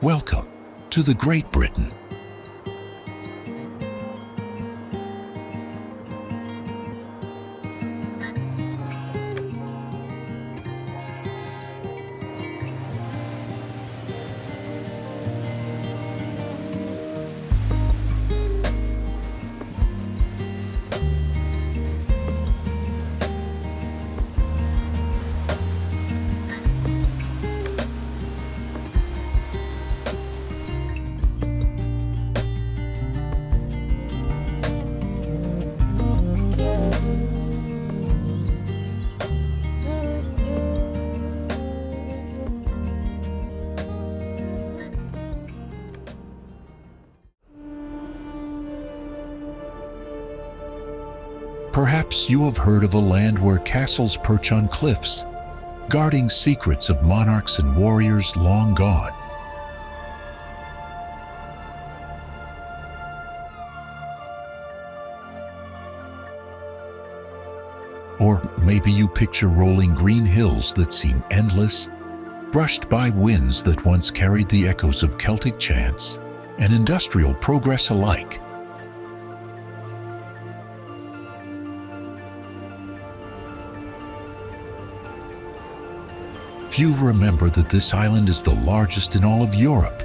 Welcome to the Great Britain. Perhaps you have heard of a land where castles perch on cliffs, guarding secrets of monarchs and warriors long gone. Or maybe you picture rolling green hills that seem endless, brushed by winds that once carried the echoes of Celtic chants and industrial progress alike. Few remember that this island is the largest in all of Europe.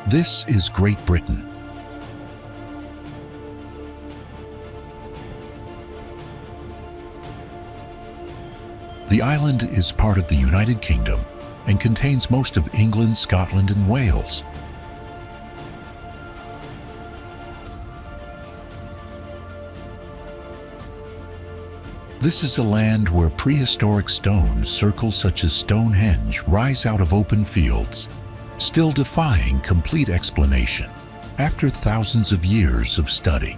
This is Great Britain. The island is part of the United Kingdom and contains most of England, Scotland, and Wales. This is a land where prehistoric stone circles such as Stonehenge rise out of open fields, still defying complete explanation after thousands of years of study.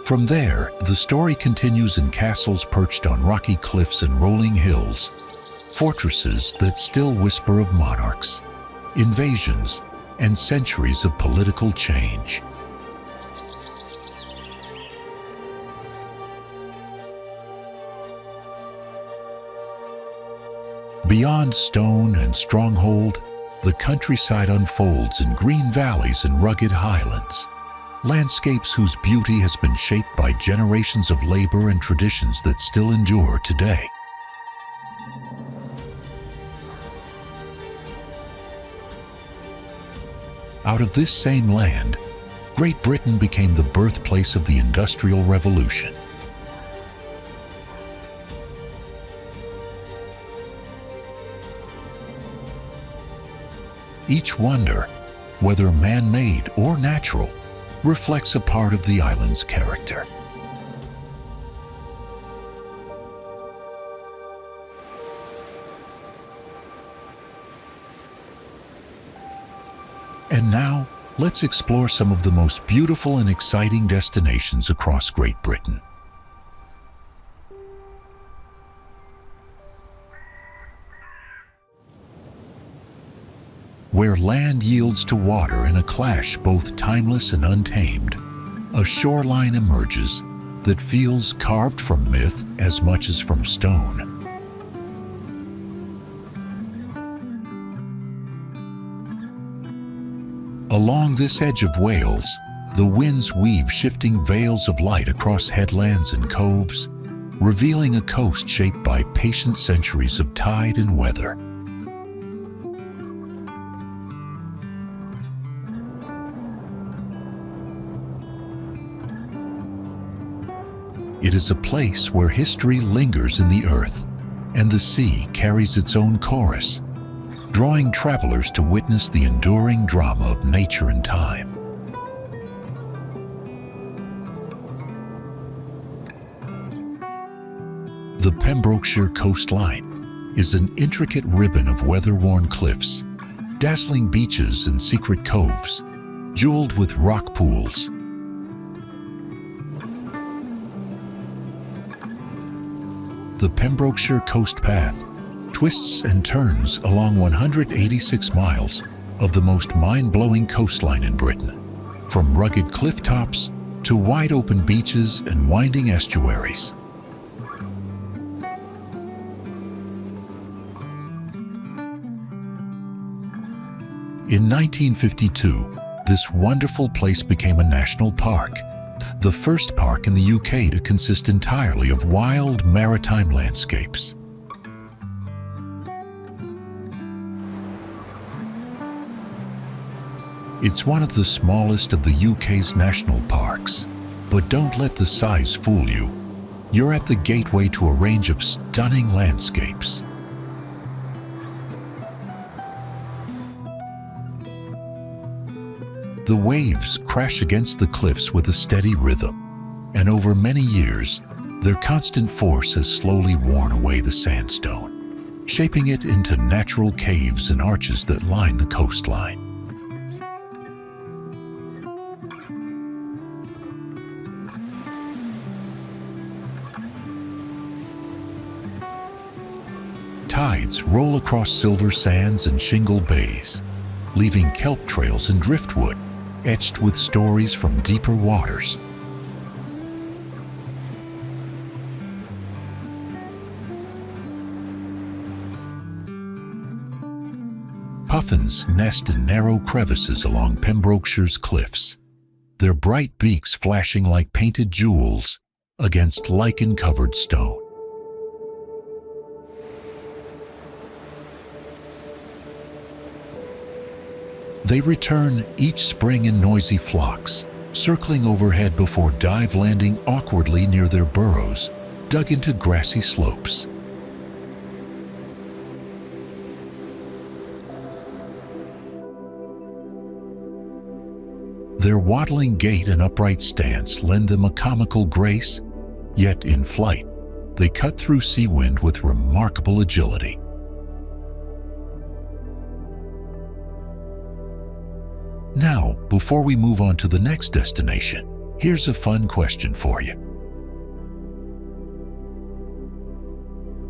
From there, the story continues in castles perched on rocky cliffs and rolling hills, fortresses that still whisper of monarchs, invasions, and centuries of political change. Beyond stone and stronghold, the countryside unfolds in green valleys and rugged highlands, landscapes whose beauty has been shaped by generations of labor and traditions that still endure today. Out of this same land, Great Britain became the birthplace of the Industrial Revolution. Each wonder, whether man-made or natural, reflects a part of the island's character. And now, let's explore some of the most beautiful and exciting destinations across Great Britain. Where land yields to water in a clash both timeless and untamed, a shoreline emerges that feels carved from myth as much as from stone. Along this edge of Wales, the winds weave shifting veils of light across headlands and coves, revealing a coast shaped by patient centuries of tide and weather. It is a place where history lingers in the earth, and the sea carries its own chorus, drawing travelers to witness the enduring drama of nature and time. The Pembrokeshire coastline is an intricate ribbon of weather-worn cliffs, dazzling beaches and secret coves, jeweled with rock pools. The Pembrokeshire Coast Path twists and turns along 186 miles of the most mind-blowing coastline in Britain, from rugged cliff tops to wide open beaches and winding estuaries. In 1952, this wonderful place became a national park, the first park in the UK to consist entirely of wild maritime landscapes. It's one of the smallest of the UK's national parks, but don't let the size fool you. You're at the gateway to a range of stunning landscapes. The waves crash against the cliffs with a steady rhythm, and over many years, their constant force has slowly worn away the sandstone, shaping it into natural caves and arches that line the coastline. Tides roll across silver sands and shingle bays, leaving kelp trails and driftwood etched with stories from deeper waters. Puffins nest in narrow crevices along Pembrokeshire's cliffs, their bright beaks flashing like painted jewels against lichen-covered stone. They return each spring in noisy flocks, circling overhead before dive landing awkwardly near their burrows, dug into grassy slopes. Their waddling gait and upright stance lend them a comical grace, yet in flight, they cut through sea wind with remarkable agility. Now, before we move on to the next destination, here's a fun question for you.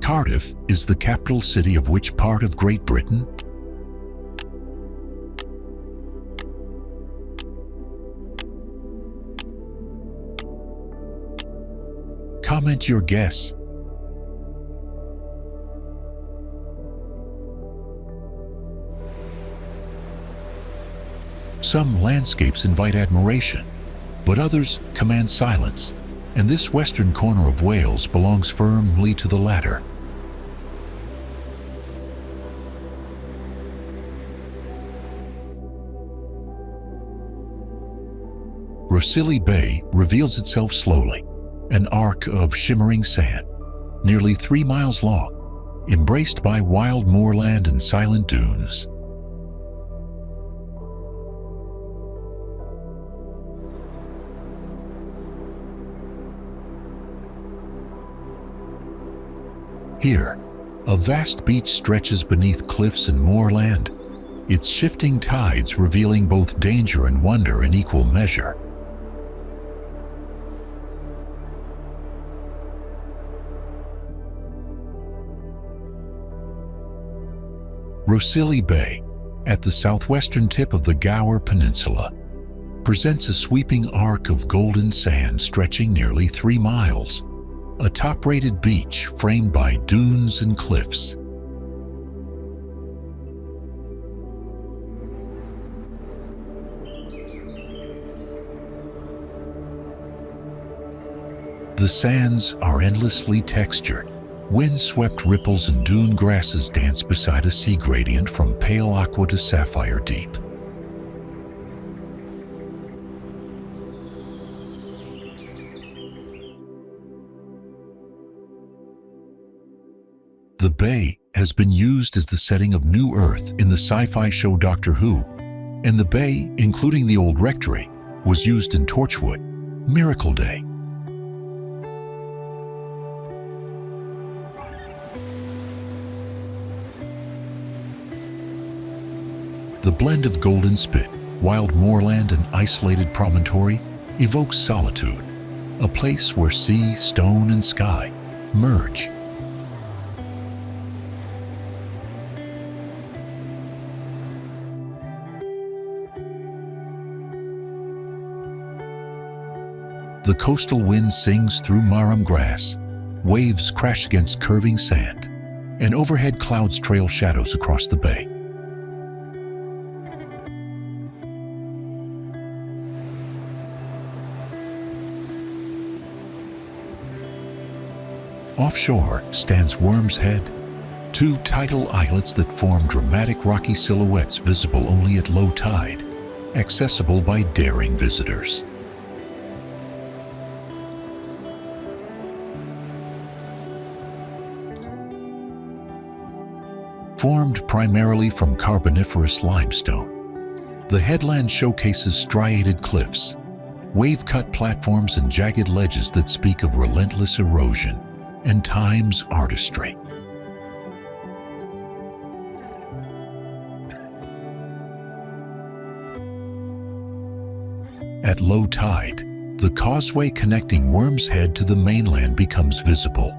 Cardiff is the capital city of which part of Great Britain? Comment your guess. Some landscapes invite admiration, but others command silence, and this western corner of Wales belongs firmly to the latter. Rhossili Bay reveals itself slowly, an arc of shimmering sand, nearly 3 miles long, embraced by wild moorland and silent dunes. Here, a vast beach stretches beneath cliffs and moorland, its shifting tides revealing both danger and wonder in equal measure. Rhossili Bay, at the southwestern tip of the Gower Peninsula, presents a sweeping arc of golden sand stretching nearly 3 miles. A top-rated beach framed by dunes and cliffs. The sands are endlessly textured. Wind-swept ripples and dune grasses dance beside a sea gradient from pale aqua to sapphire deep. The bay has been used as the setting of New Earth in the sci-fi show Doctor Who, and the bay, including the old rectory, was used in Torchwood, Miracle Day. The blend of golden spit, wild moorland, and isolated promontory evokes solitude, a place where sea, stone, and sky merge. The coastal wind sings through marram grass, waves crash against curving sand, and overhead clouds trail shadows across the bay. Offshore stands Worm's Head, two tidal islets that form dramatic rocky silhouettes visible only at low tide, accessible by daring visitors. Formed primarily from Carboniferous limestone, the headland showcases striated cliffs, wave-cut platforms and jagged ledges that speak of relentless erosion and time's artistry. At low tide, the causeway connecting Worm's Head to the mainland becomes visible,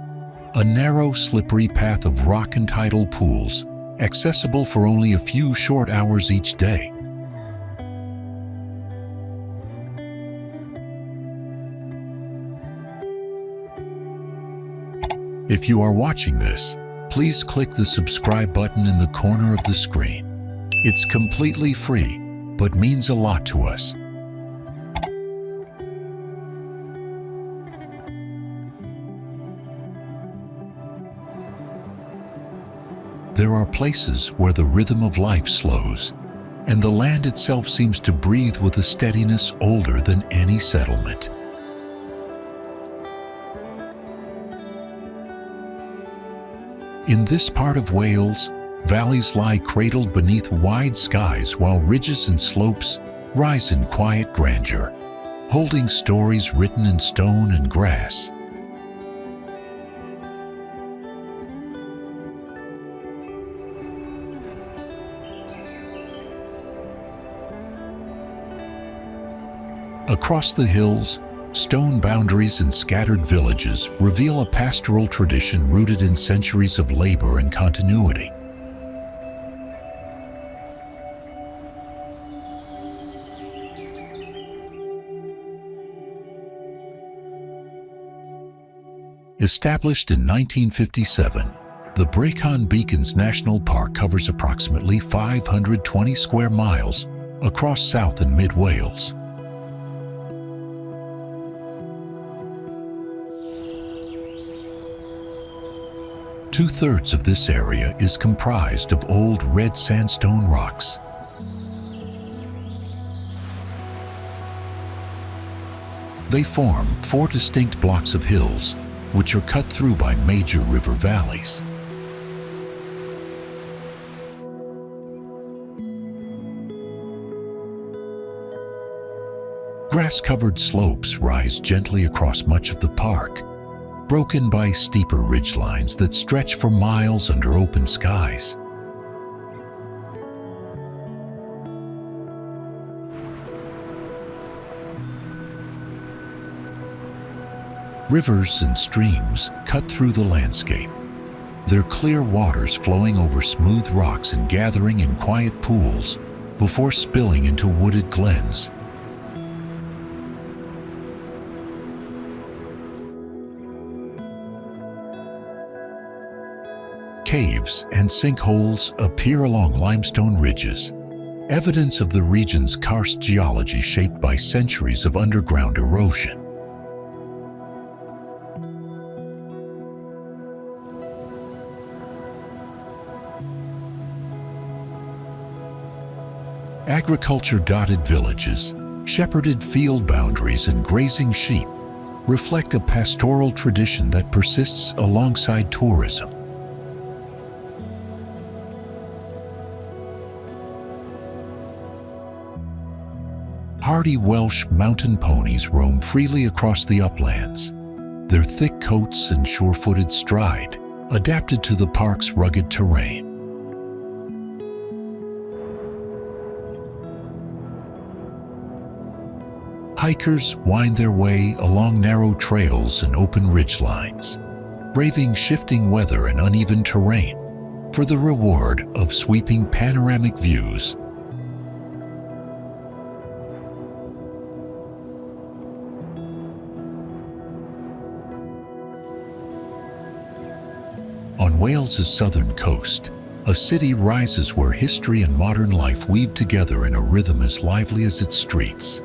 a narrow, slippery path of rock and tidal pools, accessible for only a few short hours each day. If you are watching this, please click the subscribe button in the corner of the screen. It's completely free, but means a lot to us. There are places where the rhythm of life slows, and the land itself seems to breathe with a steadiness older than any settlement. In this part of Wales, valleys lie cradled beneath wide skies while ridges and slopes rise in quiet grandeur, holding stories written in stone and grass. Across the hills, stone boundaries and scattered villages reveal a pastoral tradition rooted in centuries of labor and continuity. Established in 1957, the Brecon Beacons National Park covers approximately 520 square miles across South and Mid Wales. Two-thirds of this area is comprised of old red sandstone rocks. They form four distinct blocks of hills, which are cut through by major river valleys. Grass-covered slopes rise gently across much of the park, broken by steeper ridgelines that stretch for miles under open skies. Rivers and streams cut through the landscape, their clear waters flowing over smooth rocks and gathering in quiet pools before spilling into wooded glens. Caves and sinkholes appear along limestone ridges, evidence of the region's karst geology shaped by centuries of underground erosion. Agriculture-dotted villages, shepherded field boundaries, and grazing sheep reflect a pastoral tradition that persists alongside tourism. Hardy Welsh mountain ponies roam freely across the uplands, their thick coats and sure-footed stride adapted to the park's rugged terrain. Hikers wind their way along narrow trails and open ridgelines, braving shifting weather and uneven terrain for the reward of sweeping panoramic views. On Wales's southern coast, a city rises where history and modern life weave together in a rhythm as lively as its streets.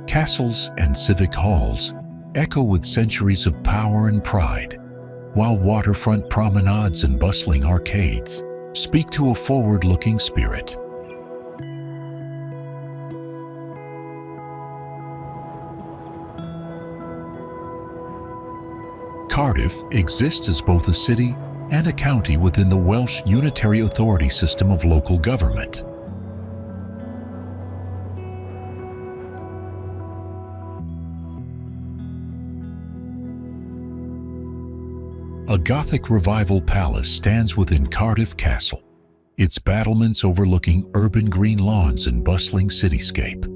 Castles and civic halls echo with centuries of power and pride, while waterfront promenades and bustling arcades speak to a forward-looking spirit. Cardiff exists as both a city and a county within the Welsh unitary authority system of local government. A Gothic Revival palace stands within Cardiff Castle, its battlements overlooking urban green lawns and bustling cityscape.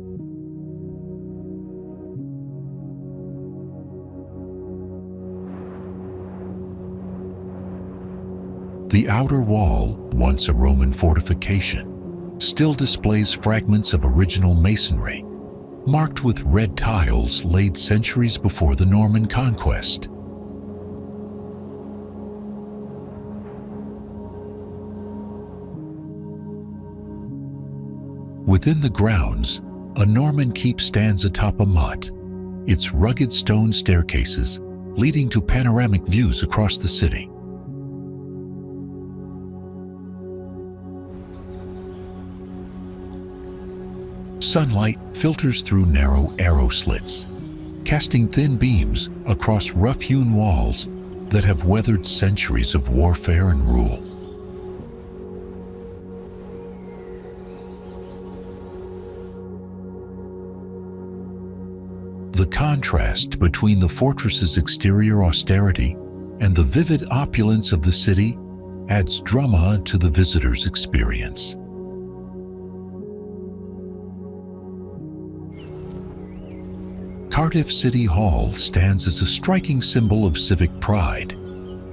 The outer wall, once a Roman fortification, still displays fragments of original masonry, marked with red tiles laid centuries before the Norman conquest. Within the grounds, a Norman keep stands atop a motte, its rugged stone staircases leading to panoramic views across the city. Sunlight filters through narrow arrow slits, casting thin beams across rough-hewn walls that have weathered centuries of warfare and rule. The contrast between the fortress's exterior austerity and the vivid opulence of the city adds drama to the visitor's experience. Cardiff City Hall stands as a striking symbol of civic pride,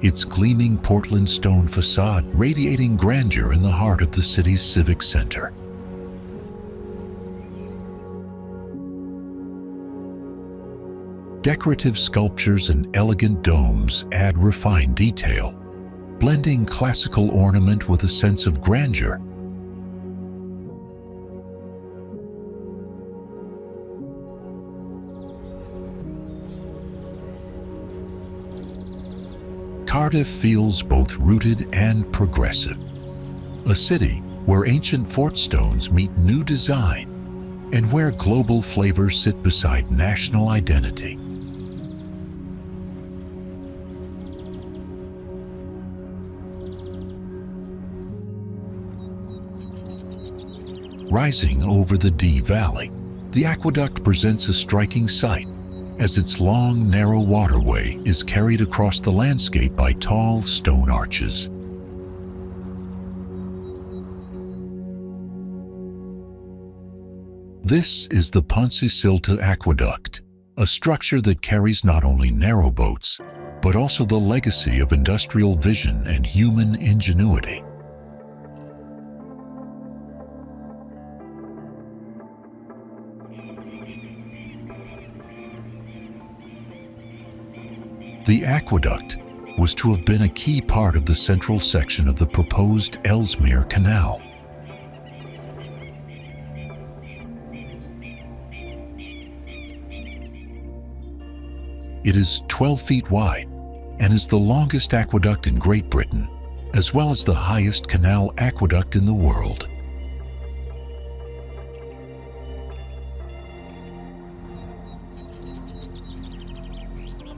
its gleaming Portland stone facade radiating grandeur in the heart of the city's civic center. Decorative sculptures and elegant domes add refined detail, blending classical ornament with a sense of grandeur. Cardiff feels both rooted and progressive, a city where ancient fort stones meet new design and where global flavors sit beside national identity. Rising over the Dee Valley, the aqueduct presents a striking sight as its long, narrow waterway is carried across the landscape by tall stone arches. This is the Pontcysyllte Aqueduct, a structure that carries not only narrow boats, but also the legacy of industrial vision and human ingenuity. The aqueduct was to have been a key part of the central section of the proposed Ellesmere Canal. It is 12 feet wide and is the longest aqueduct in Great Britain, as well as the highest canal aqueduct in the world.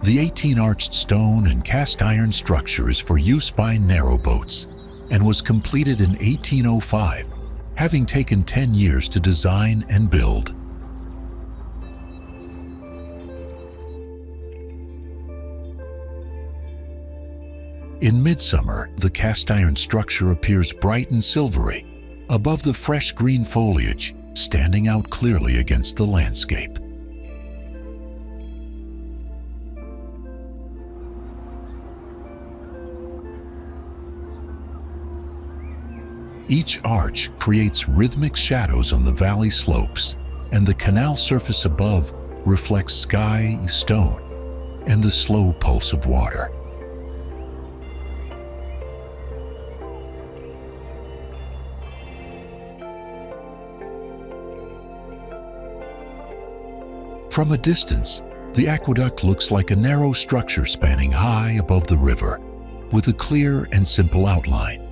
The 18-arched stone and cast iron structure is for use by narrowboats and was completed in 1805, having taken 10 years to design and build. In midsummer, the cast iron structure appears bright and silvery above the fresh green foliage, standing out clearly against the landscape. Each arch creates rhythmic shadows on the valley slopes, and the canal surface above reflects sky, stone, and the slow pulse of water. From a distance, the aqueduct looks like a narrow structure spanning high above the river, with a clear and simple outline.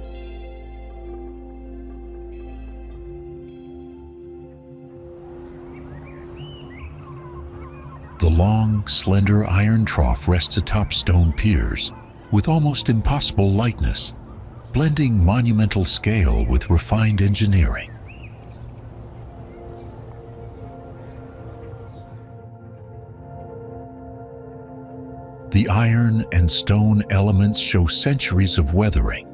The long, slender iron trough rests atop stone piers, with almost impossible lightness, blending monumental scale with refined engineering. The iron and stone elements show centuries of weathering,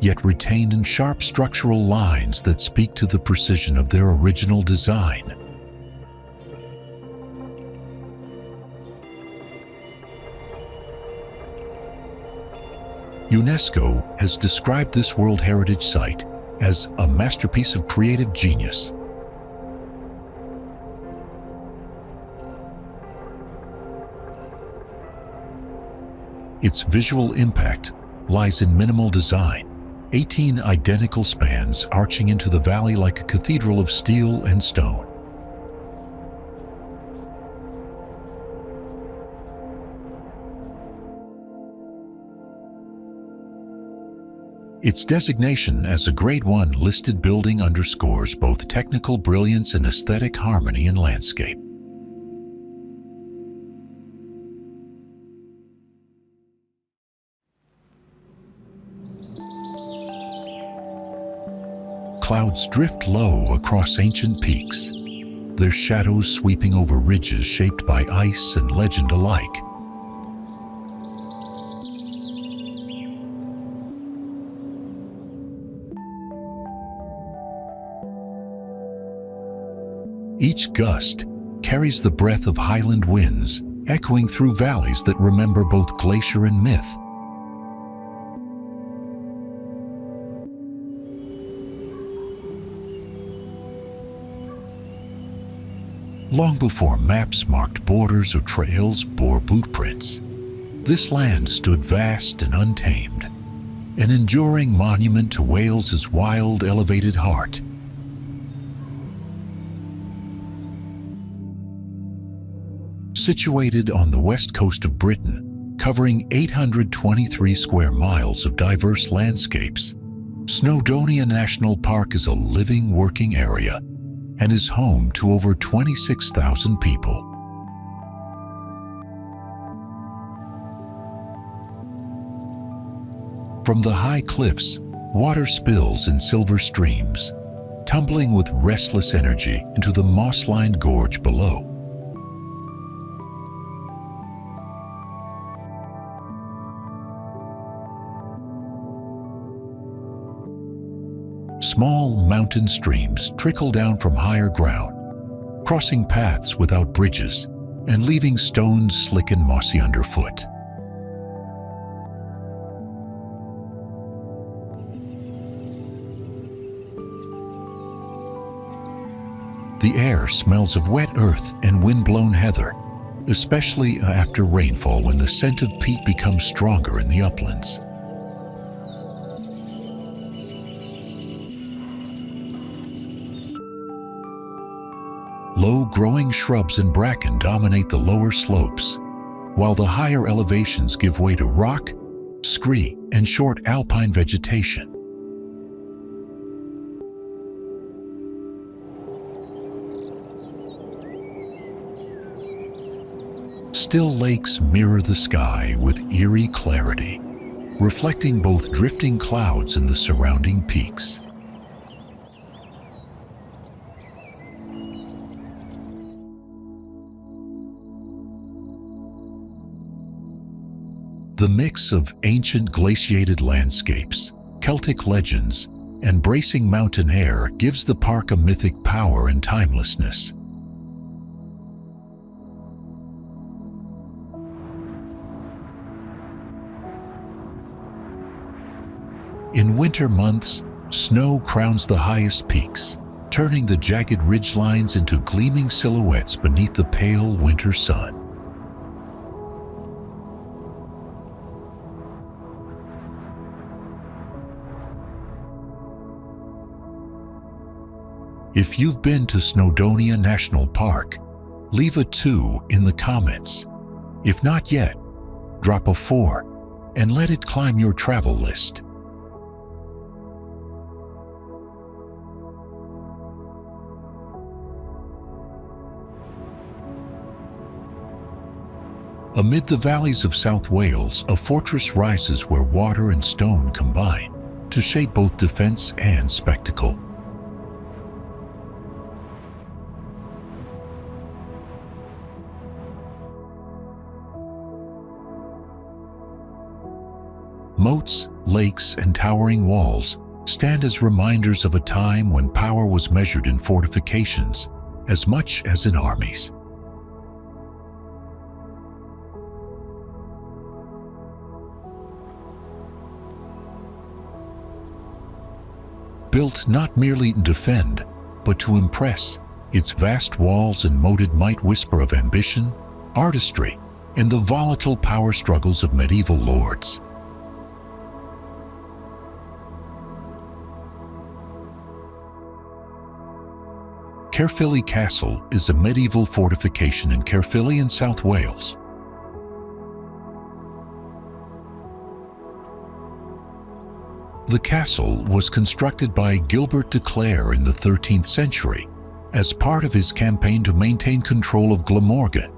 yet retained in sharp structural lines that speak to the precision of their original design. UNESCO has described this World Heritage Site as a masterpiece of creative genius. Its visual impact lies in minimal design, 18 identical spans arching into the valley like a cathedral of steel and stone. Its designation as a Grade 1 listed building underscores both technical brilliance and aesthetic harmony in landscape. Clouds drift low across ancient peaks, their shadows sweeping over ridges shaped by ice and legend alike. Each gust carries the breath of highland winds, echoing through valleys that remember both glacier and myth. Long before maps marked borders or trails bore boot prints, this land stood vast and untamed, an enduring monument to Wales's wild, elevated heart. Situated on the west coast of Britain, covering 823 square miles of diverse landscapes, Snowdonia National Park is a living, working area and is home to over 26,000 people. From the high cliffs, water spills in silver streams, tumbling with restless energy into the moss-lined gorge below. Small mountain streams trickle down from higher ground, crossing paths without bridges and leaving stones slick and mossy underfoot. The air smells of wet earth and wind-blown heather, especially after rainfall when the scent of peat becomes stronger in the uplands. Low-growing shrubs and bracken dominate the lower slopes, while the higher elevations give way to rock, scree, and short alpine vegetation. Still lakes mirror the sky with eerie clarity, reflecting both drifting clouds and the surrounding peaks. The mix of ancient glaciated landscapes, Celtic legends, and bracing mountain air gives the park a mythic power and timelessness. In winter months, snow crowns the highest peaks, turning the jagged ridgelines into gleaming silhouettes beneath the pale winter sun. If you've been to Snowdonia National Park, leave a 2 in the comments. If not yet, drop a 4 and let it climb your travel list. Amid the valleys of South Wales, a fortress rises where water and stone combine to shape both defense and spectacle. Moats, lakes, and towering walls stand as reminders of a time when power was measured in fortifications as much as in armies. Built not merely to defend, but to impress, its vast walls and moated might whisper of ambition, artistry, and the volatile power struggles of medieval lords. Caerphilly Castle is a medieval fortification in Caerphilly in South Wales. The castle was constructed by Gilbert de Clare in the 13th century as part of his campaign to maintain control of Glamorgan,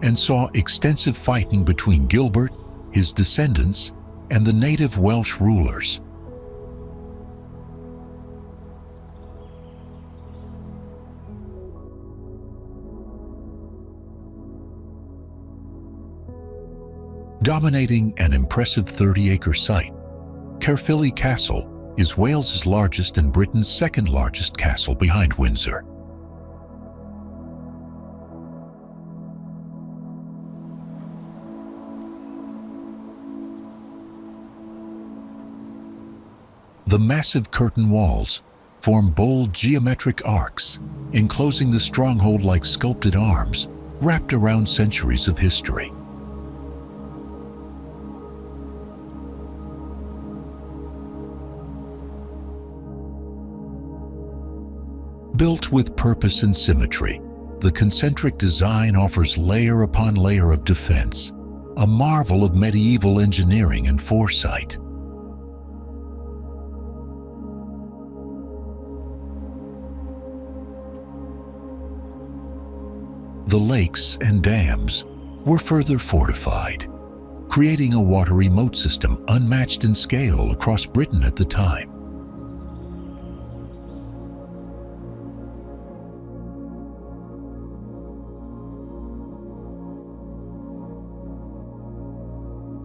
and saw extensive fighting between Gilbert, his descendants, and the native Welsh rulers. Dominating an impressive 30-acre site, Caerphilly Castle is Wales's largest and Britain's second largest castle behind Windsor. The massive curtain walls form bold geometric arcs, enclosing the stronghold like sculpted arms wrapped around centuries of history. Built with purpose and symmetry, the concentric design offers layer upon layer of defense, a marvel of medieval engineering and foresight. The lakes and dams were further fortified, creating a watery moat system unmatched in scale across Britain at the time.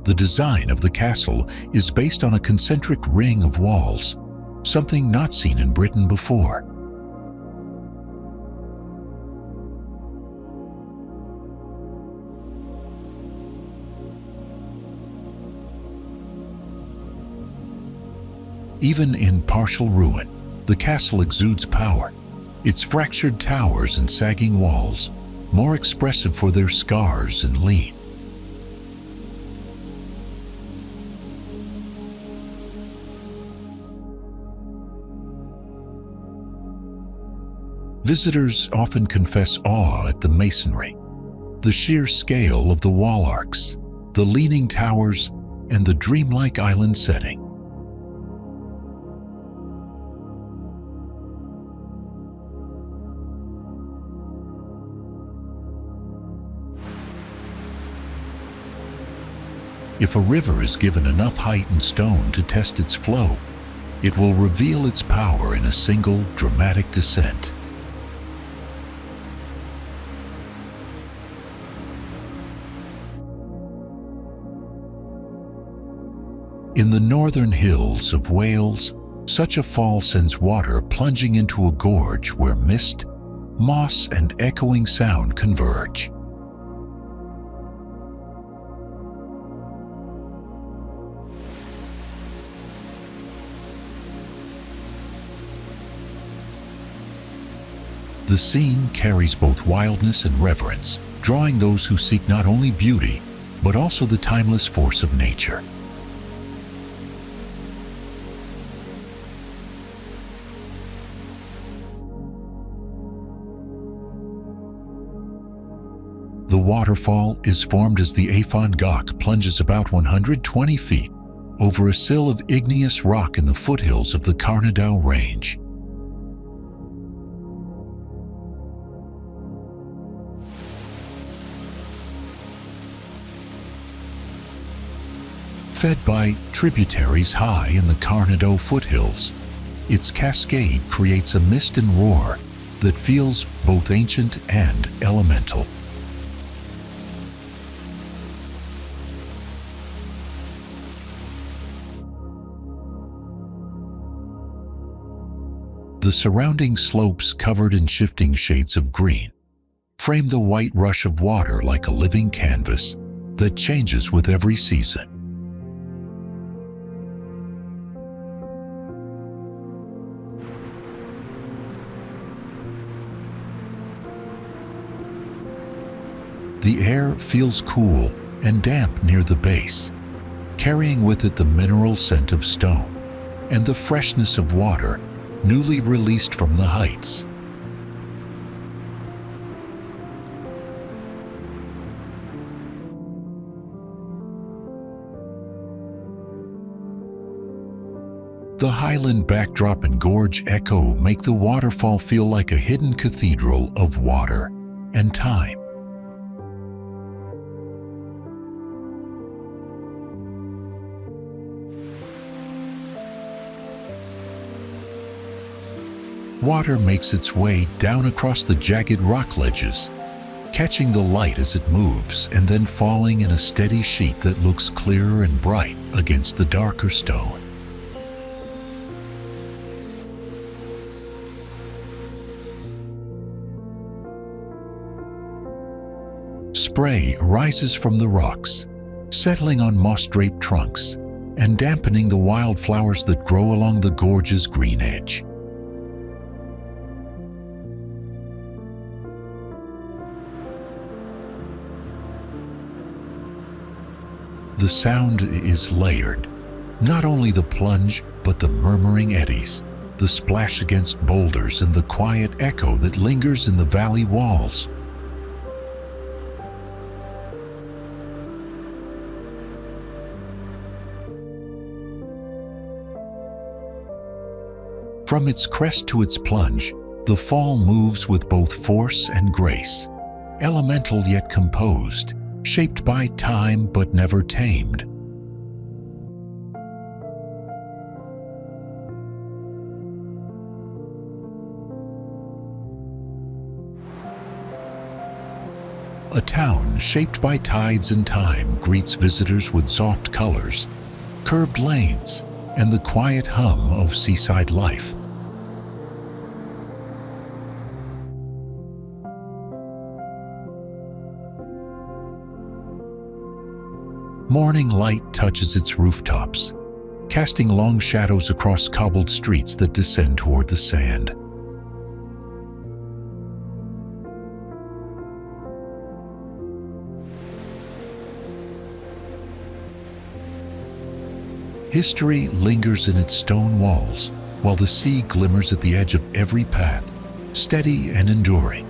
The design of the castle is based on a concentric ring of walls, something not seen in Britain before. Even in partial ruin, the castle exudes power, its fractured towers and sagging walls more expressive for their scars and lean. Visitors often confess awe at the masonry, the sheer scale of the wall arcs, the leaning towers, and the dreamlike island setting. If a river is given enough height and stone to test its flow, it will reveal its power in a single dramatic descent. In the northern hills of Wales, such a fall sends water plunging into a gorge where mist, moss, and echoing sound converge. The scene carries both wildness and reverence, drawing those who seek not only beauty, but also the timeless force of nature. The waterfall is formed as the Goch plunges about 120 feet over a sill of igneous rock in the foothills of the Cardiff range. Fed by tributaries high in the Cardiff foothills, its cascade creates a mist and roar that feels both ancient and elemental. The surrounding slopes, covered in shifting shades of green, frame the white rush of water like a living canvas that changes with every season. The air feels cool and damp near the base, carrying with it the mineral scent of stone and the freshness of water newly released from the heights. The highland backdrop and gorge echo make the waterfall feel like a hidden cathedral of water and time. Water makes its way down across the jagged rock ledges, catching the light as it moves and then falling in a steady sheet that looks clearer and bright against the darker stone. Spray rises from the rocks, settling on moss-draped trunks and dampening the wildflowers that grow along the gorge's green edge. The sound is layered, not only the plunge, but the murmuring eddies, the splash against boulders, and the quiet echo that lingers in the valley walls. From its crest to its plunge, the fall moves with both force and grace, elemental yet composed, shaped by time but never tamed. A town shaped by tides and time greets visitors with soft colors, curved lanes, and the quiet hum of seaside life. Morning light touches its rooftops, casting long shadows across cobbled streets that descend toward the sand. History lingers in its stone walls, while the sea glimmers at the edge of every path, steady and enduring.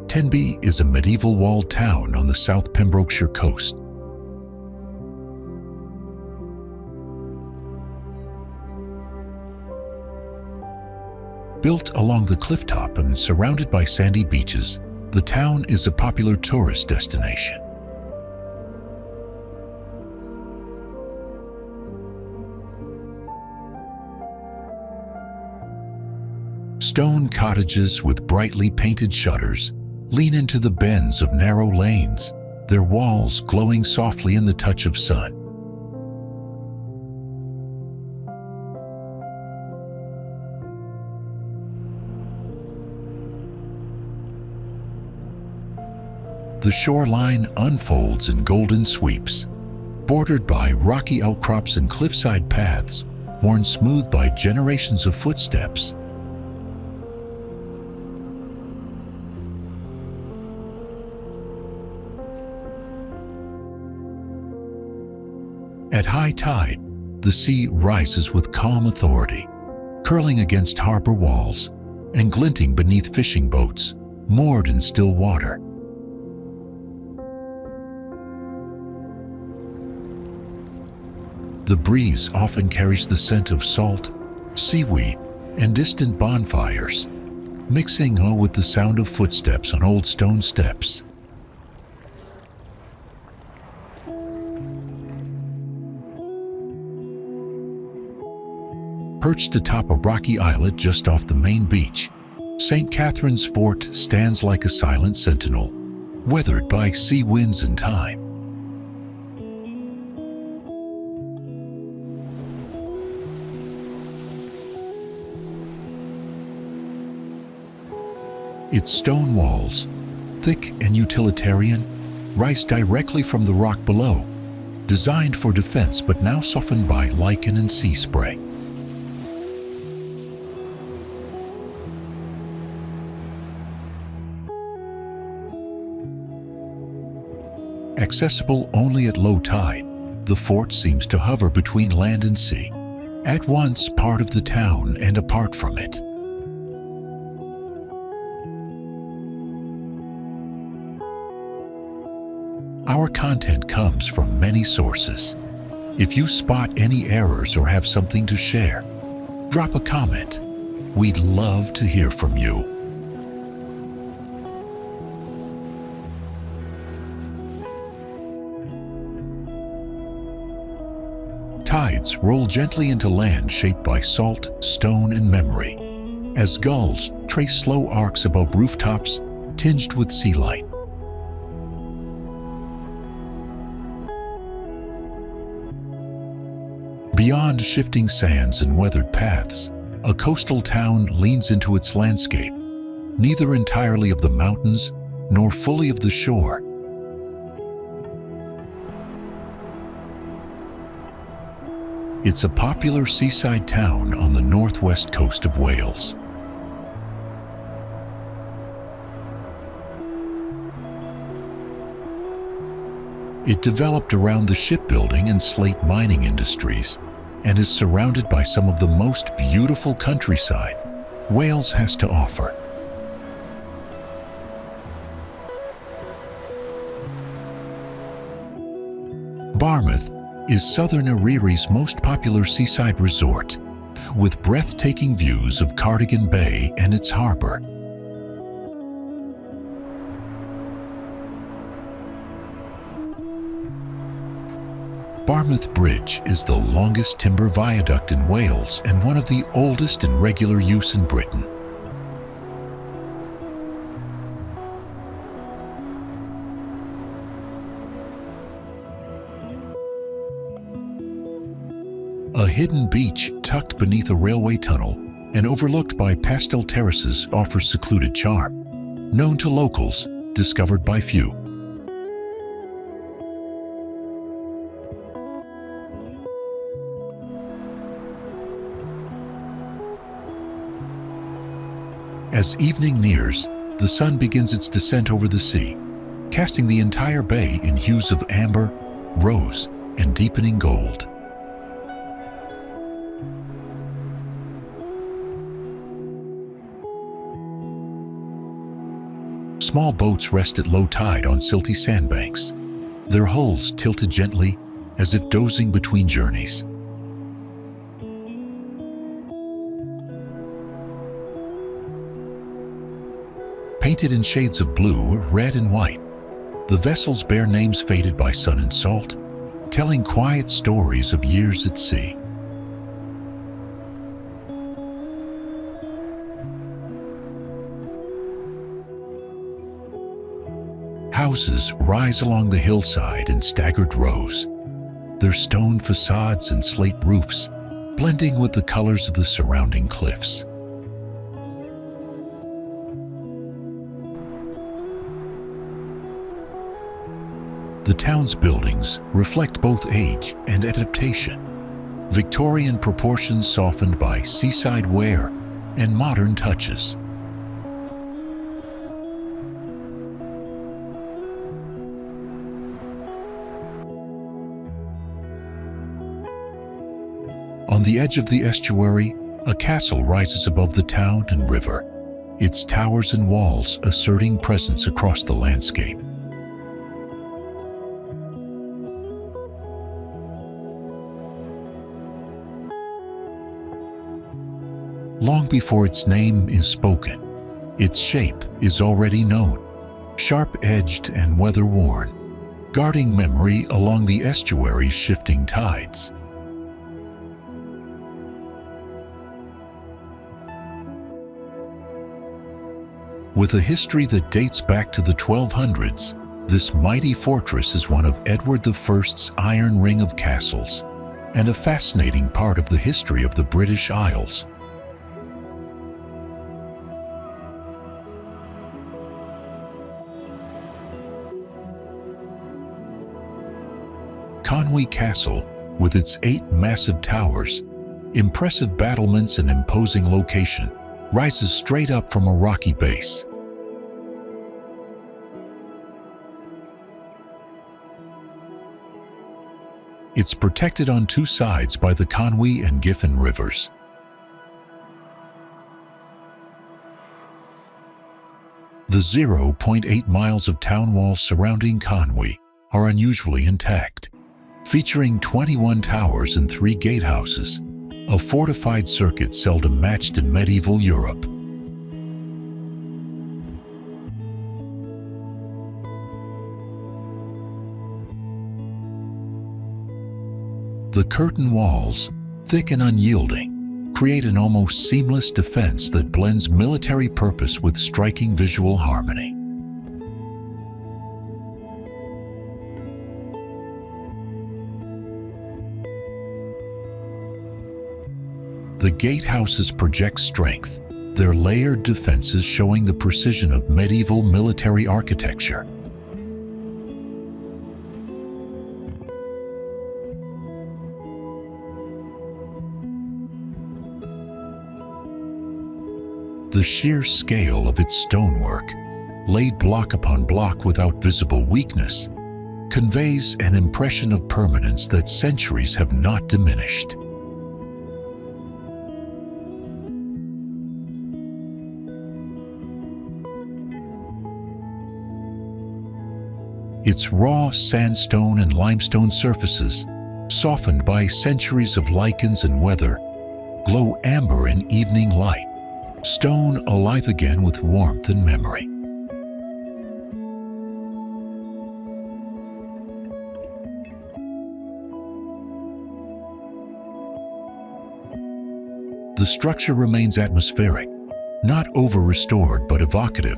Tenby is a medieval walled town on the South Pembrokeshire coast. Built along the clifftop and surrounded by sandy beaches, the town is a popular tourist destination. Stone cottages with brightly painted shutters lean into the bends of narrow lanes, their walls glowing softly in the touch of sun. The shoreline unfolds in golden sweeps, bordered by rocky outcrops and cliffside paths, worn smooth by generations of footsteps. At high tide, the sea rises with calm authority, curling against harbor walls and glinting beneath fishing boats moored in still water. The breeze often carries the scent of salt, seaweed, and distant bonfires, mixing with the sound of footsteps on old stone steps. Perched atop a rocky islet just off the main beach, St. Catherine's Fort stands like a silent sentinel, weathered by sea winds and time. Its stone walls, thick and utilitarian, rise directly from the rock below, designed for defense but now softened by lichen and sea spray. Accessible only at low tide, the fort seems to hover between land and sea, at once part of the town and apart from it. Our content comes from many sources. If you spot any errors or have something to share, drop a comment. We'd love to hear from you. Tides roll gently into land shaped by salt, stone, and memory, as gulls trace slow arcs above rooftops tinged with sea light. Beyond shifting sands and weathered paths, a coastal town leans into its landscape, neither entirely of the mountains nor fully of the shore. It's a popular seaside town on the northwest coast of Wales. It developed around the shipbuilding and slate mining industries and is surrounded by some of the most beautiful countryside Wales has to offer. Barmouth is southern Eryri's most popular seaside resort, with breathtaking views of Cardiff Bay and its harbor. Barmouth Bridge is the longest timber viaduct in Wales and one of the oldest in regular use in Britain. A hidden beach tucked beneath a railway tunnel and overlooked by pastel terraces offers secluded charm, known to locals, discovered by few. As evening nears, the sun begins its descent over the sea, casting the entire bay in hues of amber, rose, and deepening gold. Small boats rest at low tide on silty sandbanks, their hulls tilted gently as if dozing between journeys. Painted in shades of blue, red, and white, the vessels bear names faded by sun and salt, telling quiet stories of years at sea. Houses rise along the hillside in staggered rows, their stone facades and slate roofs blending with the colors of the surrounding cliffs. The town's buildings reflect both age and adaptation. Victorian proportions softened by seaside wear and modern touches. On the edge of the estuary, a castle rises above the town and river, its towers and walls asserting presence across the landscape. Long before its name is spoken, its shape is already known, sharp-edged and weather-worn, guarding memory along the estuary's shifting tides. With a history that dates back to the 1200s, this mighty fortress is one of Edward I's Iron Ring of castles, and a fascinating part of the history of the British Isles. Conwy Castle, with its 8 massive towers, impressive battlements and imposing location, rises straight up from a rocky base. It's protected on 2 sides by the Conwy and Giffen rivers. The 0.8 miles of town walls surrounding Conwy are unusually intact, featuring 21 towers and 3 gatehouses, a fortified circuit seldom matched in medieval Europe. The curtain walls, thick and unyielding, create an almost seamless defense that blends military purpose with striking visual harmony. The gatehouses project strength, their layered defenses showing the precision of medieval military architecture. The sheer scale of its stonework, laid block upon block without visible weakness, conveys an impression of permanence that centuries have not diminished. Its raw sandstone and limestone surfaces, softened by centuries of lichens and weather, glow amber in evening light, stone alive again with warmth and memory. The structure remains atmospheric, not over-restored but evocative.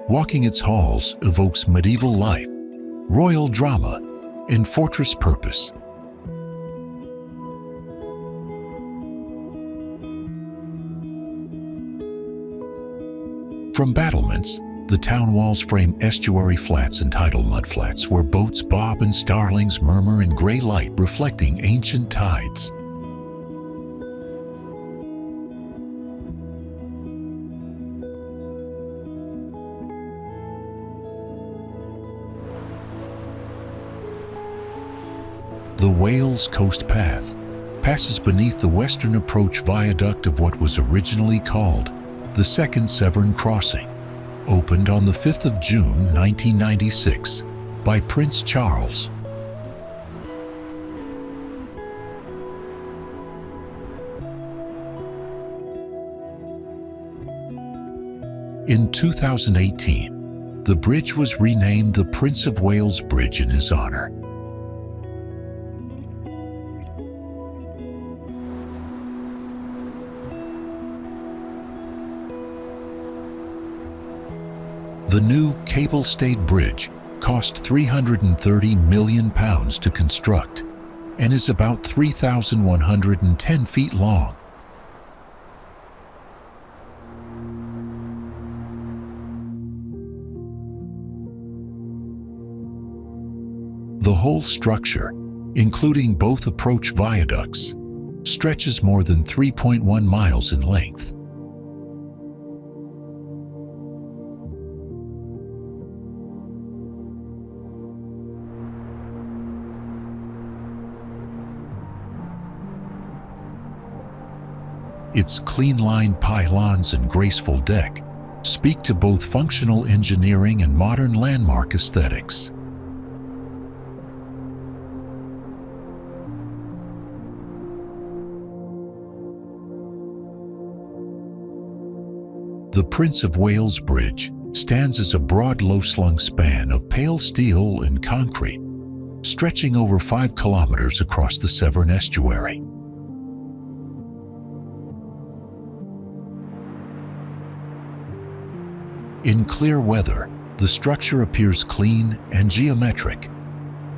Walking its halls evokes medieval life, royal drama, and fortress purpose. From battlements, the town walls frame estuary flats and tidal mudflats where boats bob and starlings murmur in gray light reflecting ancient tides. The Wales Coast Path passes beneath the western approach viaduct of what was originally called the Second Severn Crossing, opened on the 5th of June 1996 by Prince Charles. In 2018, the bridge was renamed the Prince of Wales Bridge in his honor. The new cable-stayed bridge cost £330 million to construct and is about 3,110 feet long. The whole structure, including both approach viaducts, stretches more than 3.1 miles in length. Its clean-lined pylons and graceful deck speak to both functional engineering and modern landmark aesthetics. The Prince of Wales Bridge stands as a broad, low-slung span of pale steel and concrete, stretching over 5 kilometers across the Severn estuary. In clear weather, the structure appears clean and geometric,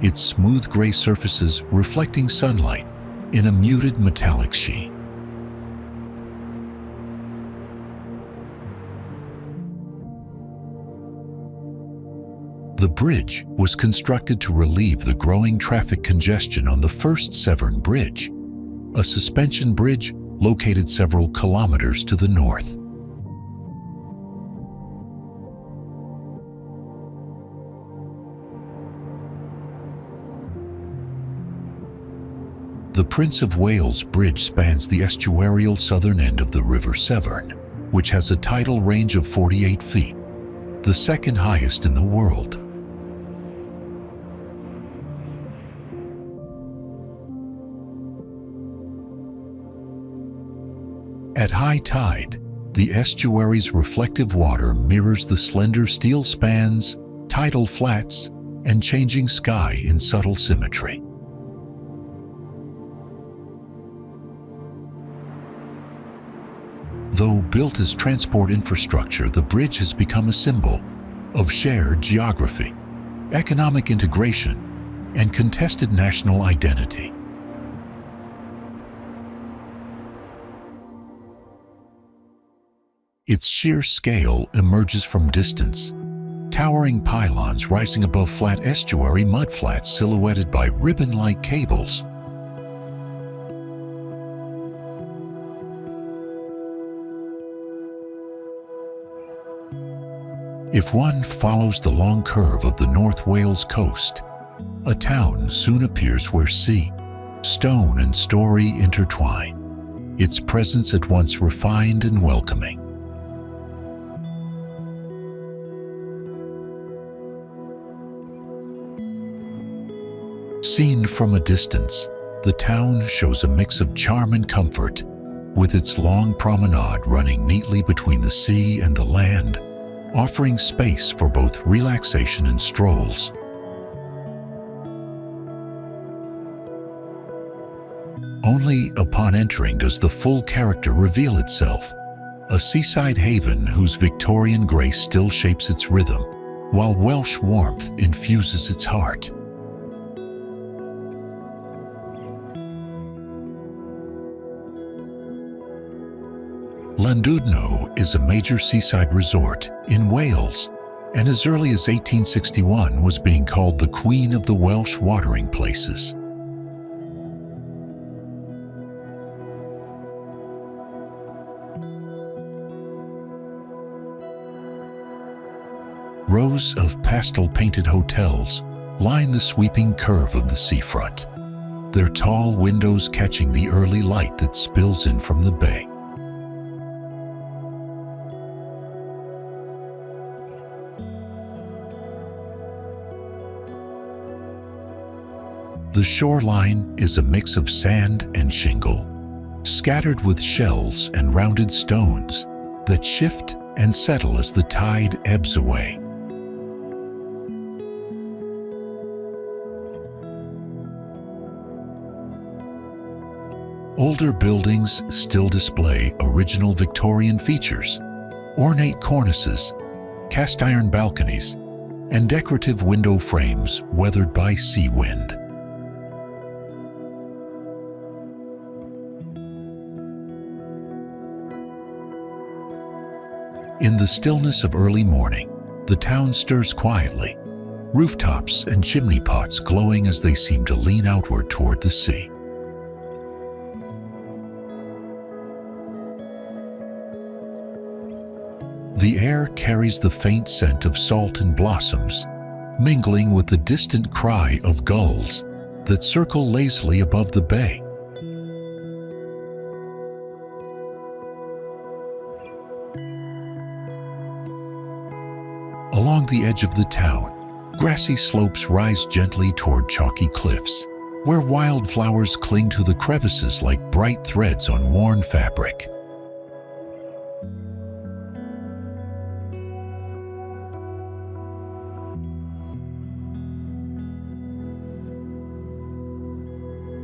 its smooth gray surfaces reflecting sunlight in a muted metallic sheen. The bridge was constructed to relieve the growing traffic congestion on the first Severn Bridge, a suspension bridge located several kilometers to the north. The Prince of Wales Bridge spans the estuarial southern end of the River Severn, which has a tidal range of 48 feet, the second highest in the world. At high tide, the estuary's reflective water mirrors the slender steel spans, tidal flats, and changing sky in subtle symmetry. Though built as transport infrastructure, the bridge has become a symbol of shared geography, economic integration, and contested national identity. Its sheer scale emerges from distance, towering pylons rising above flat estuary mudflats silhouetted by ribbon-like cables. If one follows the long curve of the North Wales coast, a town soon appears where sea, stone, and story intertwine, its presence at once refined and welcoming. Seen from a distance, the town shows a mix of charm and comfort, with its long promenade running neatly between the sea and the land, offering space for both relaxation and strolls. Only upon entering does the full character reveal itself, a seaside haven whose Victorian grace still shapes its rhythm, while Welsh warmth infuses its heart. Llandudno is a major seaside resort in Wales, and as early as 1861 was being called the Queen of the Welsh watering places. Rows of pastel-painted hotels line the sweeping curve of the seafront, their tall windows catching the early light that spills in from the bay. The shoreline is a mix of sand and shingle, scattered with shells and rounded stones that shift and settle as the tide ebbs away. Older buildings still display original Victorian features, ornate cornices, cast iron balconies, and decorative window frames weathered by sea wind. In the stillness of early morning, the town stirs quietly, rooftops and chimney pots glowing as they seem to lean outward toward the sea. The air carries the faint scent of salt and blossoms, mingling with the distant cry of gulls that circle lazily above the bay. Along the edge of the town, grassy slopes rise gently toward chalky cliffs, where wildflowers cling to the crevices like bright threads on worn fabric.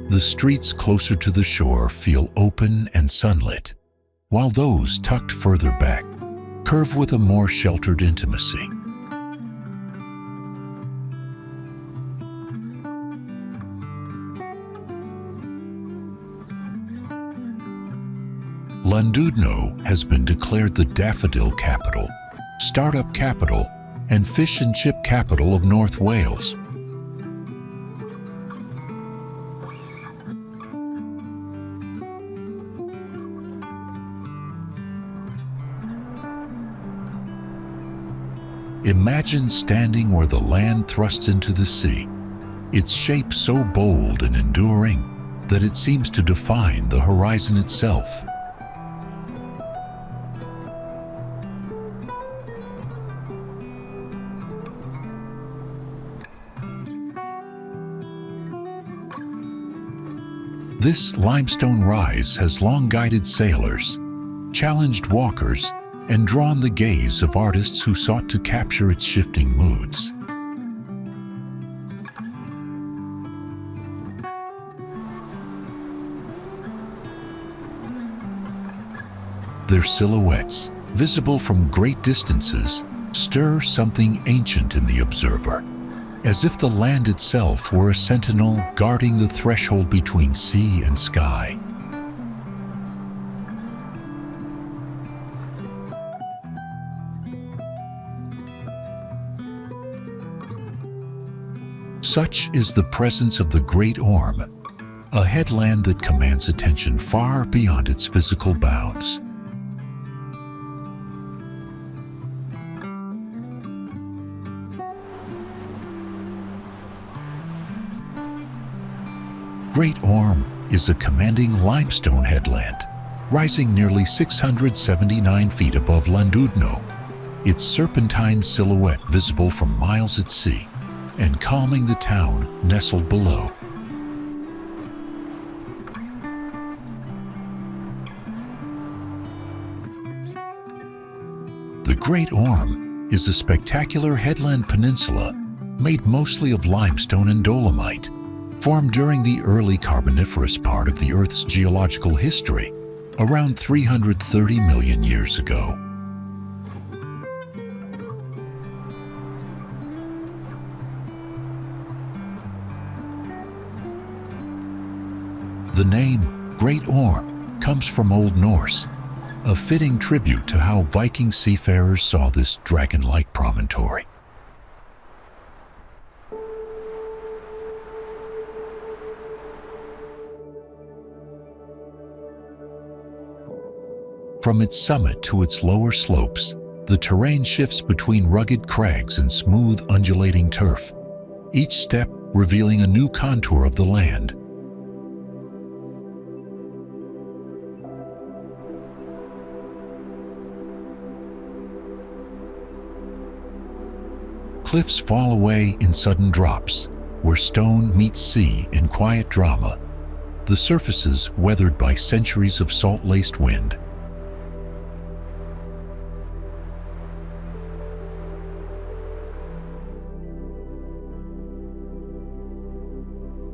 The streets closer to the shore feel open and sunlit, while those tucked further back curve with a more sheltered intimacy. Llandudno has been declared the daffodil capital, startup capital, and fish and chip capital of North Wales. Imagine standing where the land thrusts into the sea, its shape so bold and enduring that it seems to define the horizon itself. This limestone rise has long guided sailors, challenged walkers, and drawn the gaze of artists who sought to capture its shifting moods. Their silhouettes, visible from great distances, stir something ancient in the observer, as if the land itself were a sentinel guarding the threshold between sea and sky. Such is the presence of the Great Orme, a headland that commands attention far beyond its physical bounds. Great Orme is a commanding limestone headland, rising nearly 679 feet above Llandudno, its serpentine silhouette visible from miles at sea, and calming the town nestled below. The Great Orme is a spectacular headland peninsula made mostly of limestone and dolomite, formed during the early Carboniferous part of the Earth's geological history, around 330 million years ago. The name Great Orme comes from Old Norse, a fitting tribute to how Viking seafarers saw this dragon-like promontory. From its summit to its lower slopes, the terrain shifts between rugged crags and smooth, undulating turf, each step revealing a new contour of the land. Cliffs fall away in sudden drops, where stone meets sea in quiet drama, the surfaces weathered by centuries of salt-laced wind.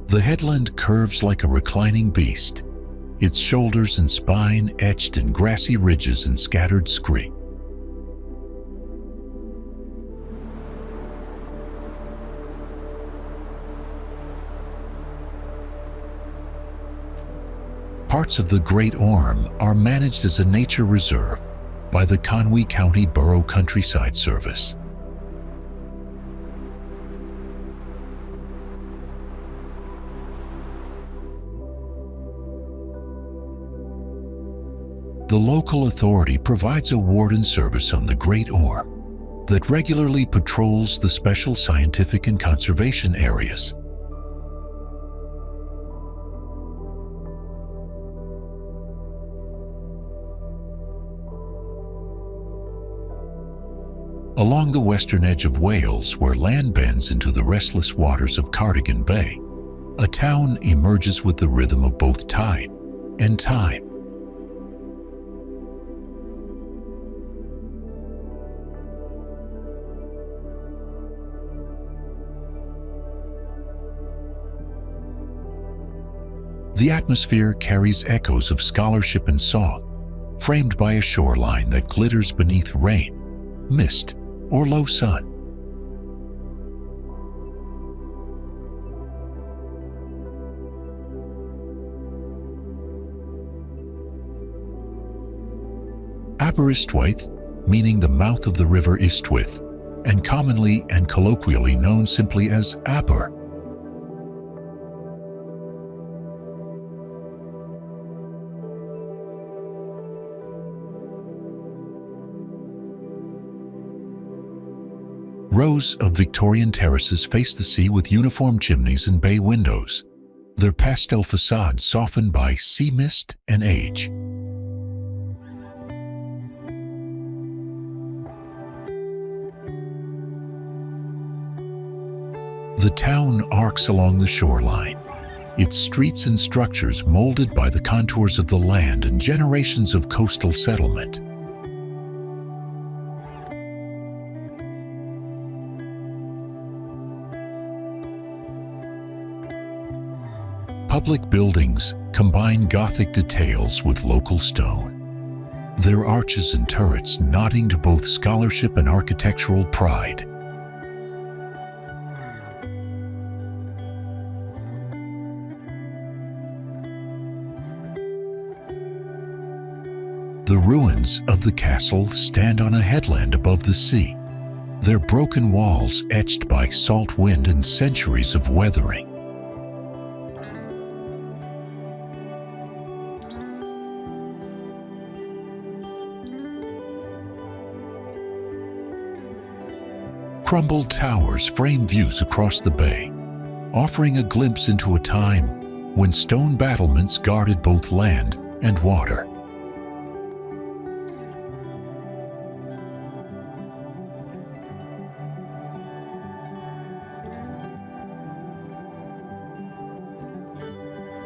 The headland curves like a reclining beast, its shoulders and spine etched in grassy ridges and scattered scree. Parts of the Great Orme are managed as a nature reserve by the Conwy County Borough Countryside Service. The local authority provides a warden service on the Great Orme that regularly patrols the special scientific and conservation areas. Along the western edge of Wales, where land bends into the restless waters of Cardiff Bay, a town emerges with the rhythm of both tide and time. The atmosphere carries echoes of scholarship and song, framed by a shoreline that glitters beneath rain, mist, or low sun. Aberystwyth, meaning the mouth of the river Ystwyth, and commonly and colloquially known simply as Aber. Rows of Victorian terraces face the sea with uniform chimneys and bay windows, their pastel facades softened by sea mist and age. The town arcs along the shoreline, its streets and structures molded by the contours of the land and generations of coastal settlement. Public buildings combine Gothic details with local stone, their arches and turrets nodding to both scholarship and architectural pride. The ruins of the castle stand on a headland above the sea, their broken walls etched by salt wind and centuries of weathering. Crumbled towers frame views across the bay, offering a glimpse into a time when stone battlements guarded both land and water.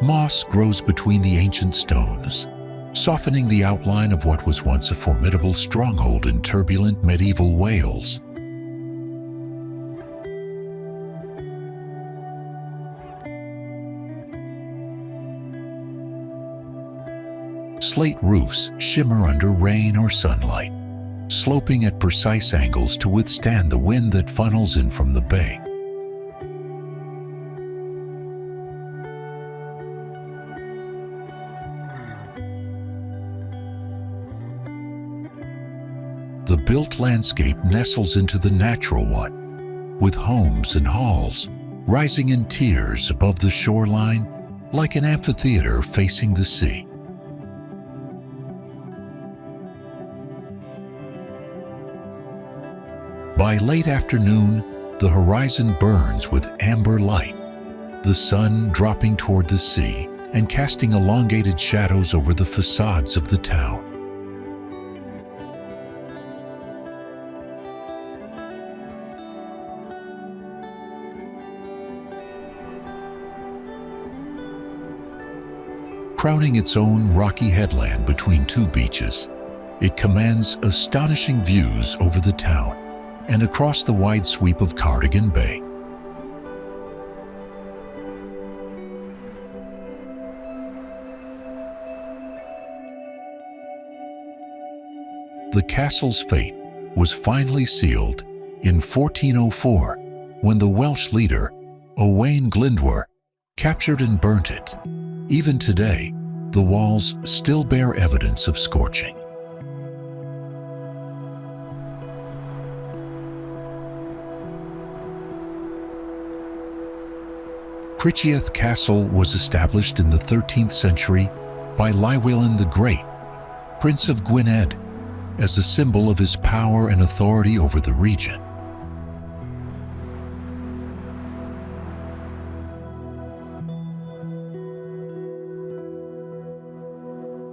Moss grows between the ancient stones, softening the outline of what was once a formidable stronghold in turbulent medieval Wales. Slate roofs shimmer under rain or sunlight, sloping at precise angles to withstand the wind that funnels in from the bay. The built landscape nestles into the natural one, with homes and halls rising in tiers above the shoreline like an amphitheater facing the sea. By late afternoon, the horizon burns with amber light, the sun dropping toward the sea and casting elongated shadows over the facades of the town. Crowning its own rocky headland between two beaches, it commands astonishing views over the town and across the wide sweep of Cardiff Bay. The castle's fate was finally sealed in 1404 when the Welsh leader, Owain Glyndwr, captured and burnt it. Even today, the walls still bear evidence of scorching. Criccieth Castle was established in the 13th century by Llywelyn the Great, Prince of Gwynedd, as a symbol of his power and authority over the region.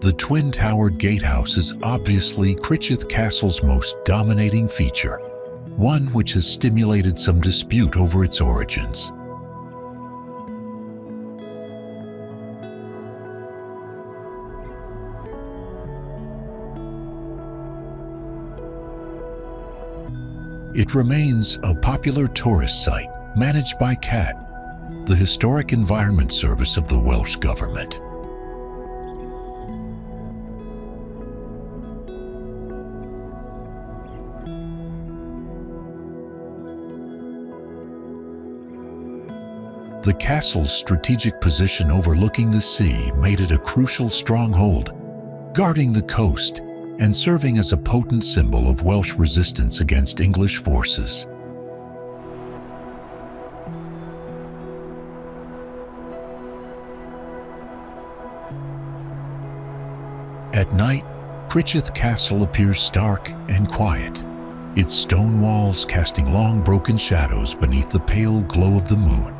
The twin-towered gatehouse is obviously Criccieth Castle's most dominating feature, one which has stimulated some dispute over its origins. It remains a popular tourist site managed by CAT, the Historic Environment Service of the Welsh Government. The castle's strategic position overlooking the sea made it a crucial stronghold, guarding the coast and serving as a potent symbol of Welsh resistance against English forces. At night, Criccieth Castle appears stark and quiet, its stone walls casting long broken shadows beneath the pale glow of the moon.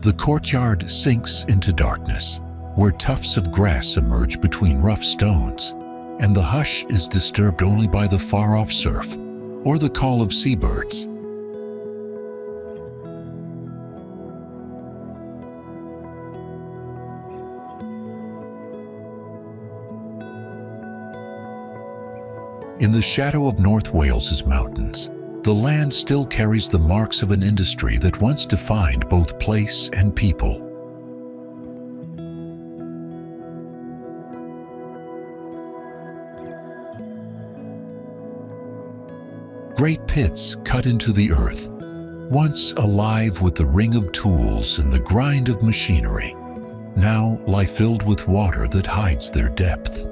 The courtyard sinks into darkness, where tufts of grass emerge between rough stones, and the hush is disturbed only by the far-off surf or the call of seabirds. In the shadow of North Wales's mountains, the land still carries the marks of an industry that once defined both place and people. Great pits cut into the earth, once alive with the ring of tools and the grind of machinery, now lie filled with water that hides their depth.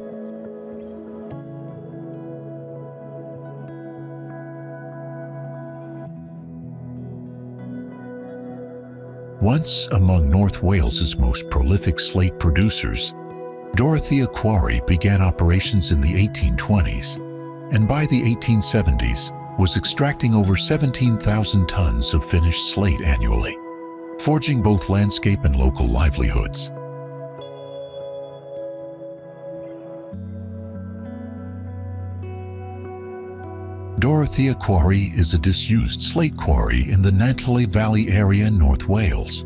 Once among North Wales's most prolific slate producers, Dorothea Quarry began operations in the 1820s, and by the 1870s was extracting over 17,000 tons of finished slate annually, forging both landscape and local livelihoods. Dorothea Quarry is a disused slate quarry in the Nantlle Valley area in North Wales.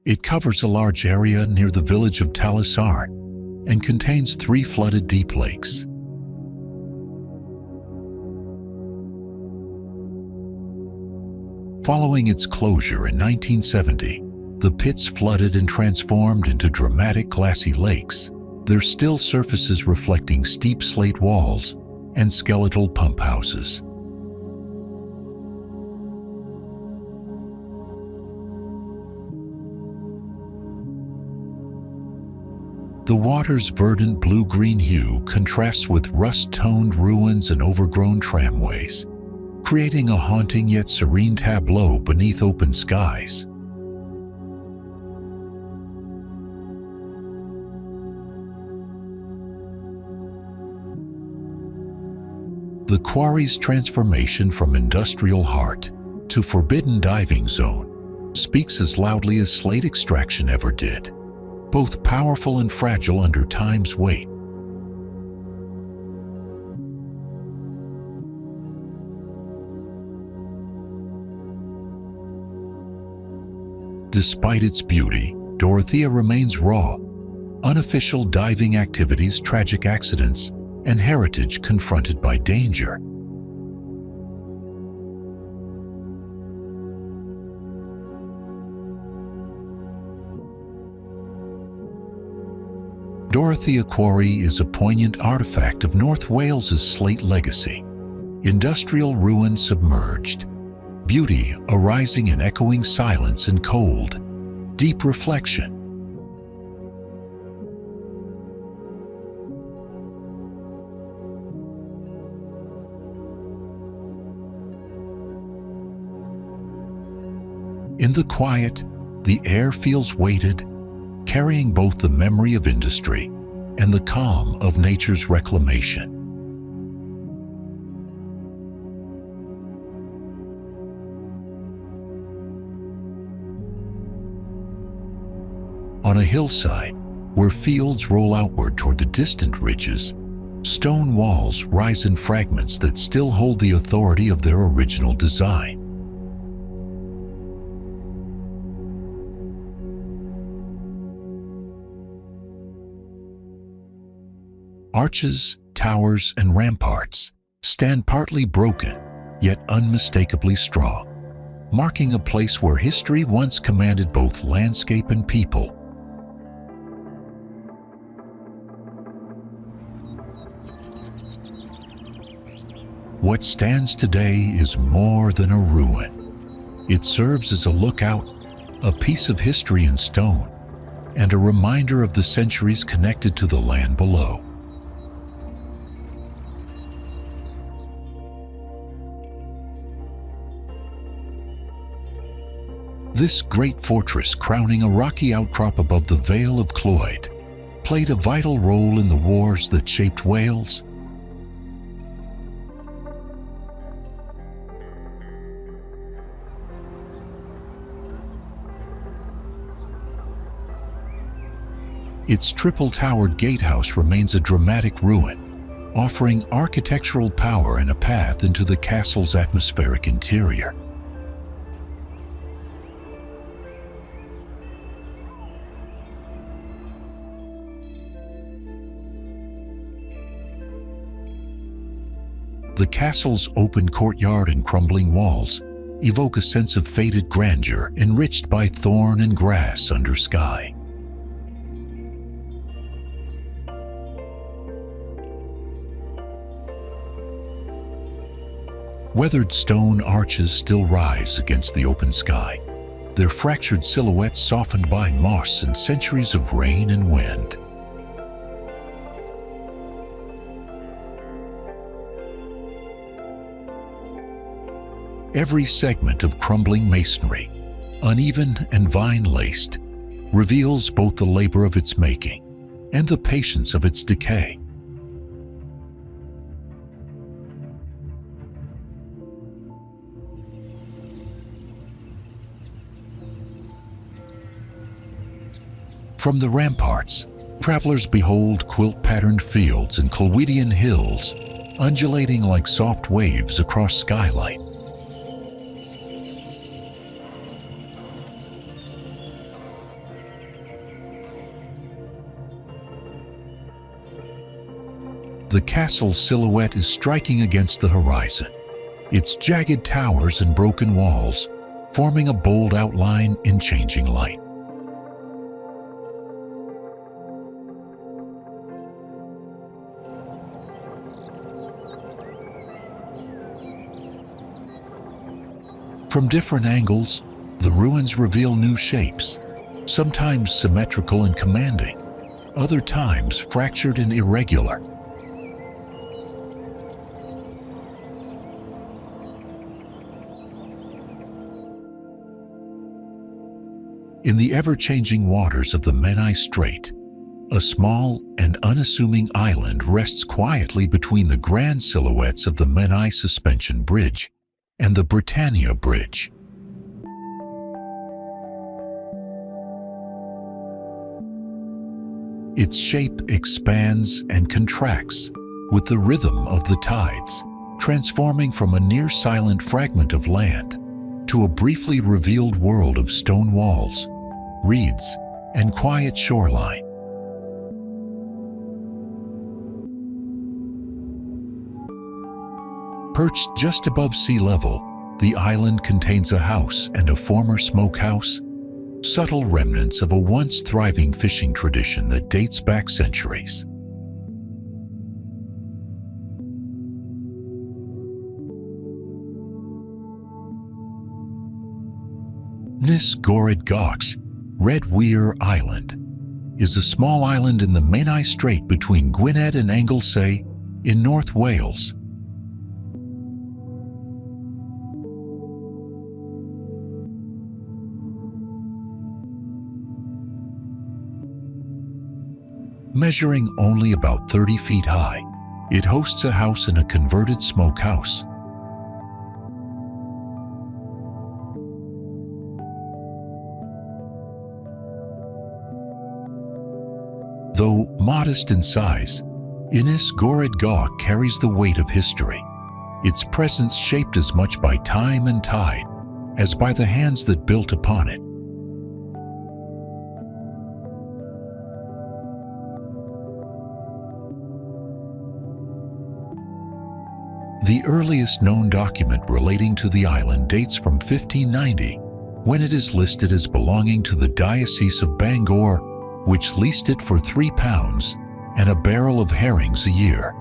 It covers a large area near the village of Talisart and contains 3 flooded deep lakes. Following its closure in 1970, the pits flooded and transformed into dramatic glassy lakes, their still surfaces reflecting steep slate walls and skeletal pump houses. The water's verdant blue-green hue contrasts with rust-toned ruins and overgrown tramways, creating a haunting yet serene tableau beneath open skies. The quarry's transformation from industrial heart to forbidden diving zone speaks as loudly as slate extraction ever did, both powerful and fragile under time's weight. Despite its beauty, Dorothea remains raw. Unofficial diving activities, tragic accidents, and heritage confronted by danger. Dorothea Quarry is a poignant artifact of North Wales's slate legacy. Industrial ruin submerged, beauty arising in echoing silence and cold, deep reflection. In the quiet, the air feels weighted, carrying both the memory of industry and the calm of nature's reclamation. On a hillside, where fields roll outward toward the distant ridges, stone walls rise in fragments that still hold the authority of their original design. Arches, towers, and ramparts stand partly broken, yet unmistakably strong, marking a place where history once commanded both landscape and people. What stands today is more than a ruin. It serves as a lookout, a piece of history in stone, and a reminder of the centuries connected to the land below. This great fortress, crowning a rocky outcrop above the Vale of Clyde, played a vital role in the wars that shaped Wales. Its triple-towered gatehouse remains a dramatic ruin, offering architectural power and a path into the castle's atmospheric interior. The castle's open courtyard and crumbling walls evoke a sense of faded grandeur enriched by thorn and grass under sky. Weathered stone arches still rise against the open sky, their fractured silhouettes softened by moss and centuries of rain and wind. Every segment of crumbling masonry, uneven and vine-laced, reveals both the labor of its making and the patience of its decay. From the ramparts, travelers behold quilt-patterned fields and Clwydian hills, undulating like soft waves across skylight. The castle's silhouette is striking against the horizon, its jagged towers and broken walls forming a bold outline in changing light. From different angles, the ruins reveal new shapes, sometimes symmetrical and commanding, other times fractured and irregular. In the ever-changing waters of the Menai Strait, a small and unassuming island rests quietly between the grand silhouettes of the Menai Suspension Bridge and the Britannia Bridge. Its shape expands and contracts with the rhythm of the tides, transforming from a near-silent fragment of land to a briefly revealed world of stone walls, reeds, and quiet shoreline. Perched just above sea level, the island contains a house and a former smokehouse, subtle remnants of a once thriving fishing tradition that dates back centuries. Ynys Gored Goch, Red Weir Island, is a small island in the Menai Strait between Gwynedd and Anglesey in North Wales. Measuring only about 30 feet high, it hosts a house and a converted smokehouse. Though modest in size, Ynys Goch carries the weight of history, its presence shaped as much by time and tide as by the hands that built upon it. The earliest known document relating to the island dates from 1590, when it is listed as belonging to the Diocese of Bangor, which leased it for £3 and a barrel of herrings a year.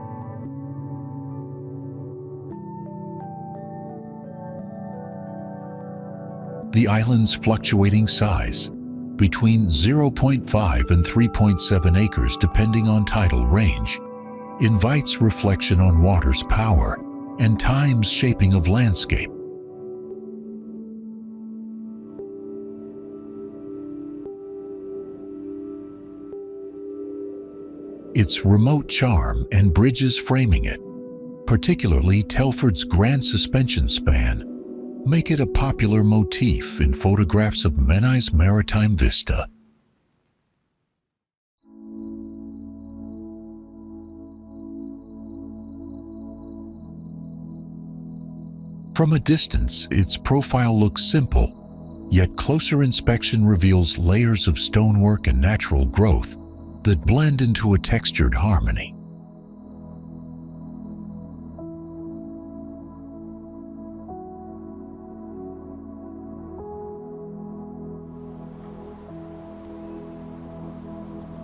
The island's fluctuating size, between 0.5 and 3.7 acres depending on tidal range, invites reflection on water's power and time's shaping of landscape. Its remote charm and bridges framing it, particularly Telford's grand suspension span, make it a popular motif in photographs of Menai's maritime vista. From a distance, its profile looks simple, yet closer inspection reveals layers of stonework and natural growth that blend into a textured harmony.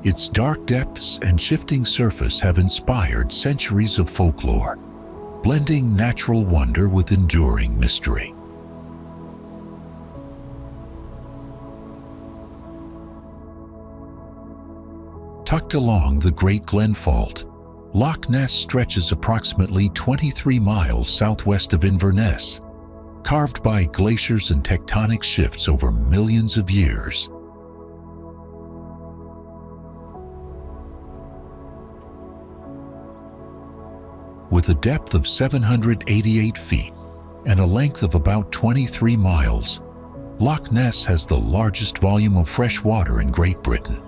Its dark depths and shifting surface have inspired centuries of folklore, blending natural wonder with enduring mystery. Tucked along the Great Glen Fault, Loch Ness stretches approximately 23 miles southwest of Inverness, carved by glaciers and tectonic shifts over millions of years. With a depth of 788 feet and a length of about 23 miles, Loch Ness has the largest volume of fresh water in Great Britain.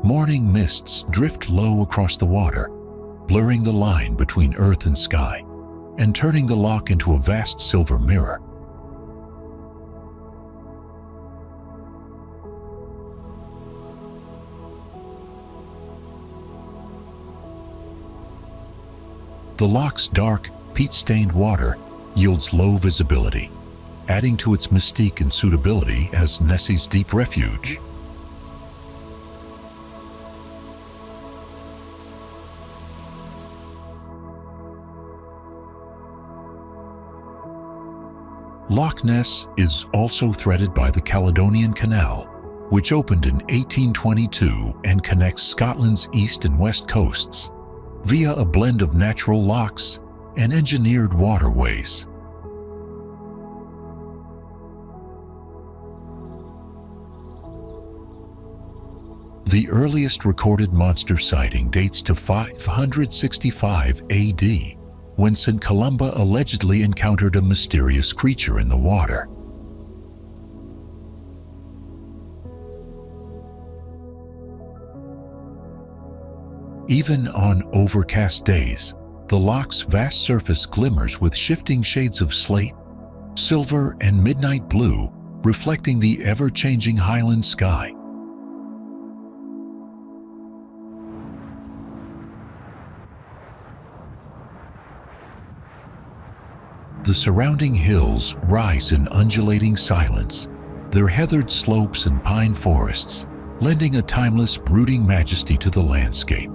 Morning mists drift low across the water, blurring the line between earth and sky, and turning the loch into a vast silver mirror. The loch's dark, peat-stained water yields low visibility, adding to its mystique and suitability as Nessie's deep refuge. Loch Ness is also threaded by the Caledonian Canal, which opened in 1822 and connects Scotland's east and west coasts via a blend of natural lochs and engineered waterways. The earliest recorded monster sighting dates to 565 AD, when St. Columba allegedly encountered a mysterious creature in the water. Even on overcast days, the loch's vast surface glimmers with shifting shades of slate, silver, and midnight blue, reflecting the ever-changing Highland sky. The surrounding hills rise in undulating silence, their heathered slopes and pine forests lending a timeless, brooding majesty to the landscape.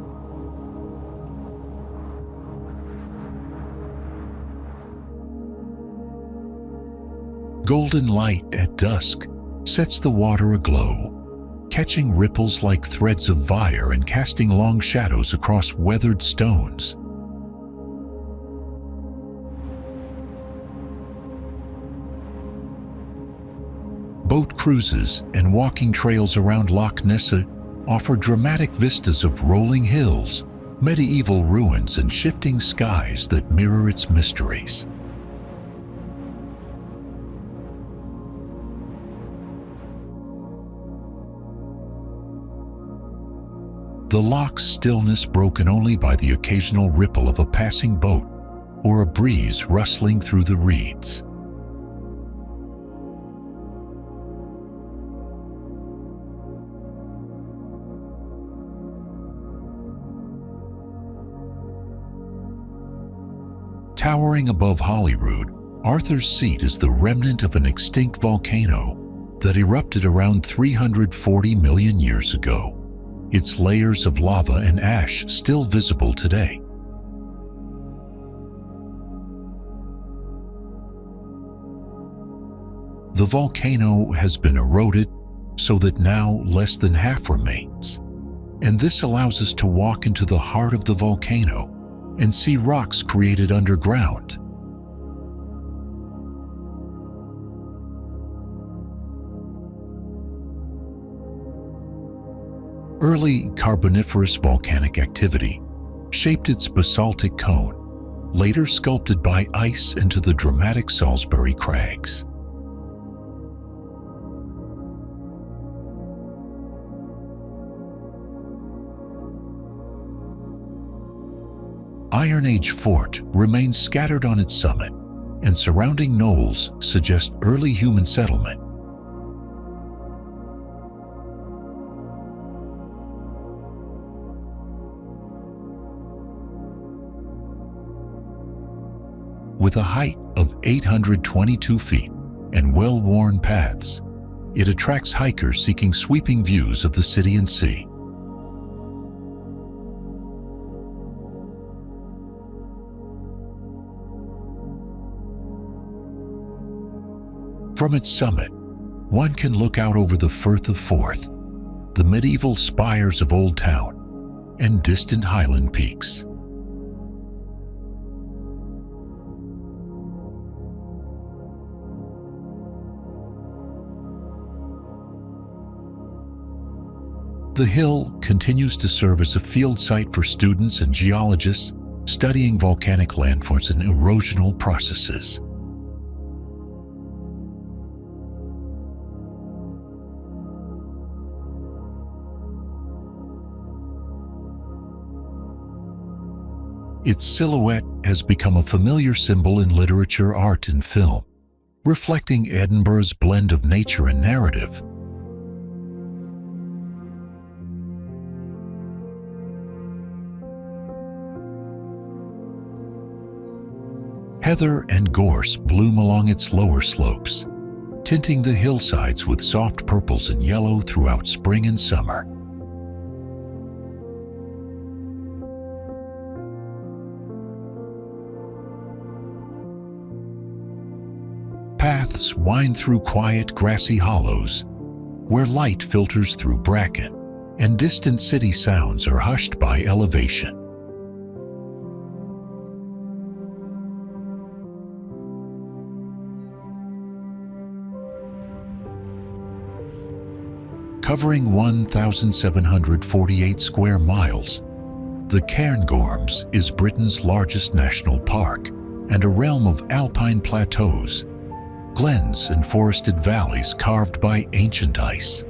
Golden light at dusk sets the water aglow, catching ripples like threads of fire and casting long shadows across weathered stones. Boat cruises and walking trails around Loch Ness offer dramatic vistas of rolling hills, medieval ruins, and shifting skies that mirror its mysteries. The loch's stillness broken only by the occasional ripple of a passing boat or a breeze rustling through the reeds. Towering above Holyrood, Arthur's Seat is the remnant of an extinct volcano that erupted around 340 million years ago. Its layers of lava and ash still visible today. The volcano has been eroded so that now less than half remains, and this allows us to walk into the heart of the volcano and see rocks created underground. Early Carboniferous volcanic activity shaped its basaltic cone, later sculpted by ice into the dramatic Salisbury Crags. Iron Age fort remains scattered on its summit, and surrounding knolls suggest early human settlement. With a height of 822 feet and well-worn paths, it attracts hikers seeking sweeping views of the city and sea. From its summit, one can look out over the Firth of Forth, the medieval spires of Old Town, and distant Highland peaks. The hill continues to serve as a field site for students and geologists studying volcanic landforms and erosional processes. Its silhouette has become a familiar symbol in literature, art, and film, reflecting Edinburgh's blend of nature and narrative. Heather and gorse bloom along its lower slopes, tinting the hillsides with soft purples and yellow throughout spring and summer. Paths wind through quiet, grassy hollows, where light filters through bracken, and distant city sounds are hushed by elevation. Covering 1,748 square miles, the Cairngorms is Britain's largest national park and a realm of alpine plateaus, glens and forested valleys carved by ancient ice.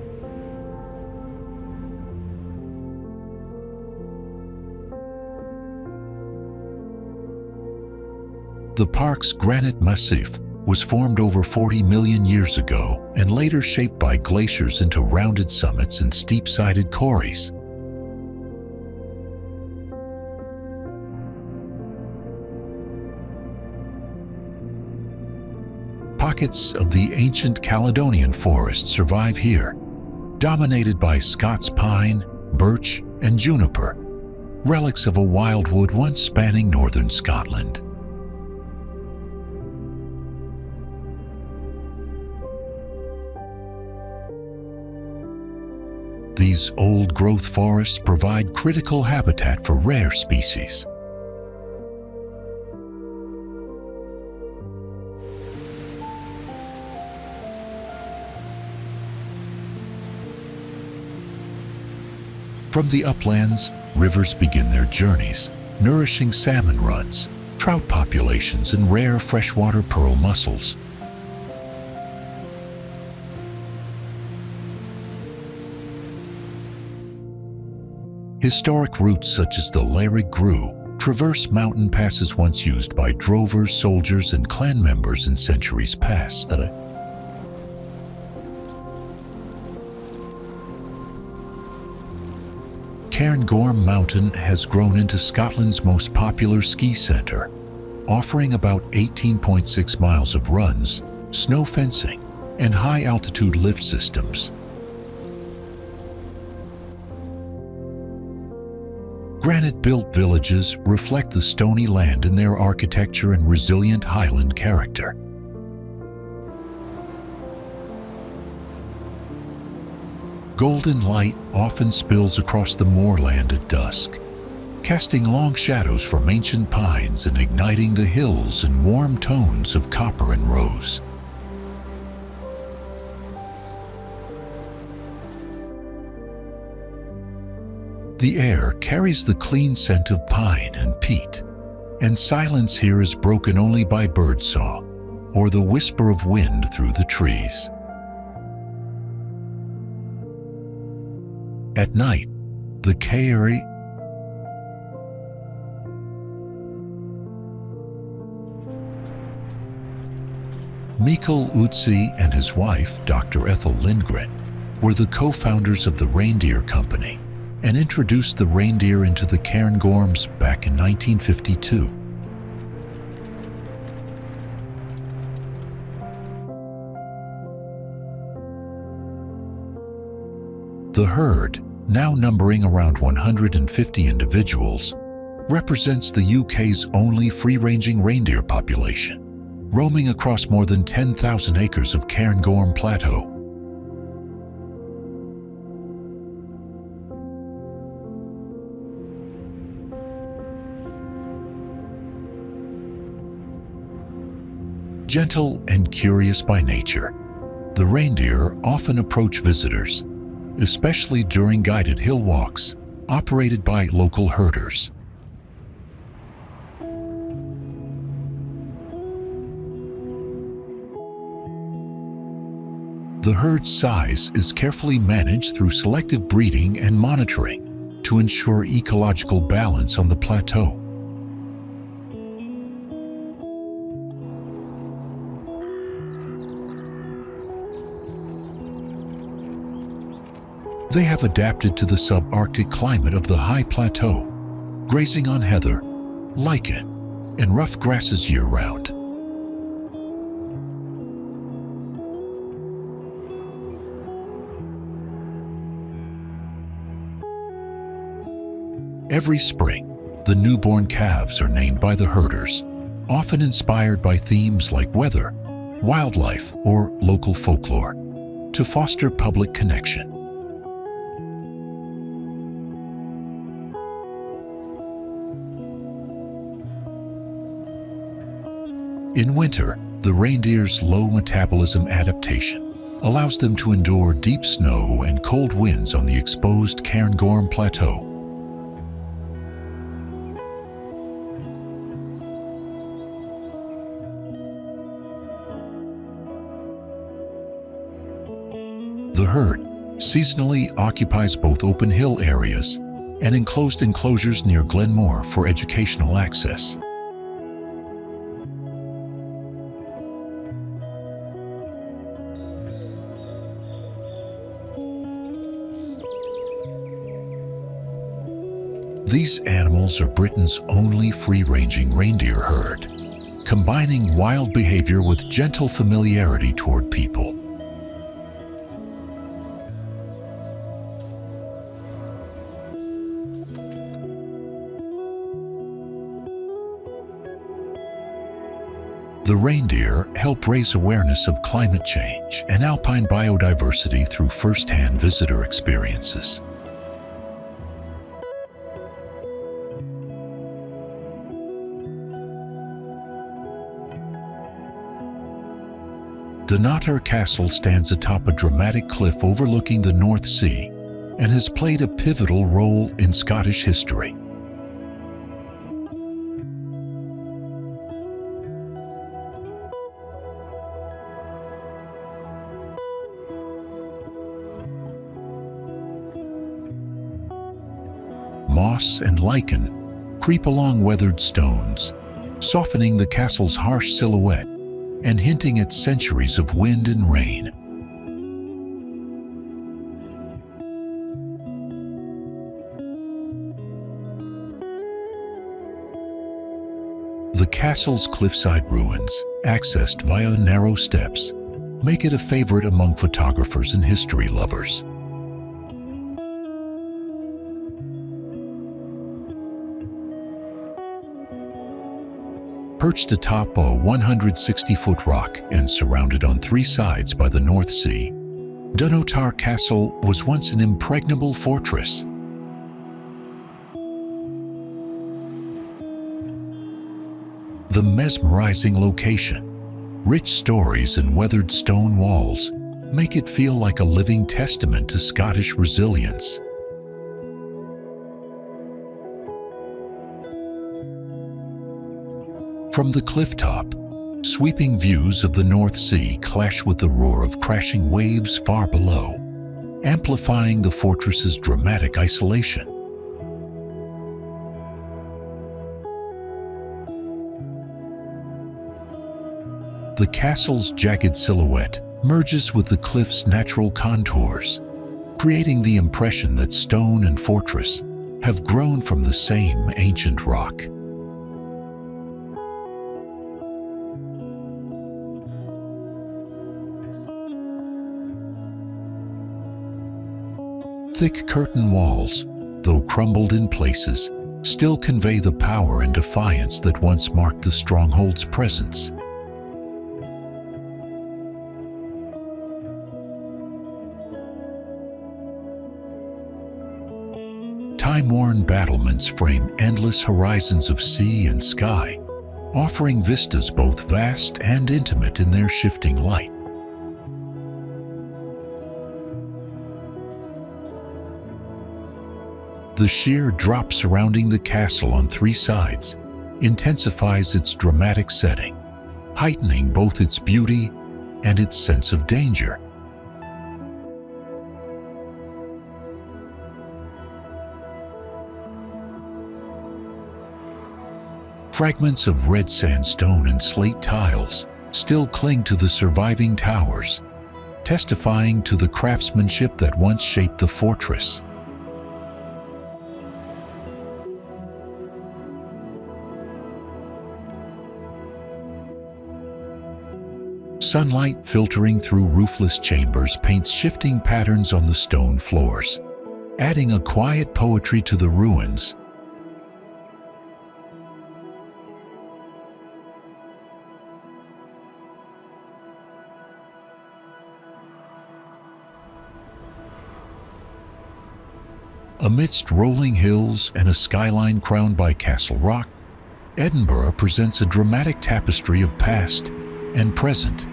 The park's granite massif was formed over 40 million years ago and later shaped by glaciers into rounded summits and steep-sided quarries. Pockets of the ancient Caledonian forest survive here, dominated by Scots pine, birch, and juniper, relics of a wildwood once spanning northern Scotland. These old-growth forests provide critical habitat for rare species. From the uplands, rivers begin their journeys, nourishing salmon runs, trout populations, and rare freshwater pearl mussels. Historic routes such as the Lairg Grew traverse mountain passes once used by drovers, soldiers, and clan members in centuries past. Cairngorm Mountain has grown into Scotland's most popular ski centre, offering about 18.6 miles of runs, snow fencing, and high-altitude lift systems. Granite-built villages reflect the stony land in their architecture and resilient highland character. Golden light often spills across the moorland at dusk, casting long shadows from ancient pines and igniting the hills in warm tones of copper and rose. The air carries the clean scent of pine and peat, and silence here is broken only by birdsong or the whisper of wind through the trees. At night, the Quarry Michael Utsi and his wife, Dr. Ethel Lindgren, were the co-founders of the Reindeer Company and introduced the reindeer into the Cairngorms back in 1952. The herd, now numbering around 150 individuals, represents the UK's only free-ranging reindeer population, roaming across more than 10,000 acres of Cairngorm Plateau. Gentle and curious by nature, the reindeer often approach visitors, especially during guided hill walks operated by local herders. The herd's size is carefully managed through selective breeding and monitoring to ensure ecological balance on the plateau. They have adapted to the subarctic climate of the high plateau, grazing on heather, lichen, and rough grasses year-round. Every spring, the newborn calves are named by the herders, often inspired by themes like weather, wildlife, or local folklore, to foster public connection. In winter, the reindeer's low metabolism adaptation allows them to endure deep snow and cold winds on the exposed Cairngorm Plateau. The herd seasonally occupies both open hill areas and enclosed enclosures near Glenmore for educational access. These animals are Britain's only free-ranging reindeer herd, combining wild behavior with gentle familiarity toward people. The reindeer help raise awareness of climate change and alpine biodiversity through first-hand visitor experiences. Dunnottar Castle stands atop a dramatic cliff overlooking the North Sea and has played a pivotal role in Scottish history. Moss and lichen creep along weathered stones, softening the castle's harsh silhouette and hinting at centuries of wind and rain. The castle's cliffside ruins, accessed via narrow steps, make it a favorite among photographers and history lovers. Perched atop a 160-foot rock and surrounded on three sides by the North Sea, Dunnottar Castle was once an impregnable fortress. The mesmerizing location, rich stories and weathered stone walls make it feel like a living testament to Scottish resilience. From the clifftop, sweeping views of the North Sea clash with the roar of crashing waves far below, amplifying the fortress's dramatic isolation. The castle's jagged silhouette merges with the cliff's natural contours, creating the impression that stone and fortress have grown from the same ancient rock. Thick curtain walls, though crumbled in places, still convey the power and defiance that once marked the stronghold's presence. Time-worn battlements frame endless horizons of sea and sky, offering vistas both vast and intimate in their shifting light. The sheer drop surrounding the castle on three sides intensifies its dramatic setting, heightening both its beauty and its sense of danger. Fragments of red sandstone and slate tiles still cling to the surviving towers, testifying to the craftsmanship that once shaped the fortress. Sunlight filtering through roofless chambers paints shifting patterns on the stone floors, adding a quiet poetry to the ruins. Amidst rolling hills and a skyline crowned by Castle Rock, Edinburgh presents a dramatic tapestry of past and present.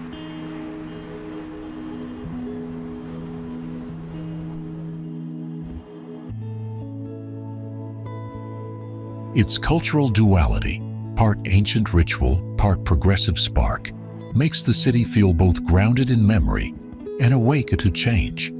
Its cultural duality, part ancient ritual, part progressive spark, makes the city feel both grounded in memory and awake to change.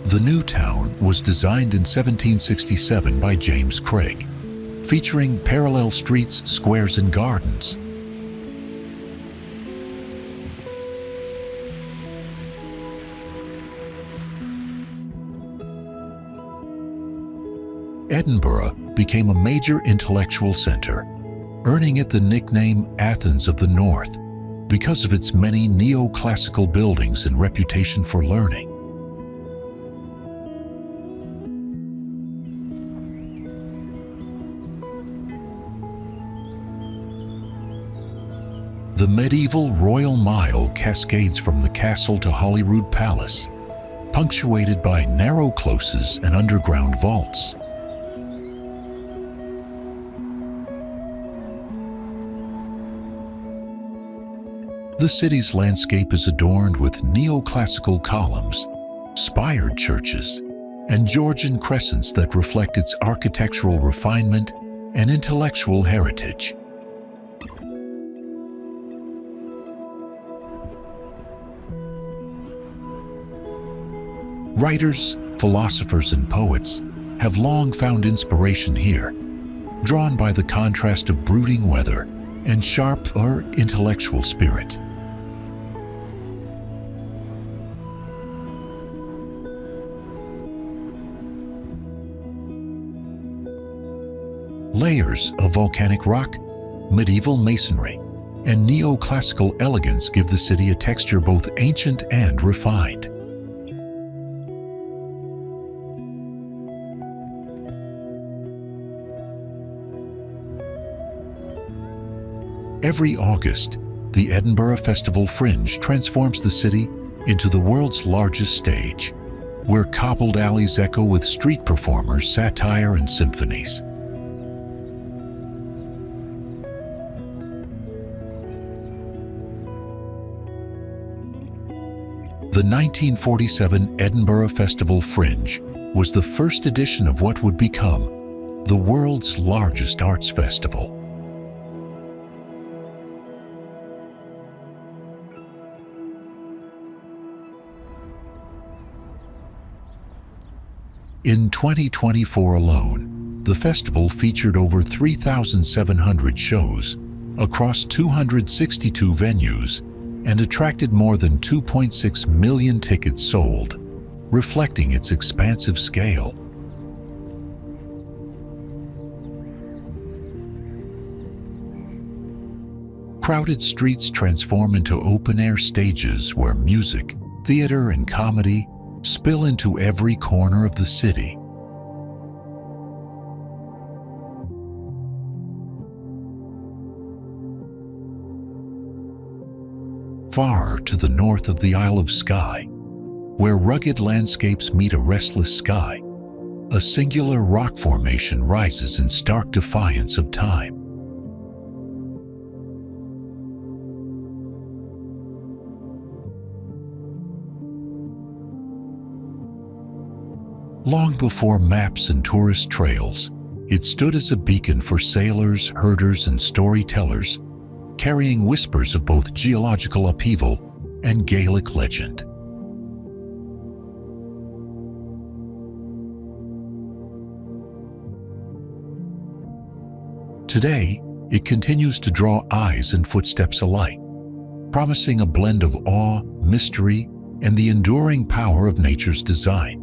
The new town was designed in 1767 by James Craig, featuring parallel streets, squares, and gardens. Edinburgh became a major intellectual center, earning it the nickname Athens of the North because of its many neoclassical buildings and reputation for learning. The medieval Royal Mile cascades from the castle to Holyrood Palace, punctuated by narrow closes and underground vaults. The city's landscape is adorned with neoclassical columns, spired churches, and Georgian crescents that reflect its architectural refinement and intellectual heritage. Writers, philosophers, and poets have long found inspiration here, drawn by the contrast of brooding weather and sharp or intellectual spirit. Layers of volcanic rock, medieval masonry, and neoclassical elegance give the city a texture both ancient and refined. Every August, the Edinburgh Festival Fringe transforms the city into the world's largest stage, where cobbled alleys echo with street performers, satire, and symphonies. The 1947 Edinburgh Festival Fringe was the first edition of what would become the world's largest arts festival. In 2024 alone, the festival featured over 3,700 shows across 262 venues and attracted more than 2.6 million tickets sold, reflecting its expansive scale. Crowded streets transform into open-air stages where music, theater, and comedy spill into every corner of the city. Far to the north of the Isle of Skye, where rugged landscapes meet a restless sky, a singular rock formation rises in stark defiance of time. Long before maps and tourist trails, it stood as a beacon for sailors, herders, and storytellers, carrying whispers of both geological upheaval and Gaelic legend. Today, it continues to draw eyes and footsteps alike, promising a blend of awe, mystery, and the enduring power of nature's design.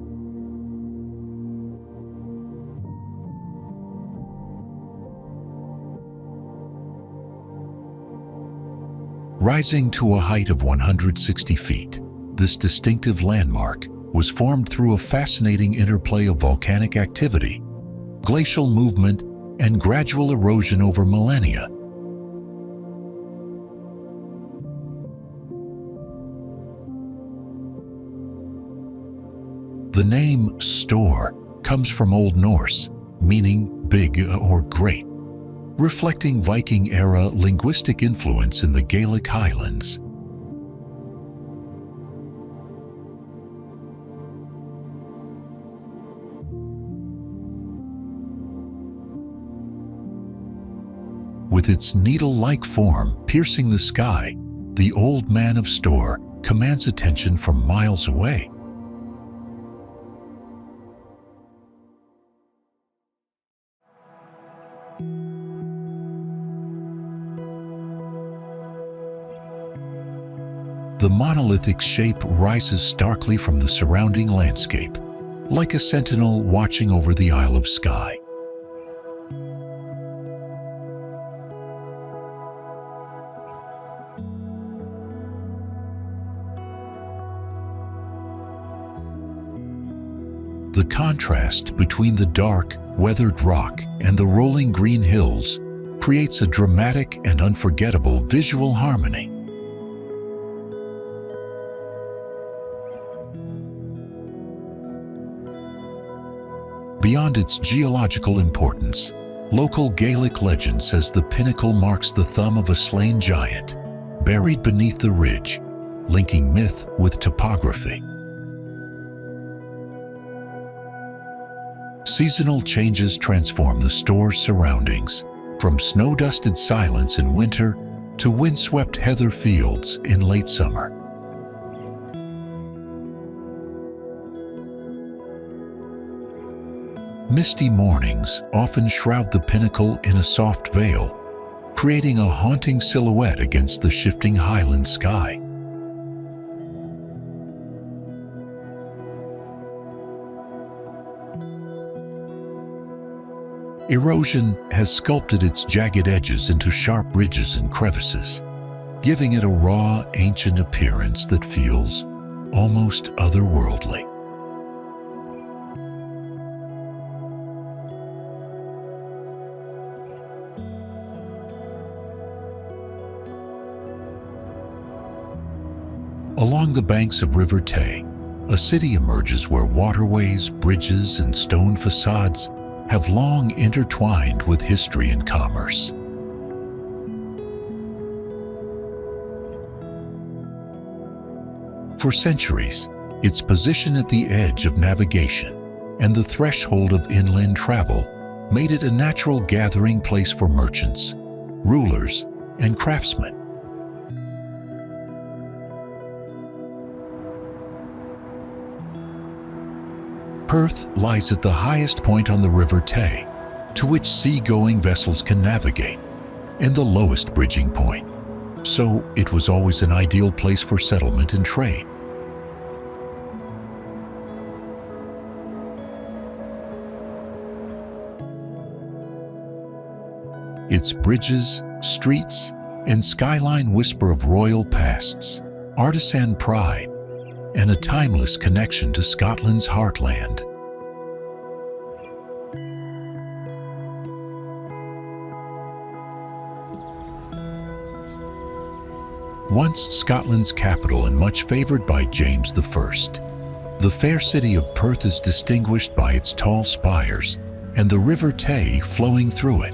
Rising to a height of 160 feet, this distinctive landmark was formed through a fascinating interplay of volcanic activity, glacial movement, and gradual erosion over millennia. The name Storr comes from Old Norse, meaning big or great, reflecting Viking-era linguistic influence in the Gaelic Highlands. With its needle-like form piercing the sky, the Old Man of Storr commands attention from miles away. The monolithic shape rises starkly from the surrounding landscape, like a sentinel watching over the Isle of Skye. The contrast between the dark, weathered rock and the rolling green hills creates a dramatic and unforgettable visual harmony. Beyond its geological importance, local Gaelic legend says the pinnacle marks the thumb of a slain giant, buried beneath the ridge, linking myth with topography. Seasonal changes transform the Storr's surroundings, from snow-dusted silence in winter to windswept heather fields in late summer. Misty mornings often shroud the pinnacle in a soft veil, creating a haunting silhouette against the shifting highland sky. Erosion has sculpted its jagged edges into sharp ridges and crevices, giving it a raw, ancient appearance that feels almost otherworldly. Along the banks of River Tay, a city emerges where waterways, bridges, and stone facades have long intertwined with history and commerce. For centuries, its position at the edge of navigation and the threshold of inland travel made it a natural gathering place for merchants, rulers, and craftsmen. Perth lies at the highest point on the River Tay, to which sea-going vessels can navigate, and the lowest bridging point, so it was always an ideal place for settlement and trade. Its bridges, streets, and skyline whisper of royal pasts, artisan pride, and a timeless connection to Scotland's heartland. Once Scotland's capital and much favoured by James I, the fair city of Perth is distinguished by its tall spires and the River Tay flowing through it.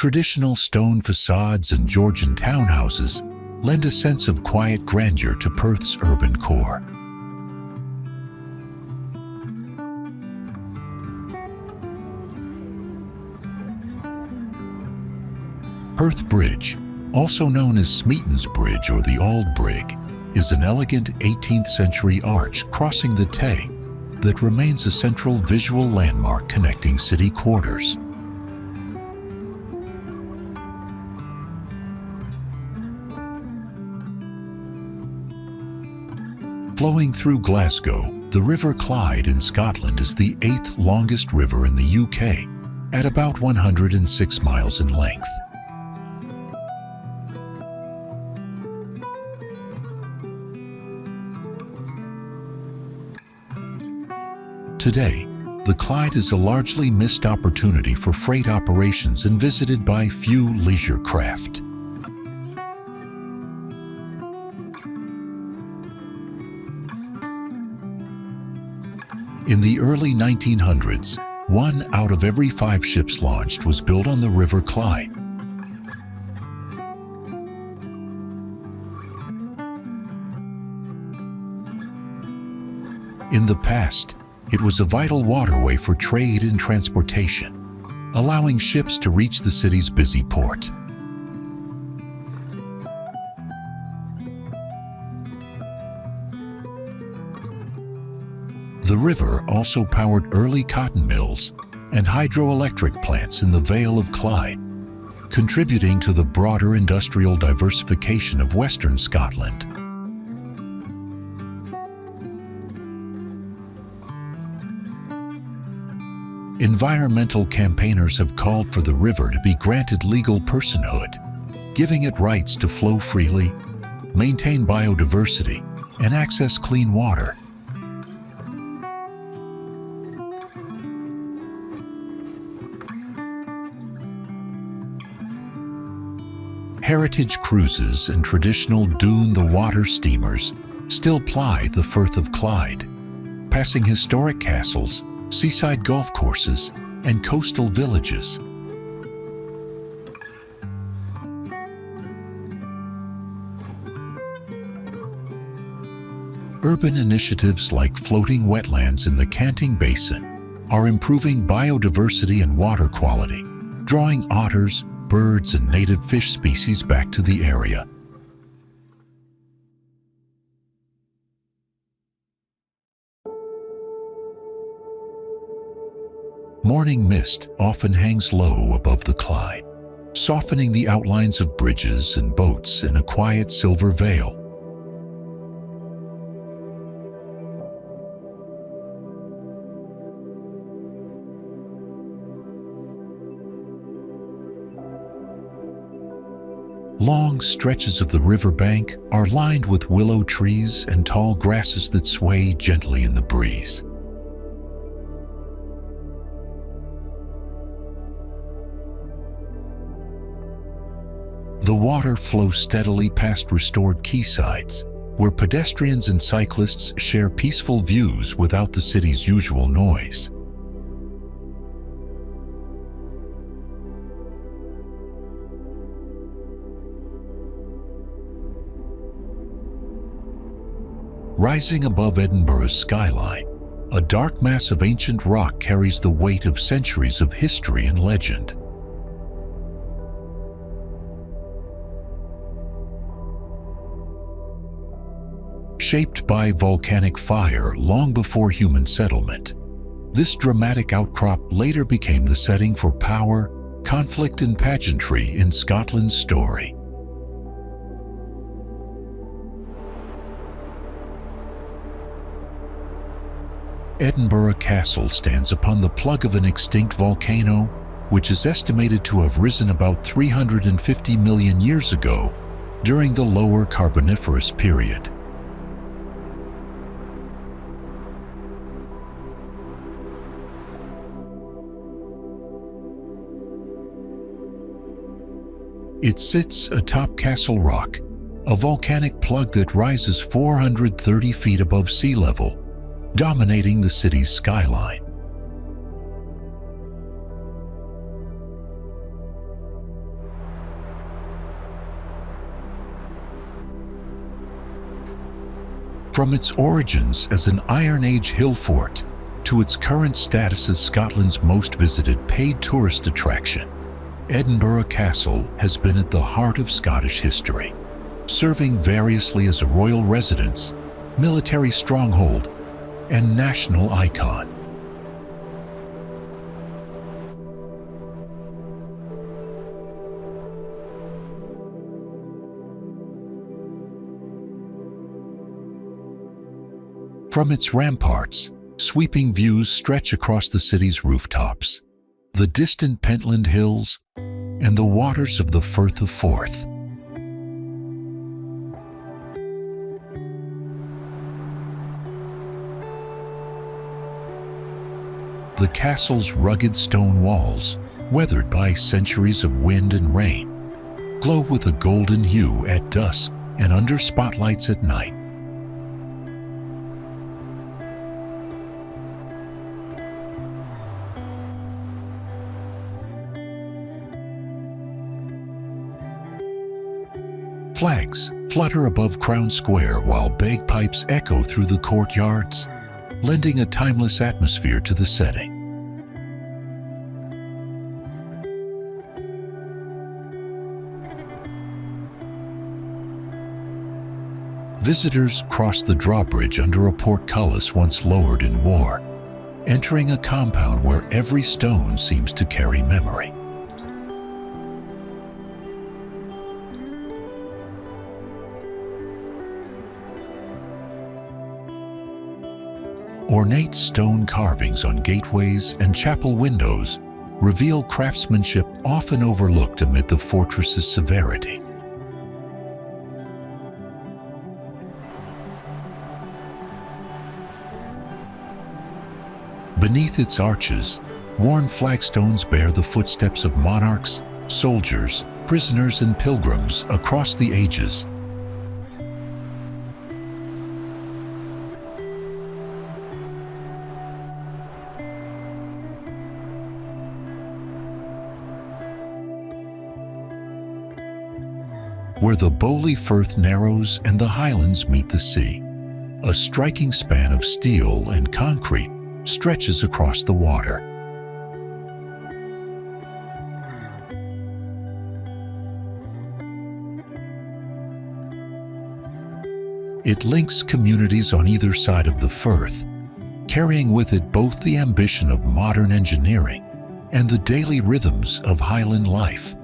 Traditional stone facades and Georgian townhouses lend a sense of quiet grandeur to Perth's urban core. Perth Bridge, also known as Smeaton's Bridge or the Auld Brig, is an elegant 18th century arch crossing the Tay that remains a central visual landmark connecting city quarters. Flowing through Glasgow, the River Clyde in Scotland is the 8th longest river in the UK, at about 106 miles in length. Today, the Clyde is a largely missed opportunity for freight operations and visited by few leisure craft. In the early 1900s, 1 out of every 5 ships launched was built on the River Clyde. In the past, it was a vital waterway for trade and transportation, allowing ships to reach the city's busy port. The river also powered early cotton mills and hydroelectric plants in the Vale of Clyde, contributing to the broader industrial diversification of Western Scotland. Environmental campaigners have called for the river to be granted legal personhood, giving it rights to flow freely, maintain biodiversity, and access clean water. Heritage cruises and traditional dune the water steamers still ply the Firth of Clyde, passing historic castles, seaside golf courses, and coastal villages. Urban initiatives like floating wetlands in the Canting Basin are improving biodiversity and water quality, drawing otters, birds, and native fish species back to the area. Morning mist often hangs low above the Clyde, softening the outlines of bridges and boats in a quiet silver veil. Long stretches of the riverbank are lined with willow trees and tall grasses that sway gently in the breeze. The water flows steadily past restored quaysides, where pedestrians and cyclists share peaceful views without the city's usual noise. Rising above Edinburgh's skyline, a dark mass of ancient rock carries the weight of centuries of history and legend. Shaped by volcanic fire long before human settlement, this dramatic outcrop later became the setting for power, conflict, and pageantry in Scotland's story. Edinburgh Castle stands upon the plug of an extinct volcano, which is estimated to have risen about 350 million years ago during the Lower Carboniferous period. It sits atop Castle Rock, a volcanic plug that rises 430 feet above sea level, dominating the city's skyline. From its origins as an Iron Age hill fort to its current status as Scotland's most visited paid tourist attraction, Edinburgh Castle has been at the heart of Scottish history, serving variously as a royal residence, military stronghold, and national icon. From its ramparts, sweeping views stretch across the city's rooftops, the distant Pentland Hills, and the waters of the Firth of Forth. The castle's rugged stone walls, weathered by centuries of wind and rain, glow with a golden hue at dusk and under spotlights at night. Flags flutter above Crown Square while bagpipes echo through the courtyards, lending a timeless atmosphere to the setting. Visitors cross the drawbridge under a portcullis once lowered in war, entering a compound where every stone seems to carry memory. Ornate stone carvings on gateways and chapel windows reveal craftsmanship often overlooked amid the fortress's severity. Beneath its arches, worn flagstones bear the footsteps of monarchs, soldiers, prisoners, and pilgrims across the ages. where the Bowley Firth narrows and the Highlands meet the sea. A striking span of steel and concrete stretches across the water. It links communities on either side of the Firth, carrying with it both the ambition of modern engineering and the daily rhythms of Highland life.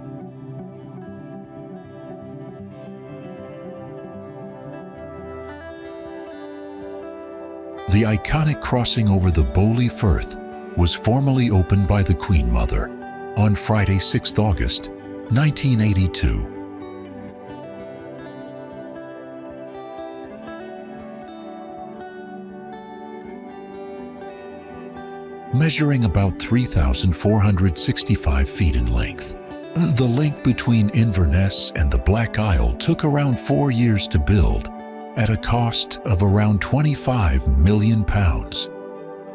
The iconic crossing over the Bowley Firth was formally opened by the Queen Mother on Friday, 6 August, 1982. Measuring about 3,465 feet in length, the link between Inverness and the Black Isle took around 4 years to build, at a cost of around £25 million,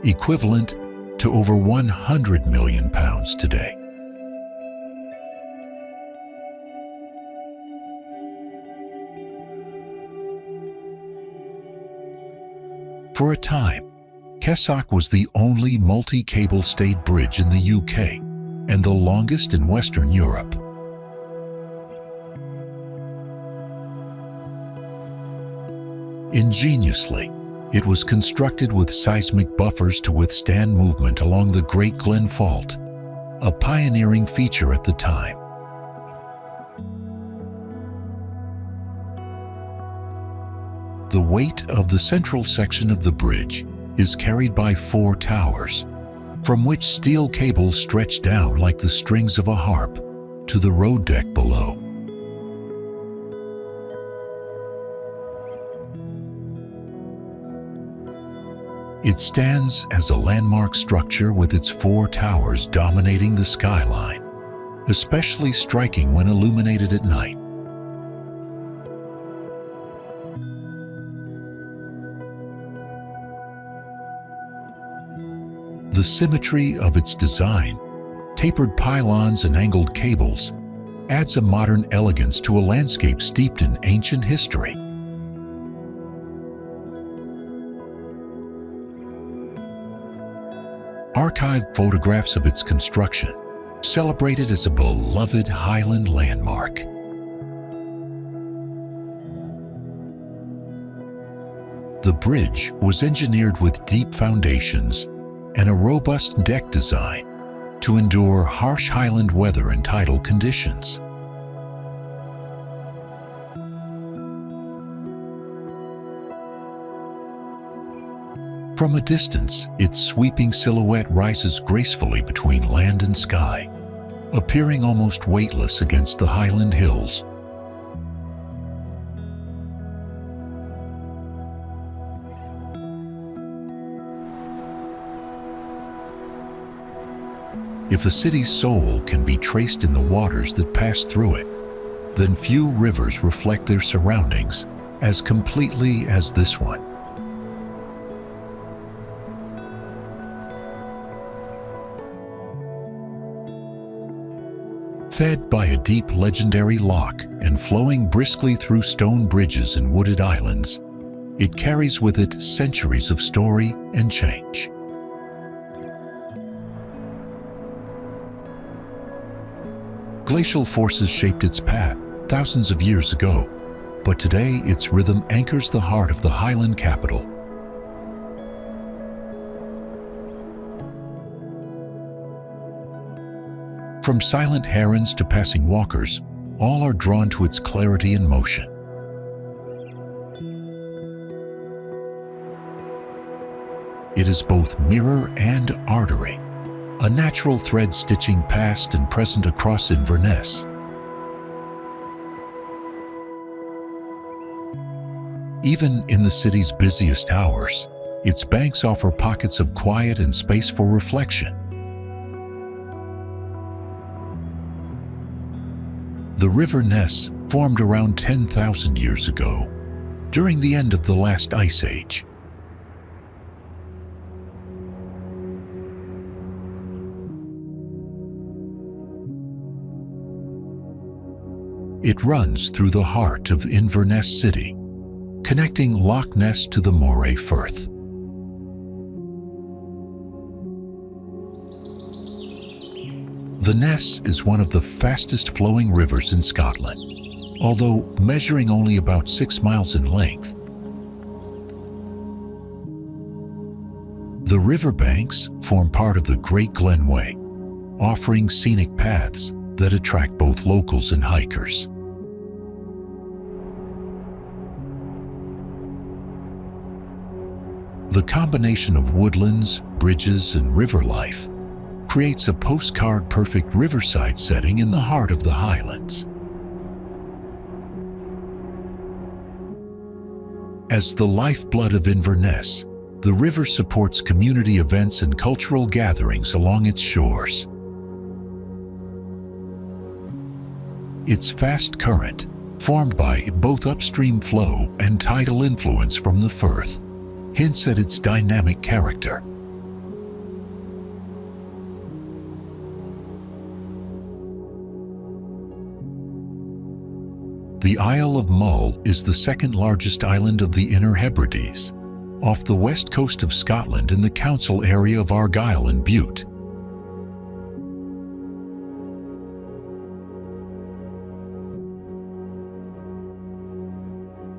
equivalent to over £100 million today. For a time, Caerphilly was the only multi-cable stayed bridge in the UK and the longest in Western Europe. Ingeniously, it was constructed with seismic buffers to withstand movement along the Great Glen Fault, a pioneering feature at the time. The weight of the central section of the bridge is carried by 4 towers, from which steel cables stretch down like the strings of a harp to the road deck below. It stands as a landmark structure with its 4 towers dominating the skyline, especially striking when illuminated at night. The symmetry of its design, tapered pylons and angled cables, adds a modern elegance to a landscape steeped in ancient history. Archived photographs of its construction celebrate it as a beloved Highland landmark. The bridge was engineered with deep foundations and a robust deck design to endure harsh Highland weather and tidal conditions. From a distance, its sweeping silhouette rises gracefully between land and sky, appearing almost weightless against the Highland hills. If a city's soul can be traced in the waters that pass through it, then few rivers reflect their surroundings as completely as this one. Fed by a deep legendary loch and flowing briskly through stone bridges and wooded islands, it carries with it centuries of story and change. Glacial forces shaped its path thousands of years ago, but today its rhythm anchors the heart of the Highland capital. From silent herons to passing walkers, all are drawn to its clarity and motion. It is both mirror and artery, a natural thread stitching past and present across Inverness. Even in the city's busiest hours, its banks offer pockets of quiet and space for reflection. The River Ness formed around 10,000 years ago, during the end of the last ice age. It runs through the heart of Inverness city, connecting Loch Ness to the Moray Firth. The Ness is one of the fastest flowing rivers in Scotland, although measuring only about 6 miles in length. The riverbanks form part of the Great Glenway, offering scenic paths that attract both locals and hikers. The combination of woodlands, bridges, and river life creates a postcard-perfect riverside setting in the heart of the Highlands. As the lifeblood of Inverness, the river supports community events and cultural gatherings along its shores. Its fast current, formed by both upstream flow and tidal influence from the Firth, hints at its dynamic character. The Isle of Mull is the second largest island of the Inner Hebrides, off the west coast of Scotland in the council area of Argyll and Bute.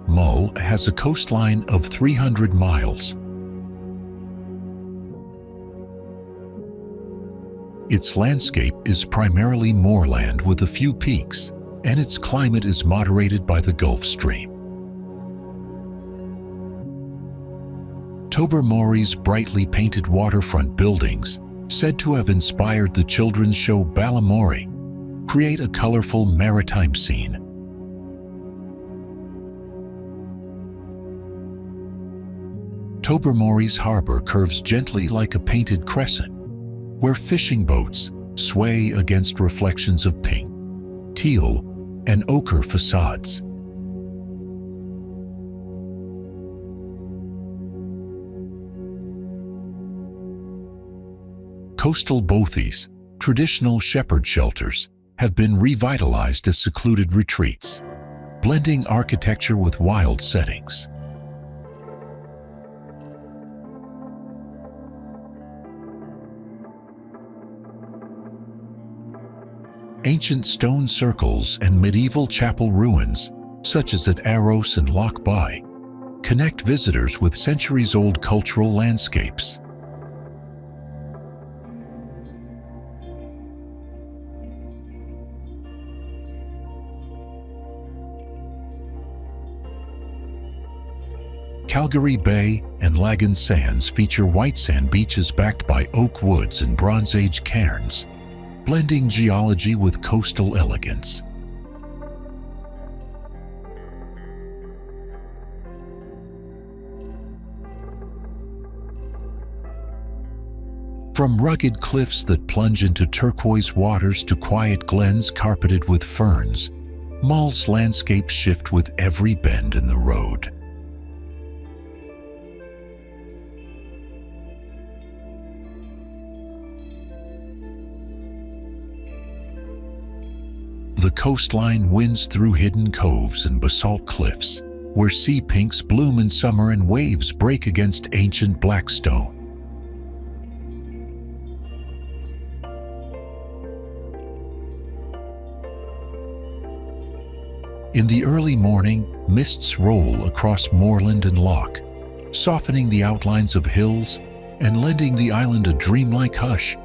Mull has a coastline of 300 miles. Its landscape is primarily moorland with a few peaks, and its climate is moderated by the Gulf Stream. Tobermory's brightly painted waterfront buildings, said to have inspired the children's show Balamory, create a colorful maritime scene. Tobermory's harbor curves gently like a painted crescent, where fishing boats sway against reflections of pink, teal, and ochre facades. Coastal bothies, traditional shepherd shelters, have been revitalized as secluded retreats, blending architecture with wild settings. Ancient stone circles and medieval chapel ruins, such as at Aros and Loch By, connect visitors with centuries-old cultural landscapes. Calgary Bay and Lagan Sands feature white sand beaches backed by oak woods and Bronze Age cairns, blending geology with coastal elegance. From rugged cliffs that plunge into turquoise waters to quiet glens carpeted with ferns, Mull's landscapes shift with every bend in the road. The coastline winds through hidden coves and basalt cliffs, where sea pinks bloom in summer and waves break against ancient black stone. In the early morning, mists roll across moorland and loch, softening the outlines of hills and lending the island a dreamlike hush.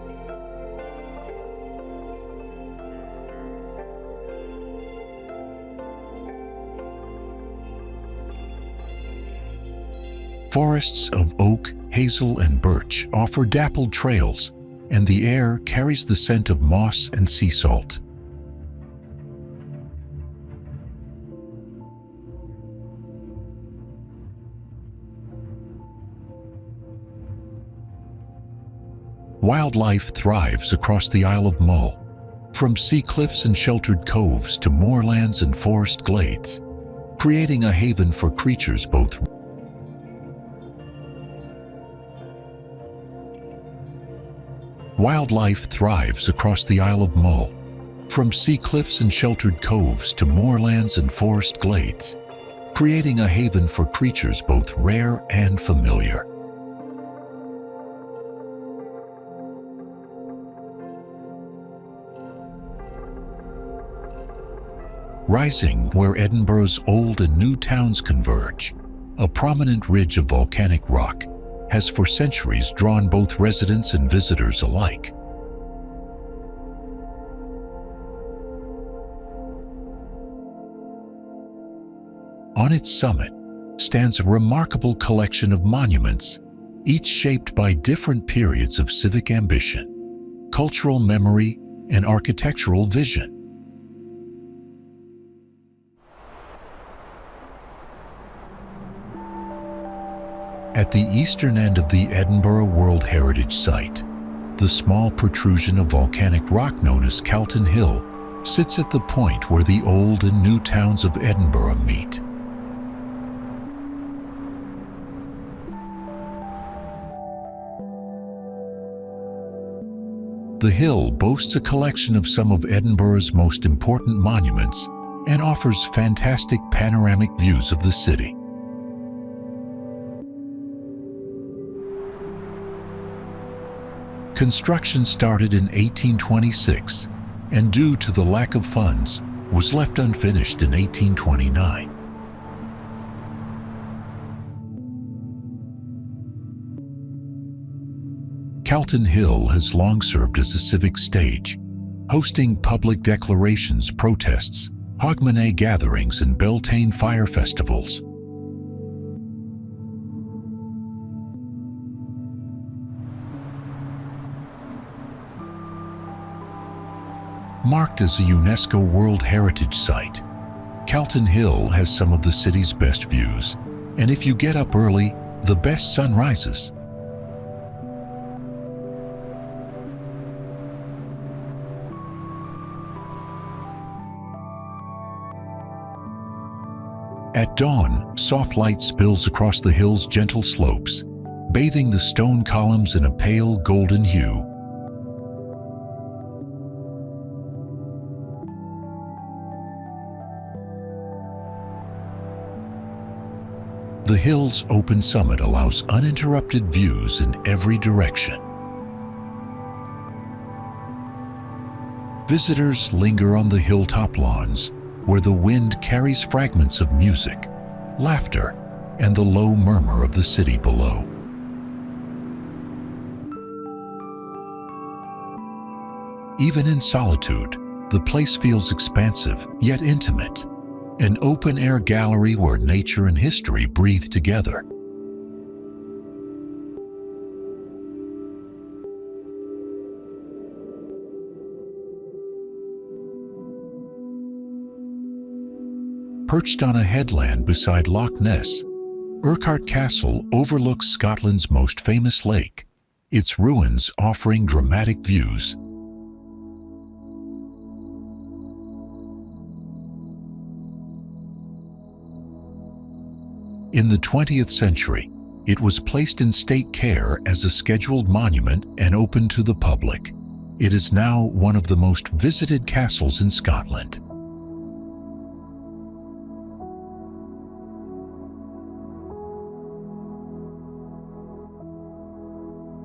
Forests of oak, hazel, and birch offer dappled trails, and the air carries the scent of moss and sea salt. Wildlife thrives across the Isle of Mull, from sea cliffs and sheltered coves to moorlands and forest glades, creating a haven for creatures both Wildlife thrives across the Isle of Mull, from sea cliffs and sheltered coves to moorlands and forest glades, creating a haven for creatures both rare and familiar. Rising where Edinburgh's old and new towns converge, a prominent ridge of volcanic rock has for centuries drawn both residents and visitors alike. On its summit stands a remarkable collection of monuments, each shaped by different periods of civic ambition, cultural memory, and architectural vision. At the eastern end of the Edinburgh World Heritage Site, the small protrusion of volcanic rock known as Calton Hill sits at the point where the old and new towns of Edinburgh meet. The hill boasts a collection of some of Edinburgh's most important monuments and offers fantastic panoramic views of the city. Construction started in 1826, and due to the lack of funds, was left unfinished in 1829. Calton Hill has long served as a civic stage, hosting public declarations, protests, hogmanay gatherings, and Beltane fire festivals. Marked as a UNESCO World Heritage Site, Calton Hill has some of the city's best views, and if you get up early, the best sunrises. At dawn, soft light spills across the hill's gentle slopes, bathing the stone columns in a pale golden hue. The hill's open summit allows uninterrupted views in every direction. Visitors linger on the hilltop lawns, where the wind carries fragments of music, laughter, and the low murmur of the city below. Even in solitude, the place feels expansive yet intimate, an open-air gallery where nature and history breathe together. Perched on a headland beside Loch Ness, Urquhart Castle overlooks Scotland's most famous lake, its ruins offering dramatic views. In the 20th century, it was placed in state care as a scheduled monument and open to the public. It is now one of the most visited castles in Scotland.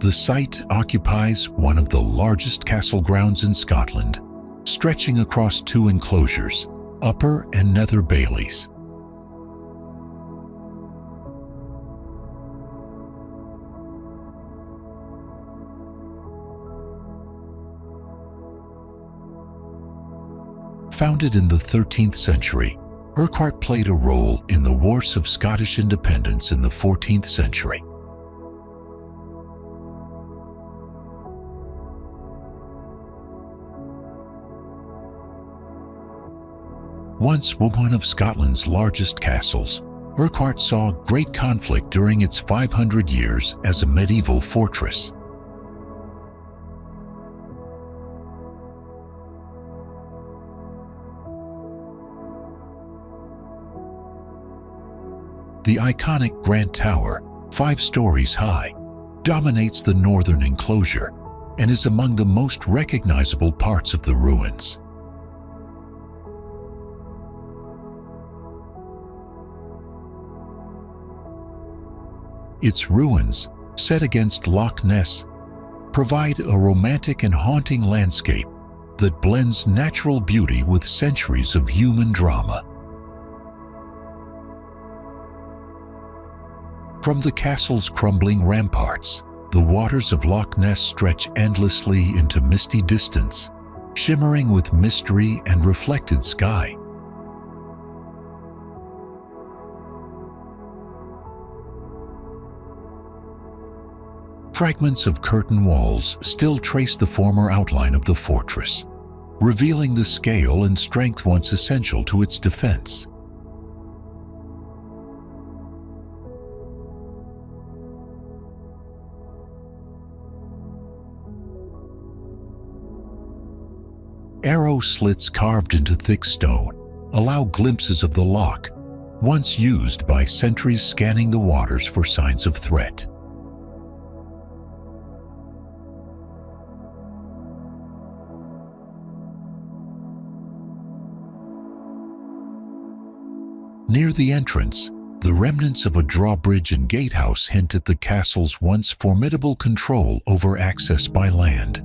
The site occupies one of the largest castle grounds in Scotland, stretching across two enclosures, Upper and Nether Baileys. Founded in the 13th century, Urquhart played a role in the Wars of Scottish independence in the 14th century. Once one of Scotland's largest castles, Urquhart saw great conflict during its 500 years as a medieval fortress. The iconic Grand Tower, 5 stories high, dominates the northern enclosure and is among the most recognizable parts of the ruins. Its ruins, set against Loch Ness, provide a romantic and haunting landscape that blends natural beauty with centuries of human drama. From the castle's crumbling ramparts, the waters of Loch Ness stretch endlessly into misty distance, shimmering with mystery and reflected sky. Fragments of curtain walls still trace the former outline of the fortress, revealing the scale and strength once essential to its defense. Arrow slits carved into thick stone allow glimpses of the loch, once used by sentries scanning the waters for signs of threat. Near the entrance, the remnants of a drawbridge and gatehouse hint at the castle's once formidable control over access by land.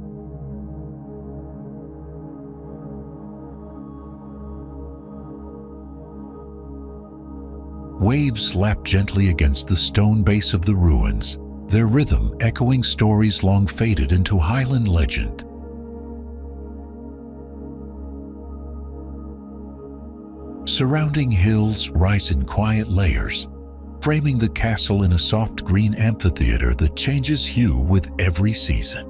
Waves lap gently against the stone base of the ruins, their rhythm echoing stories long faded into Highland legend. Surrounding hills rise in quiet layers, framing the castle in a soft green amphitheater that changes hue with every season.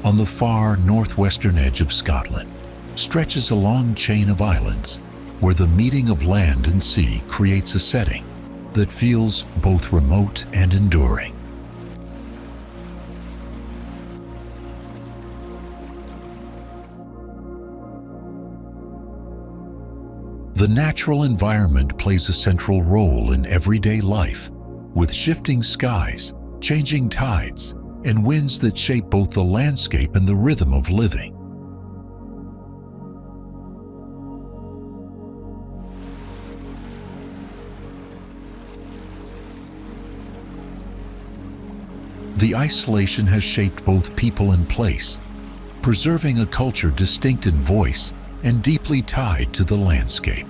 On the far northwestern edge of Scotland stretches a long chain of islands where the meeting of land and sea creates a setting that feels both remote and enduring. The natural environment plays a central role in everyday life, with shifting skies, changing tides, and winds that shape both the landscape and the rhythm of living. The isolation has shaped both people and place, preserving a culture distinct in voice and deeply tied to the landscape.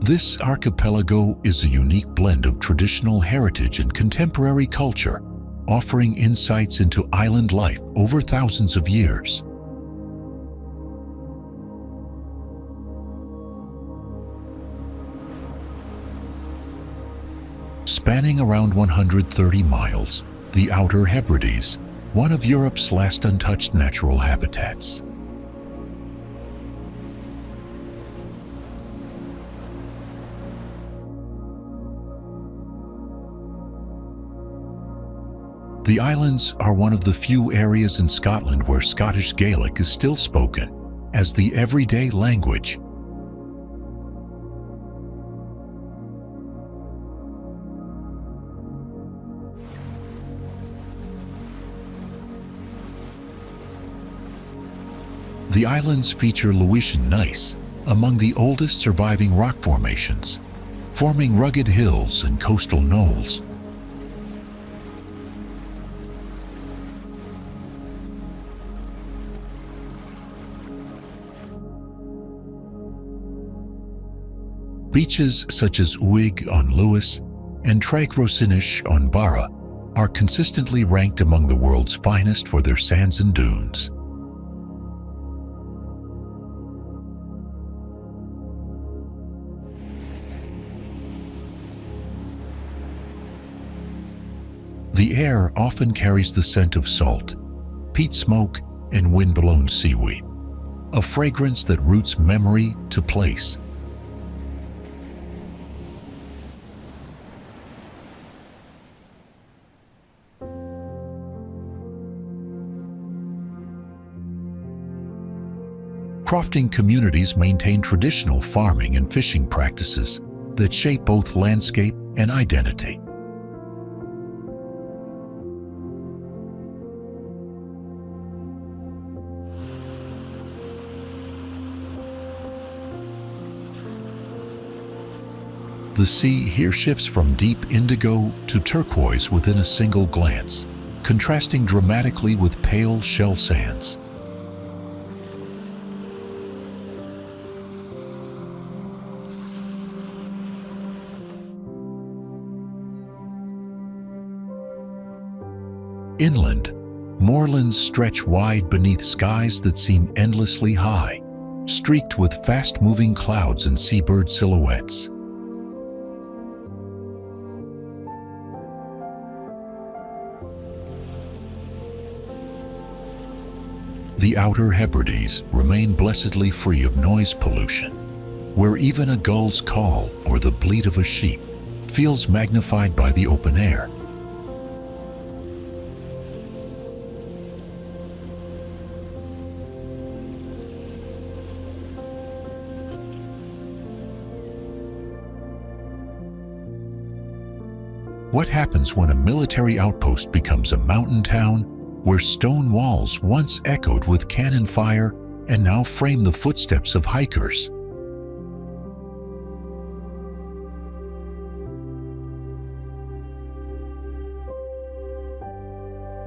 This archipelago is a unique blend of traditional heritage and contemporary culture, offering insights into island life over thousands of years. Spanning around 130 miles, the Outer Hebrides, one of Europe's last untouched natural habitats. The islands are one of the few areas in Scotland where Scottish Gaelic is still spoken as the everyday language. The islands feature Lewisian gneiss, among the oldest surviving rock formations, forming rugged hills and coastal knolls. Beaches such as Uig on Lewis and Rhossili on Aber are consistently ranked among the world's finest for their sands and dunes. The air often carries the scent of salt, peat smoke, and wind-blown seaweed, a fragrance that roots memory to place. crofting communities maintain traditional farming and fishing practices that shape both landscape and identity. The sea here shifts from deep indigo to turquoise within a single glance, contrasting dramatically with pale shell sands. Inland, moorlands stretch wide beneath skies that seem endlessly high, streaked with fast-moving clouds and seabird silhouettes. The Outer Hebrides remain blessedly free of noise pollution, where even a gull's call or the bleat of a sheep feels magnified by the open air. What happens when a military outpost becomes a mountain town where stone walls once echoed with cannon fire and now frame the footsteps of hikers?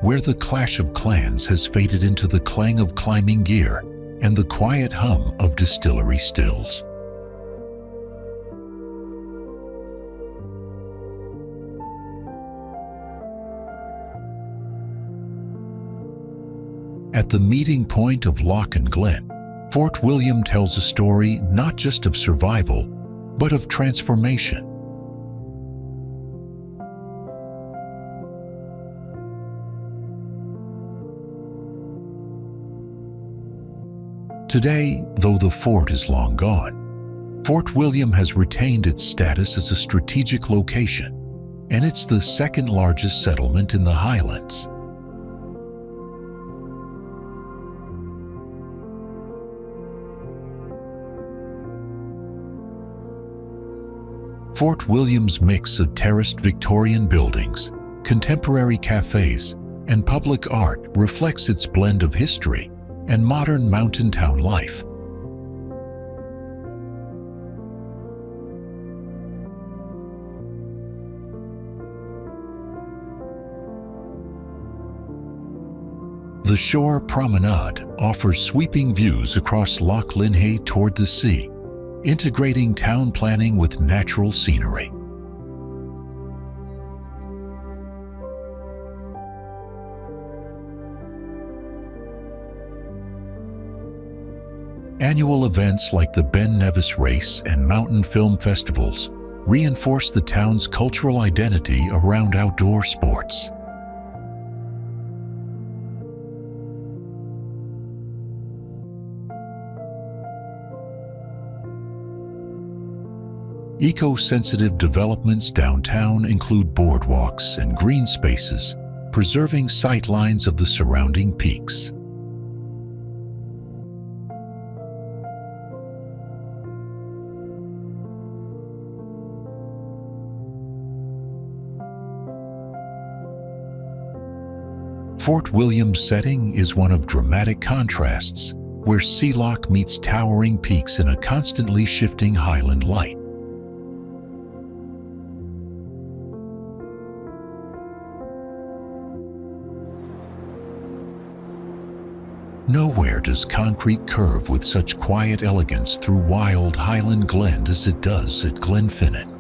Where the clash of clans has faded into the clang of climbing gear and the quiet hum of distillery stills. At the meeting point of Loch and Glen, Fort William tells a story not just of survival, but of transformation. Today, though the fort is long gone, Fort William has retained its status as a strategic location, and it's the second largest settlement in the Highlands. Fort William's mix of terraced Victorian buildings, contemporary cafes, and public art reflects its blend of history and modern mountain town life. The shore promenade offers sweeping views across Loch Linhay toward the sea, integrating town planning with natural scenery. Annual events like the Ben Nevis Race and mountain film festivals reinforce the town's cultural identity around outdoor sports. Eco-sensitive developments downtown include boardwalks and green spaces, preserving sightlines of the surrounding peaks. Fort William's setting is one of dramatic contrasts, where Sea Loch meets towering peaks in a constantly shifting highland light. Nowhere does concrete curve with such quiet elegance through wild Highland Glen as it does at Glenfinnan.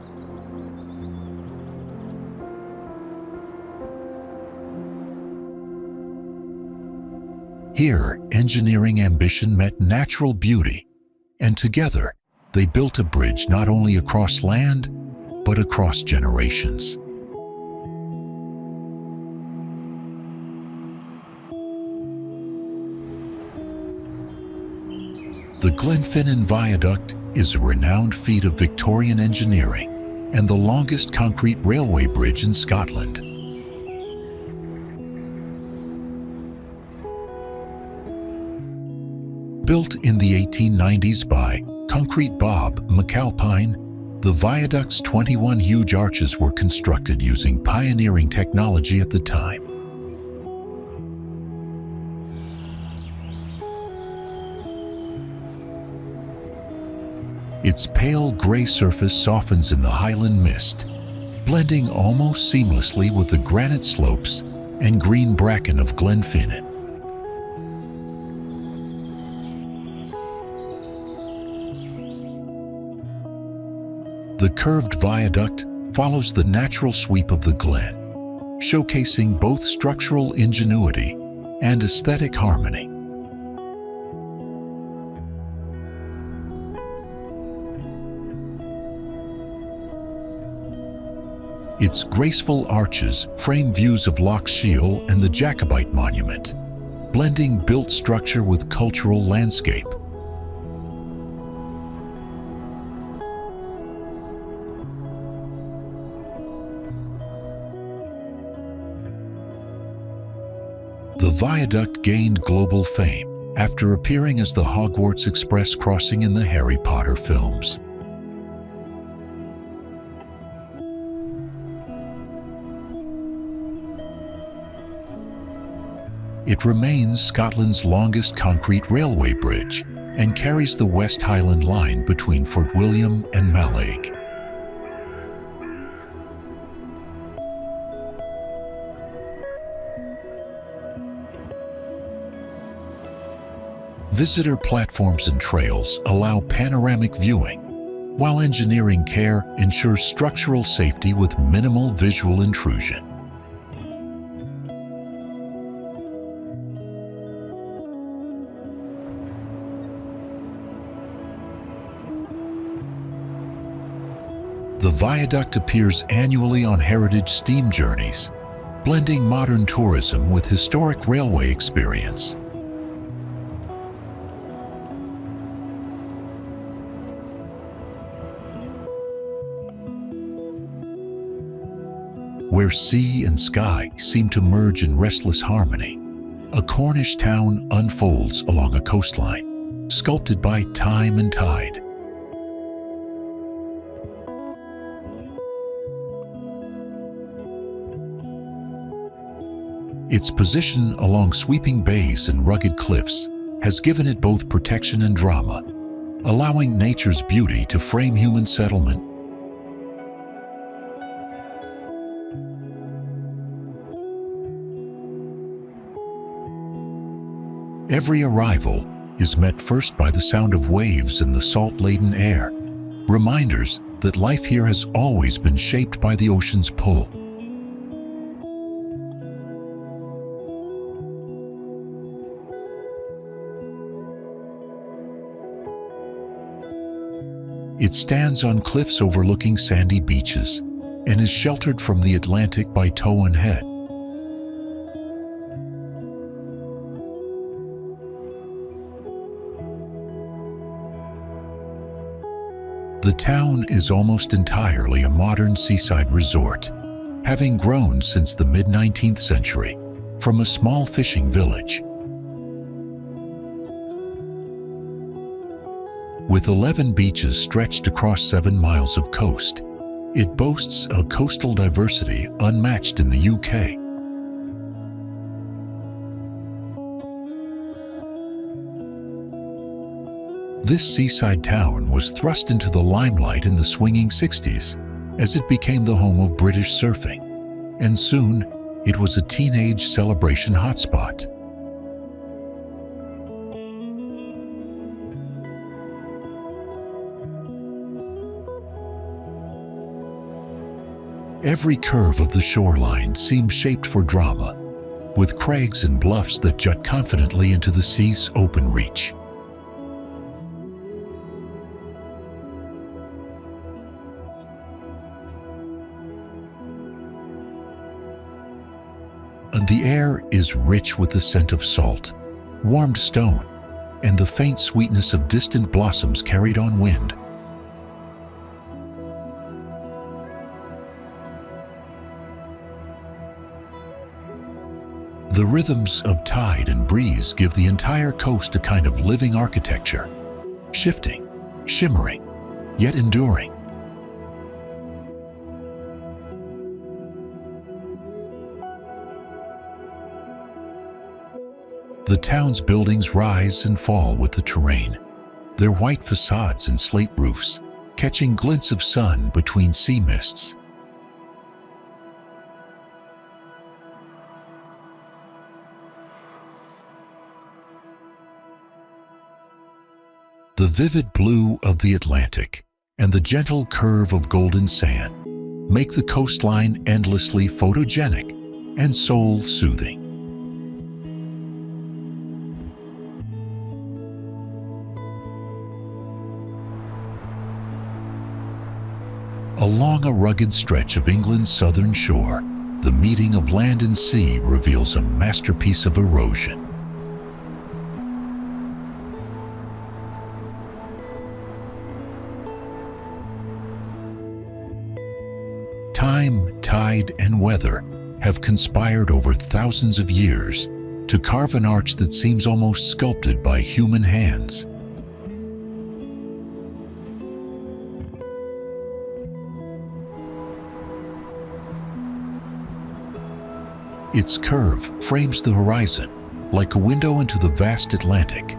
Here, engineering ambition met natural beauty, and together they built a bridge not only across land, but across generations. The Glenfinnan Viaduct is a renowned feat of Victorian engineering and the longest concrete railway bridge in Scotland. Built in the 1890s by Concrete Bob McAlpine, the viaduct's 21 huge arches were constructed using pioneering technology at the time. Its pale gray surface softens in the highland mist, blending almost seamlessly with the granite slopes and green bracken of Glenfinnan. The curved viaduct follows the natural sweep of the glen, showcasing both structural ingenuity and aesthetic harmony. Its graceful arches frame views of Loch Shiel and the Jacobite Monument, blending built structure with cultural landscape. The viaduct gained global fame after appearing as the Hogwarts Express crossing in the Harry Potter films. It remains Scotland's longest concrete railway bridge and carries the West Highland Line between Fort William and Mallaig. Visitor platforms and trails allow panoramic viewing, while engineering care ensures structural safety with minimal visual intrusion. The viaduct appears annually on heritage steam journeys, blending modern tourism with historic railway experience. Where sea and sky seem to merge in restless harmony, a Cornish town unfolds along a coastline, sculpted by time and tide. Its position along sweeping bays and rugged cliffs has given it both protection and drama, allowing nature's beauty to frame human settlement. Every arrival is met first by the sound of waves and the salt-laden air, reminders that life here has always been shaped by the ocean's pull. It stands on cliffs overlooking sandy beaches and is sheltered from the Atlantic by Towan Head. The town is almost entirely a modern seaside resort, having grown since the mid-19th century from a small fishing village. With 11 beaches stretched across 7 miles of coast, it boasts a coastal diversity unmatched in the UK. This seaside town was thrust into the limelight in the swinging 60s as it became the home of British surfing, and soon it was a teenage celebration hotspot. Every curve of the shoreline seems shaped for drama, with crags and bluffs that jut confidently into the sea's open reach. The air is rich with the scent of salt, warmed stone, and the faint sweetness of distant blossoms carried on wind. The rhythms of tide and breeze give the entire coast a kind of living architecture, shifting, shimmering, yet enduring. The town's buildings rise and fall with the terrain, their white facades and slate roofs catching glints of sun between sea mists. The vivid blue of the Atlantic and the gentle curve of golden sand make the coastline endlessly photogenic and soul-soothing. Along a rugged stretch of England's southern shore, the meeting of land and sea reveals a masterpiece of erosion. Time, tide, and weather have conspired over thousands of years to carve an arch that seems almost sculpted by human hands. Its curve frames the horizon like a window into the vast Atlantic,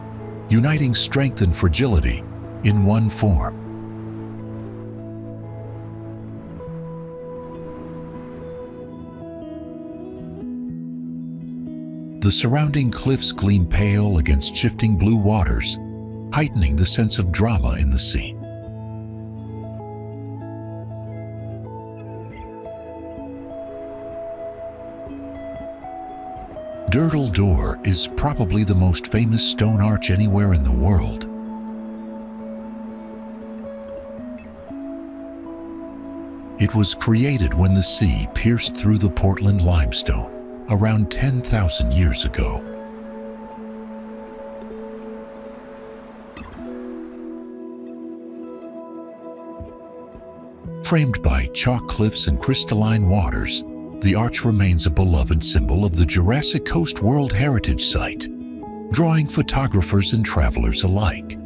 uniting strength and fragility in one form. The surrounding cliffs gleam pale against shifting blue waters, heightening the sense of drama in the scene. Durdle Door is probably the most famous stone arch anywhere in the world. It was created when the sea pierced through the Portland limestone around 10,000 years ago. Framed by chalk cliffs and crystalline waters, the arch remains a beloved symbol of the Jurassic Coast World Heritage Site, drawing photographers and travelers alike.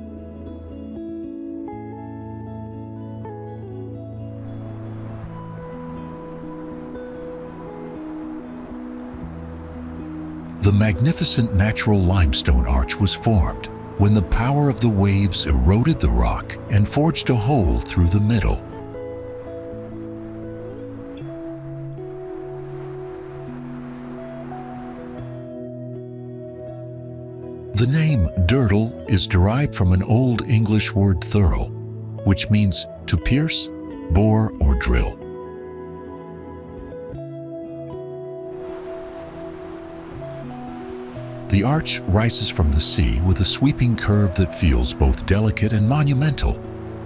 The magnificent natural limestone arch was formed when the power of the waves eroded the rock and forged a hole through the middle. The name Durdle is derived from an Old English word thurl, which means to pierce, bore, or drill. The arch rises from the sea with a sweeping curve that feels both delicate and monumental,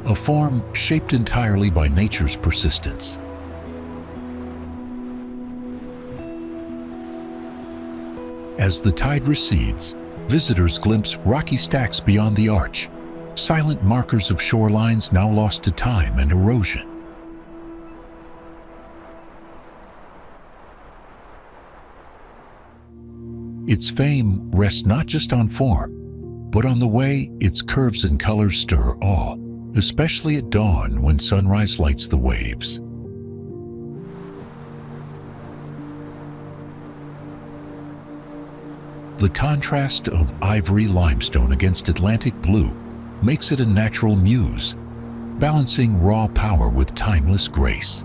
a form shaped entirely by nature's persistence. As the tide recedes, visitors glimpse rocky stacks beyond the arch, silent markers of shorelines now lost to time and erosion. Its fame rests not just on form, but on the way its curves and colors stir awe, especially at dawn when sunrise lights the waves. The contrast of ivory limestone against Atlantic blue makes it a natural muse, balancing raw power with timeless grace.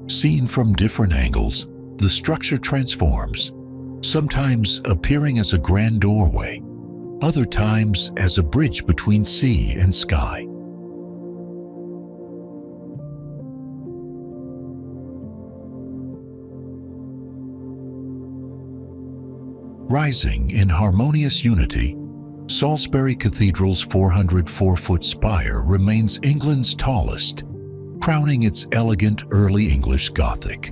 Seen from different angles, the structure transforms, sometimes appearing as a grand doorway, other times as a bridge between sea and sky. Rising in harmonious unity, Salisbury Cathedral's 404-foot spire remains England's tallest, crowning its elegant Early English Gothic.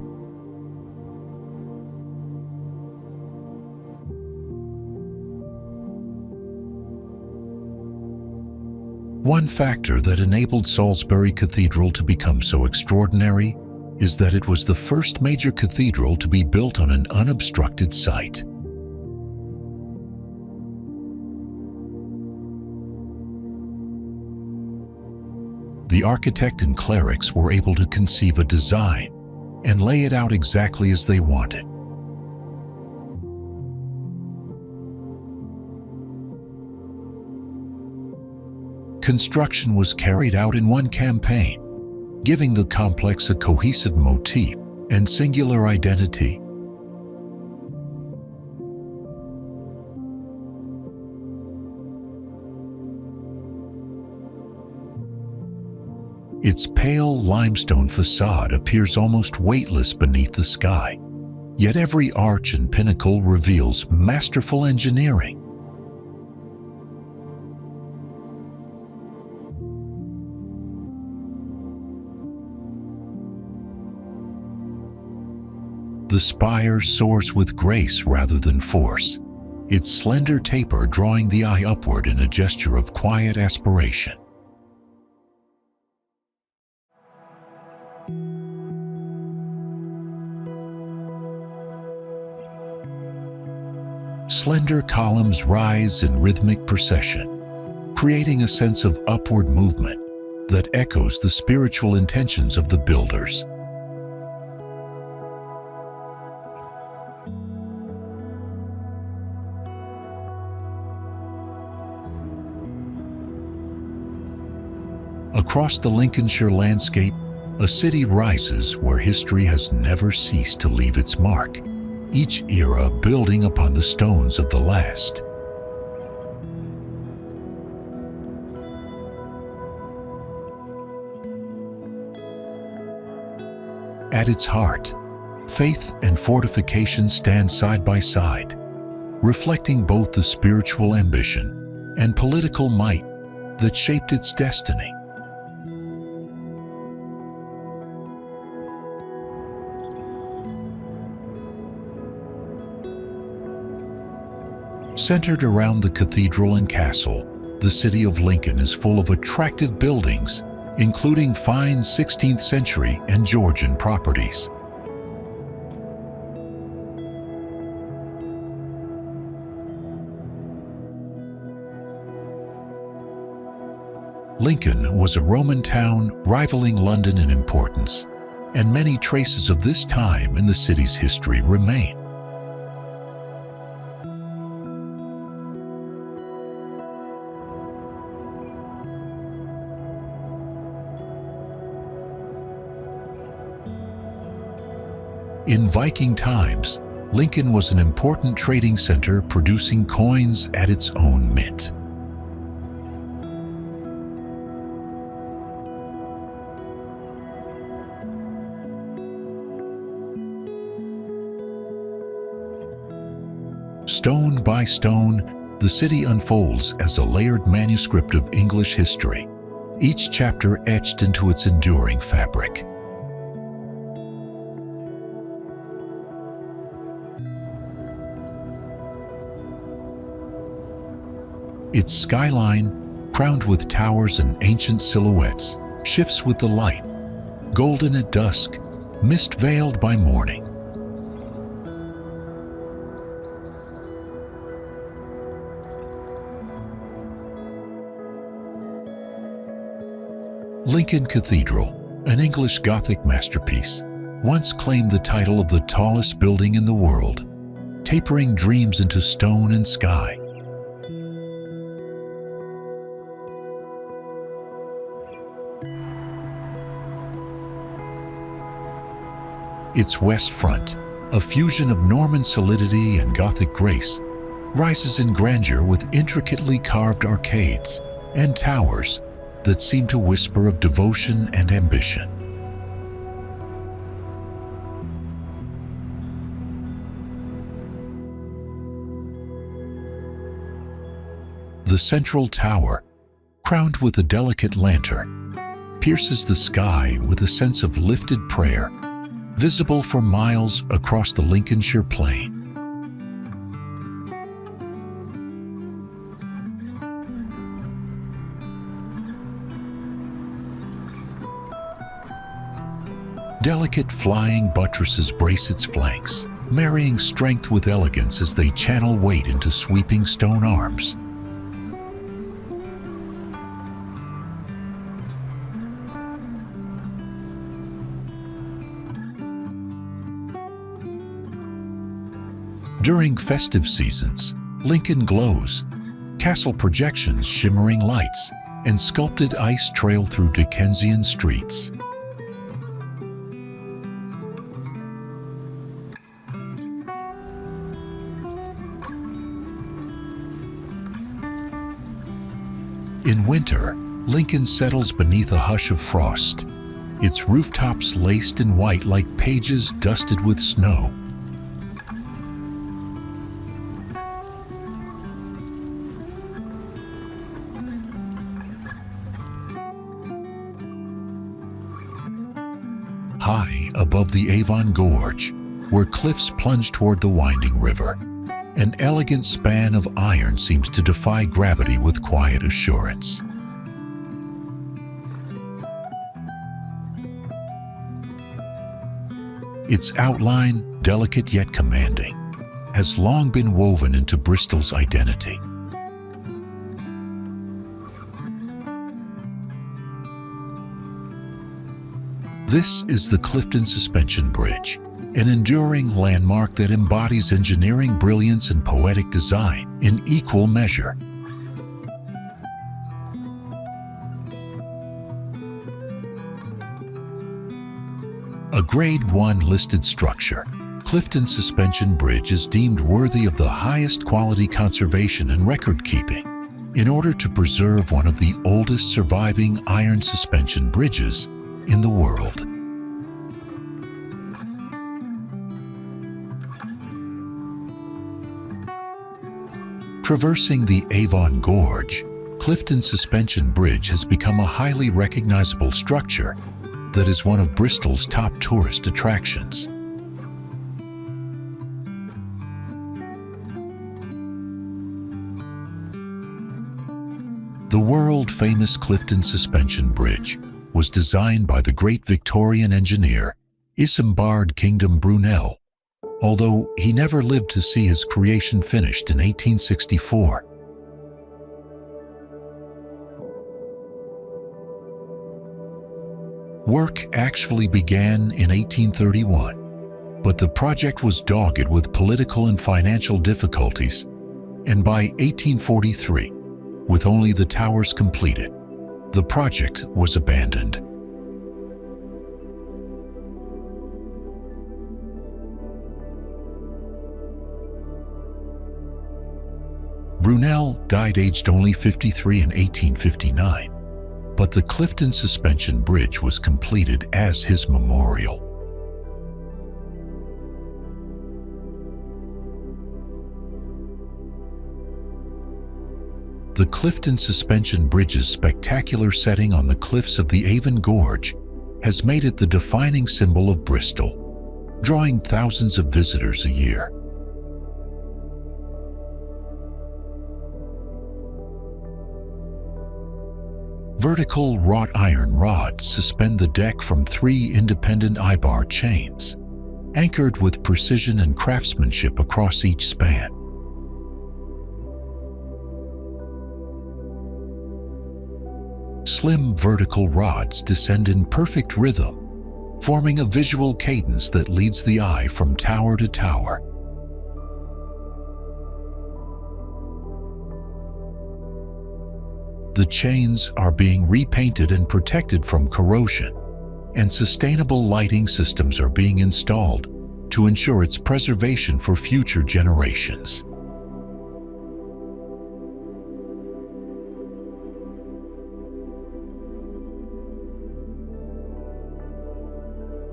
One factor that enabled Salisbury Cathedral to become so extraordinary is that it was the first major cathedral to be built on an unobstructed site. The architect and clerics were able to conceive a design and lay it out exactly as they wanted. Construction was carried out in one campaign, giving the complex a cohesive motif and singular identity. Its pale limestone facade appears almost weightless beneath the sky, yet every arch and pinnacle reveals masterful engineering. The spire soars with grace rather than force, its slender taper drawing the eye upward in a gesture of quiet aspiration. Slender columns rise in rhythmic procession, creating a sense of upward movement that echoes the spiritual intentions of the builders. Across the Lincolnshire landscape, a city rises where history has never ceased to leave its mark, each era building upon the stones of the last. At its heart, faith and fortification stand side by side, reflecting both the spiritual ambition and political might that shaped its destiny. Centered around the cathedral and castle, the city of Lincoln is full of attractive buildings, including fine 16th century and Georgian properties. Lincoln was a Roman town rivaling London in importance, and many traces of this time in the city's history remain. In Viking times, Lincoln was an important trading center producing coins at its own mint. Stone by stone, the city unfolds as a layered manuscript of English history, each chapter etched into its enduring fabric. Its skyline, crowned with towers and ancient silhouettes, shifts with the light, golden at dusk, mist-veiled by morning. Lincoln Cathedral, an English Gothic masterpiece, once claimed the title of the tallest building in the world, tapering dreams into stone and sky. Its west front, a fusion of Norman solidity and Gothic grace, rises in grandeur with intricately carved arcades and towers that seem to whisper of devotion and ambition. The central tower, crowned with a delicate lantern, pierces the sky with a sense of lifted prayer, visible for miles across the Lincolnshire plain. Delicate flying buttresses brace its flanks, marrying strength with elegance as they channel weight into sweeping stone arms. During festive seasons, Lincoln glows, castle projections shimmering lights, and sculpted ice trail through Dickensian streets. In winter, Lincoln settles beneath a hush of frost, its rooftops laced in white like pages dusted with snow. High above the Avon Gorge, where cliffs plunge toward the winding river, an elegant span of iron seems to defy gravity with quiet assurance. Its outline, delicate yet commanding, has long been woven into Bristol's identity. This is the Clifton Suspension Bridge, an enduring landmark that embodies engineering brilliance and poetic design in equal measure. A Grade 1 listed structure, Clifton Suspension Bridge is deemed worthy of the highest quality conservation and record-keeping in order to preserve one of the oldest surviving iron suspension bridges in the world. Traversing the Avon Gorge, Clifton Suspension Bridge has become a highly recognizable structure that is one of Bristol's top tourist attractions. The world-famous Clifton Suspension Bridge was designed by the great Victorian engineer Isambard Kingdom Brunel, although he never lived to see his creation finished in 1864. Work actually began in 1831, but the project was dogged with political and financial difficulties, and by 1843, with only the towers completed, the project was abandoned. Brunel died aged only 53 in 1859, but the Clifton Suspension Bridge was completed as his memorial. The Clifton Suspension Bridge's spectacular setting on the cliffs of the Avon Gorge has made it the defining symbol of Bristol, drawing thousands of visitors a year. Vertical wrought iron rods suspend the deck from 3 independent Aber chains, anchored with precision and craftsmanship across each span. Slim vertical rods descend in perfect rhythm, forming a visual cadence that leads the eye from tower to tower. The chains are being repainted and protected from corrosion, and sustainable lighting systems are being installed to ensure its preservation for future generations.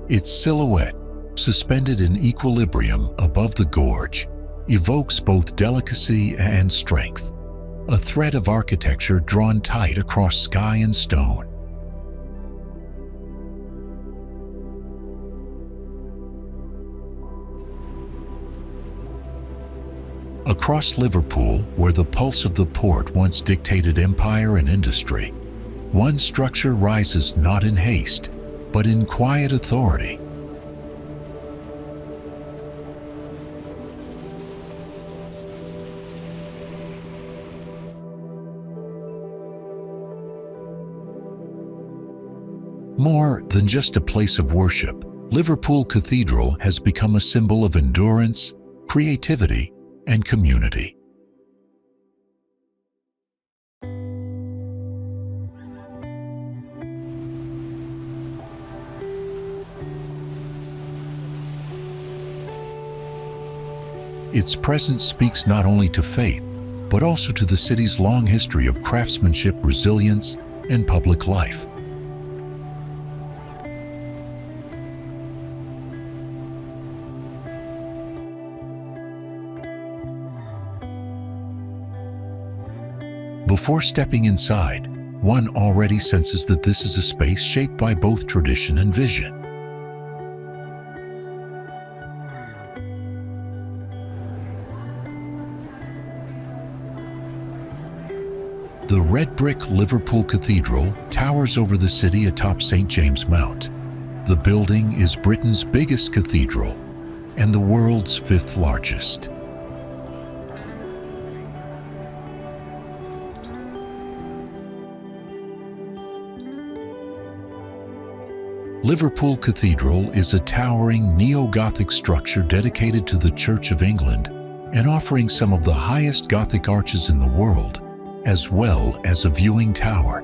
Its silhouette, suspended in equilibrium above the gorge, evokes both delicacy and strength, a thread of architecture drawn tight across sky and stone. Across Liverpool, where the pulse of the port once dictated empire and industry, one structure rises not in haste, but in quiet authority, More than just a place of worship, Liverpool Cathedral has become a symbol of endurance, creativity, and community. Its presence speaks not only to faith, but also to the city's long history of craftsmanship, resilience, and public life. Before stepping inside, one already senses that this is a space shaped by both tradition and vision. The red brick Liverpool Cathedral towers over the city atop St. James Mount. The building is Britain's biggest cathedral and the world's fifth largest. Liverpool Cathedral is a towering neo-Gothic structure dedicated to the Church of England and offering some of the highest Gothic arches in the world, as well as a viewing tower.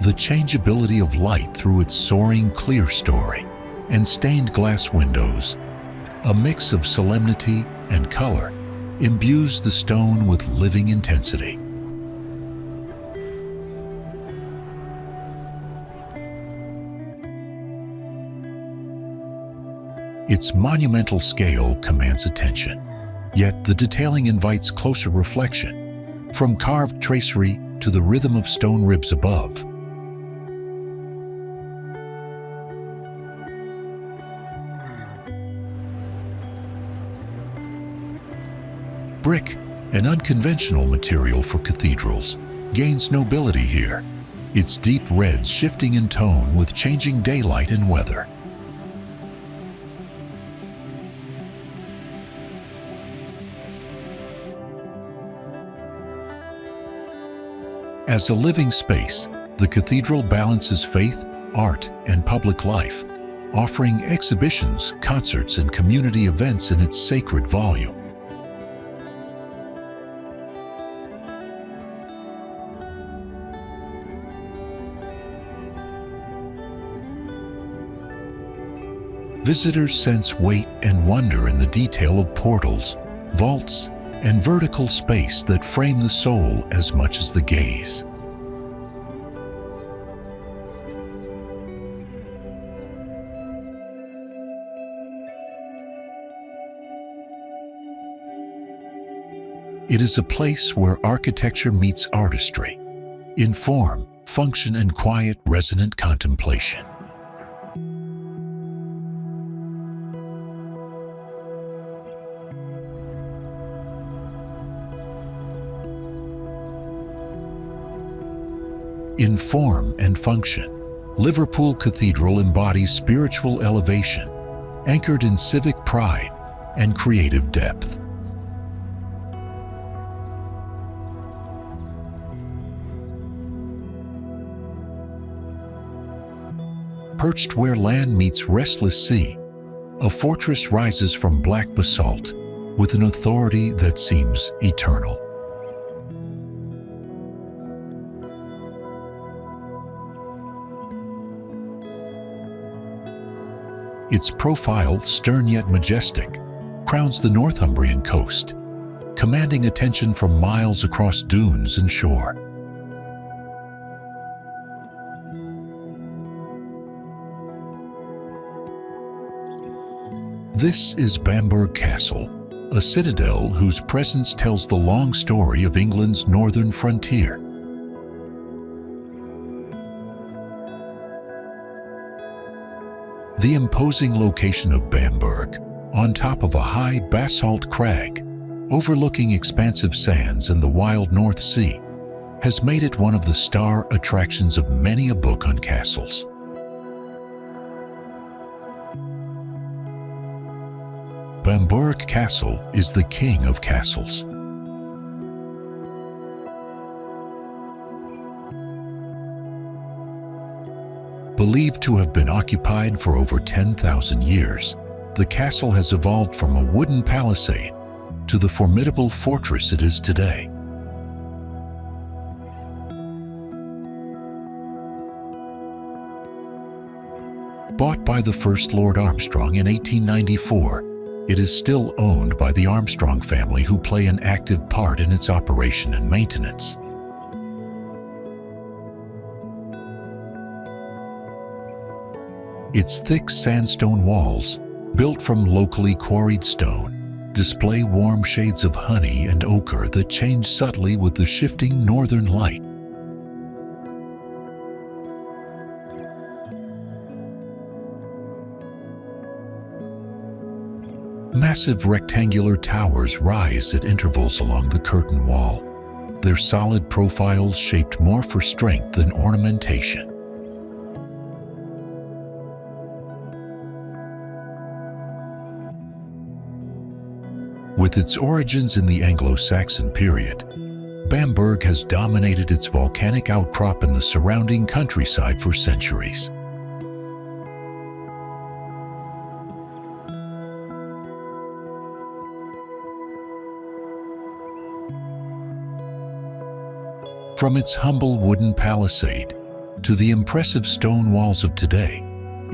The changeability of light through its soaring clerestory and stained glass windows, a mix of solemnity and color, imbues the stone with living intensity. Its monumental scale commands attention, yet the detailing invites closer reflection, from carved tracery to the rhythm of stone ribs above. Brick, an unconventional material for cathedrals, gains nobility here, its deep reds shifting in tone with changing daylight and weather. As a living space, the cathedral balances faith, art, and public life, offering exhibitions, concerts, and community events in its sacred volume. Visitors sense weight and wonder in the detail of portals, vaults, and vertical space that frame the soul as much as the gaze. It is a place where architecture meets artistry, in form, function, and quiet, resonant contemplation. In form and function, Liverpool Cathedral embodies spiritual elevation, anchored in civic pride and creative depth. Perched where land meets restless sea, a fortress rises from black basalt with an authority that seems eternal. Its profile, stern yet majestic, crowns the Northumbrian coast, commanding attention from miles across dunes and shore. This is Bamburgh Castle, a citadel whose presence tells the long story of England's northern frontier. The imposing location of Bamburgh, on top of a high basalt crag, overlooking expansive sands and the wild North Sea, has made it one of the star attractions of many a book on castles. Bamburgh Castle is the king of castles, Believed to have been occupied for over 10,000 years, the castle has evolved from a wooden palisade to the formidable fortress it is today. Bought by the first Lord Armstrong in 1894, it is still owned by the Armstrong family, who play an active part in its operation and maintenance. Its thick sandstone walls, built from locally quarried stone, display warm shades of honey and ochre that change subtly with the shifting northern light. Massive rectangular towers rise at intervals along the curtain wall, their solid profiles shaped more for strength than ornamentation. With its origins in the Anglo-Saxon period, Bamberg has dominated its volcanic outcrop and the surrounding countryside for centuries. From its humble wooden palisade to the impressive stone walls of today,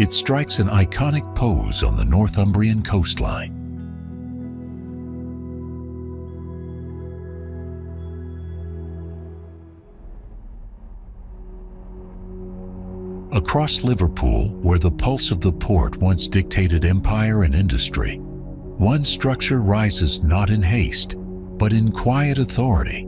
it strikes an iconic pose on the Northumbrian coastline. Across Liverpool, where the pulse of the port once dictated empire and industry, one structure rises not in haste, but in quiet authority.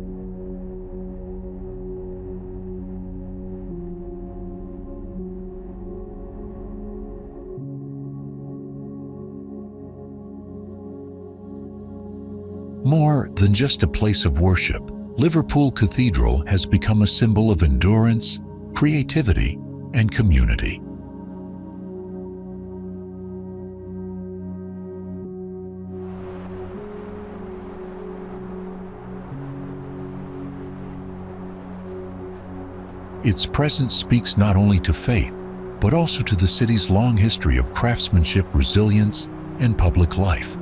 More than just a place of worship, Liverpool Cathedral has become a symbol of endurance, creativity, and community. Its presence speaks not only to faith, but also to the city's long history of craftsmanship, resilience, and public life.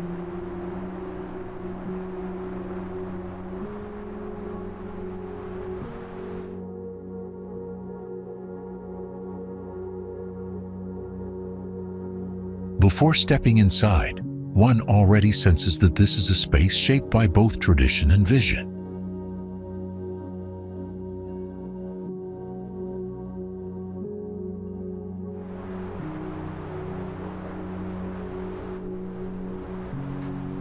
Before stepping inside, one already senses that this is a space shaped by both tradition and vision.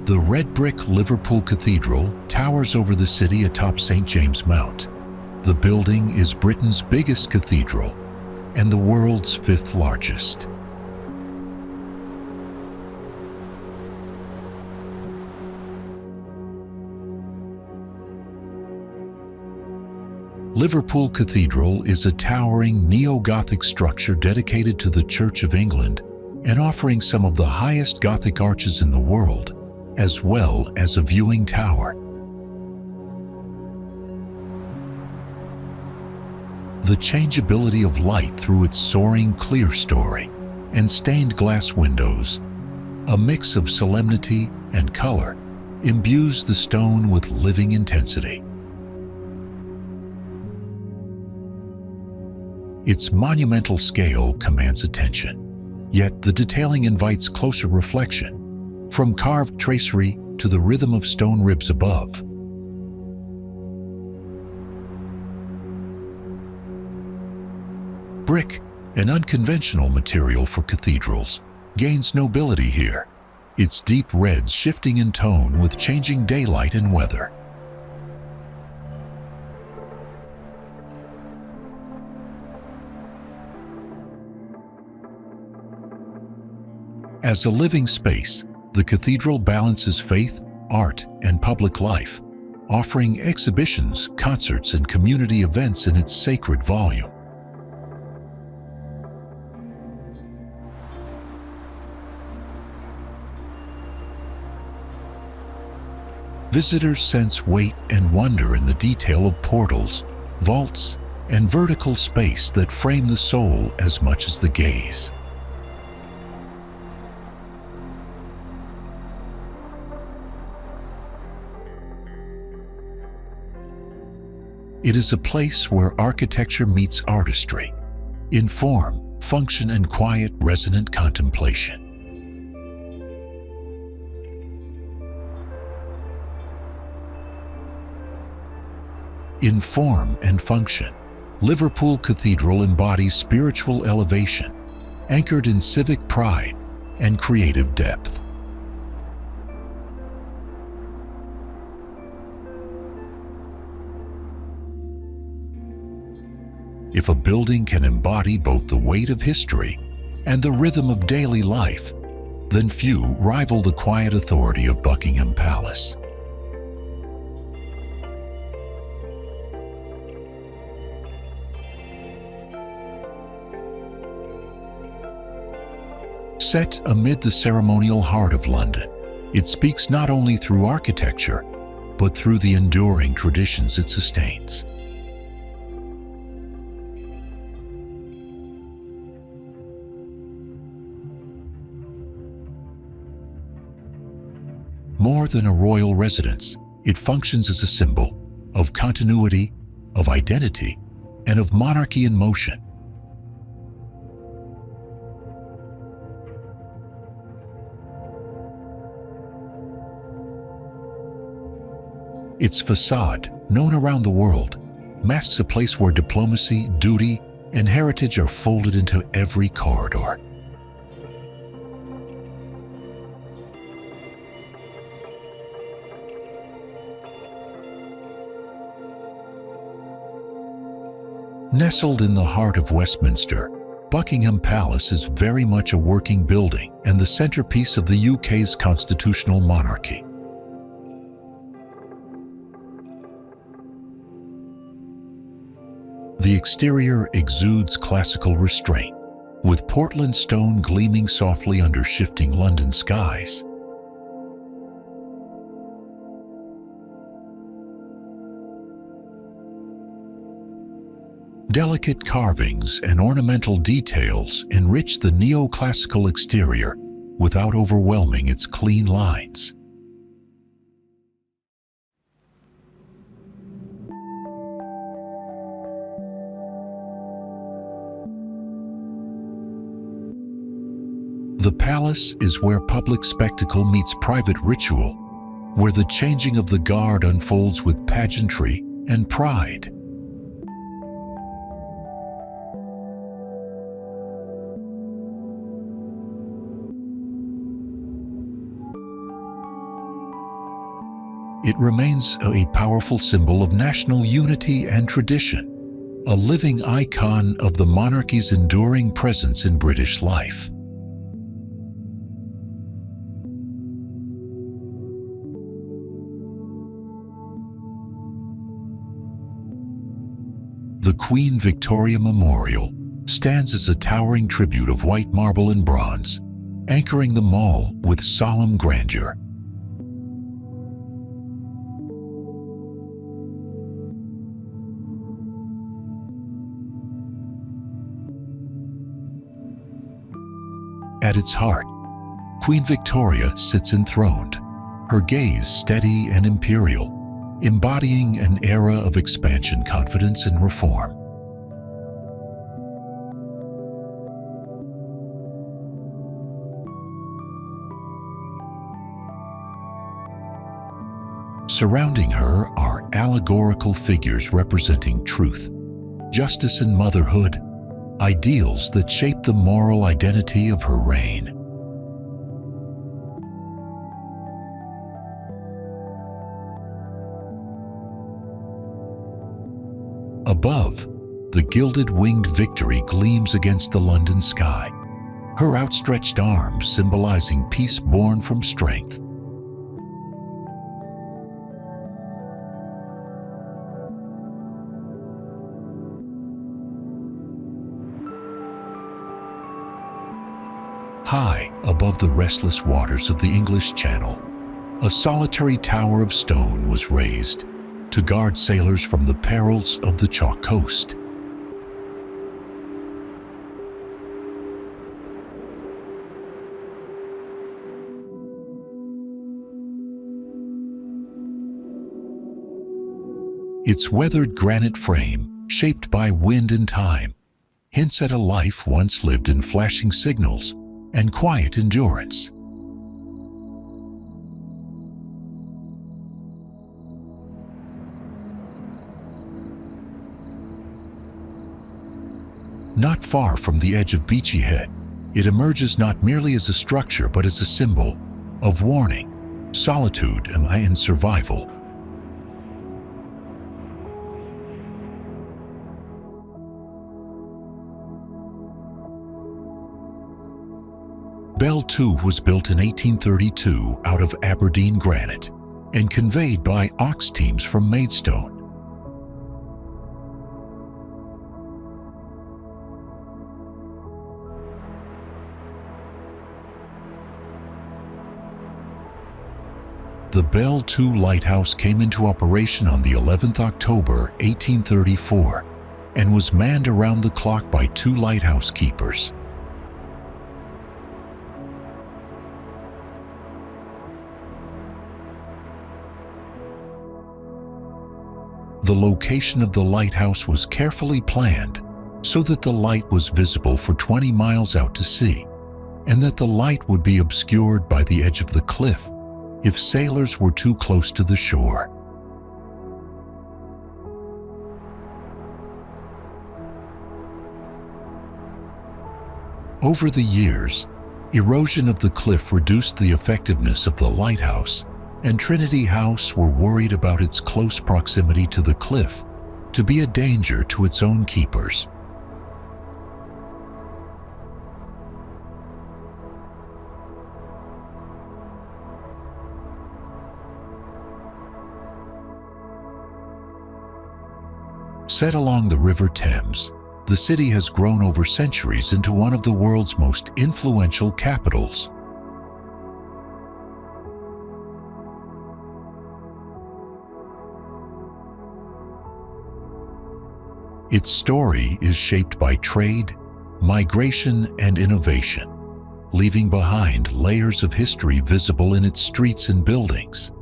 The red brick Liverpool Cathedral towers over the city atop St. James Mount. The building is Britain's biggest cathedral and the world's fifth largest. Liverpool Cathedral is a towering neo-Gothic structure dedicated to the Church of England and offering some of the highest Gothic arches in the world, as well as a viewing tower. The changeability of light through its soaring clerestory and stained glass windows, a mix of solemnity and color, imbues the stone with living intensity. Its monumental scale commands attention, yet the detailing invites closer reflection, from carved tracery to the rhythm of stone ribs above. Brick, an unconventional material for cathedrals, gains nobility here, its deep reds shifting in tone with changing daylight and weather. As a living space, the cathedral balances faith, art, and public life, offering exhibitions, concerts, and community events in its sacred volume. Visitors sense weight and wonder in the detail of portals, vaults, and vertical space that frame the soul as much as the gaze. It is a place where architecture meets artistry, in form, function, and quiet, resonant contemplation. In form and function, Liverpool Cathedral embodies spiritual elevation, anchored in civic pride and creative depth. If a building can embody both the weight of history and the rhythm of daily life, then few rival the quiet authority of Buckingham Palace. Set amid the ceremonial heart of London, it speaks not only through architecture, but through the enduring traditions it sustains. More than a royal residence, it functions as a symbol of continuity, of identity, and of monarchy in motion. Its facade, known around the world, masks a place where diplomacy, duty, and heritage are folded into every corridor. Nestled in the heart of Westminster, Buckingham Palace is very much a working building and the centerpiece of the UK's constitutional monarchy. The exterior exudes classical restraint, with Portland stone gleaming softly under shifting London skies. Delicate carvings and ornamental details enrich the neoclassical exterior without overwhelming its clean lines. The palace is where public spectacle meets private ritual, where the changing of the guard unfolds with pageantry and pride. It remains a powerful symbol of national unity and tradition, a living icon of the monarchy's enduring presence in British life. The Queen Victoria Memorial stands as a towering tribute of white marble and bronze, anchoring the mall with solemn grandeur. At its heart, Queen Victoria sits enthroned, her gaze steady and imperial, embodying an era of expansion, confidence, and reform. Surrounding her are allegorical figures representing truth, justice, and motherhood, ideals that shape the moral identity of her reign. Above, the gilded winged Victory gleams against the London sky, her outstretched arms symbolizing peace born from strength. High above the restless waters of the English Channel, a solitary tower of stone was raised to guard sailors from the perils of the chalk coast. Its weathered granite frame, shaped by wind and time, hints at a life once lived in flashing signals and quiet endurance. Not far from the edge of Beachy Head, it emerges not merely as a structure but as a symbol of warning, solitude, and survival. Bell 2 was built in 1832 out of Aberdeen granite and conveyed by ox teams from Maidstone. The Bell 2 lighthouse came into operation on the 11th October 1834 and was manned around the clock by 2 lighthouse keepers. The location of the lighthouse was carefully planned so that the light was visible for 20 miles out to sea, and that the light would be obscured by the edge of the cliff if sailors were too close to the shore. Over the years, erosion of the cliff reduced the effectiveness of the lighthouse, and Trinity House were worried about its close proximity to the cliff to be a danger to its own keepers. Set along the River Thames, the city has grown over centuries into one of the world's most influential capitals. Its story is shaped by trade, migration, and innovation, leaving behind layers of history visible in its streets and buildings.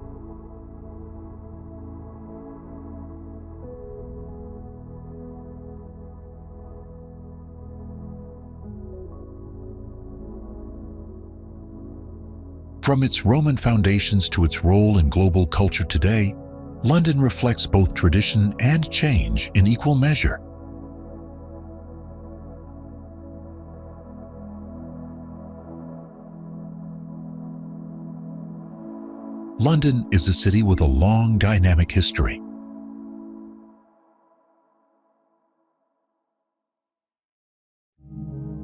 From its Roman foundations to its role in global culture today, London reflects both tradition and change in equal measure. London is a city with a long, dynamic history.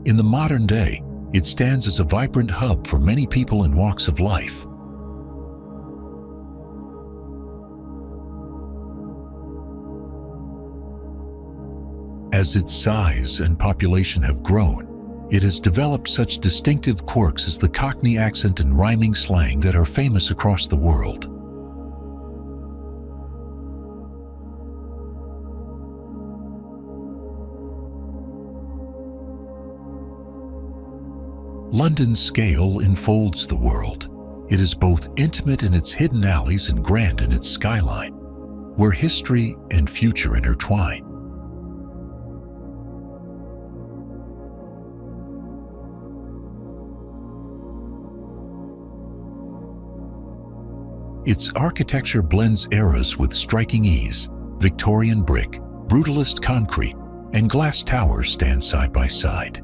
In the modern day, it stands as a vibrant hub for many people in walks of life. As its size and population have grown, it has developed such distinctive quirks as the Cockney accent and rhyming slang that are famous across the world. London's scale enfolds the world. It is both intimate in its hidden alleys and grand in its skyline, where history and future intertwine. Its architecture blends eras with striking ease. Victorian brick, brutalist concrete, and glass towers stand side by side.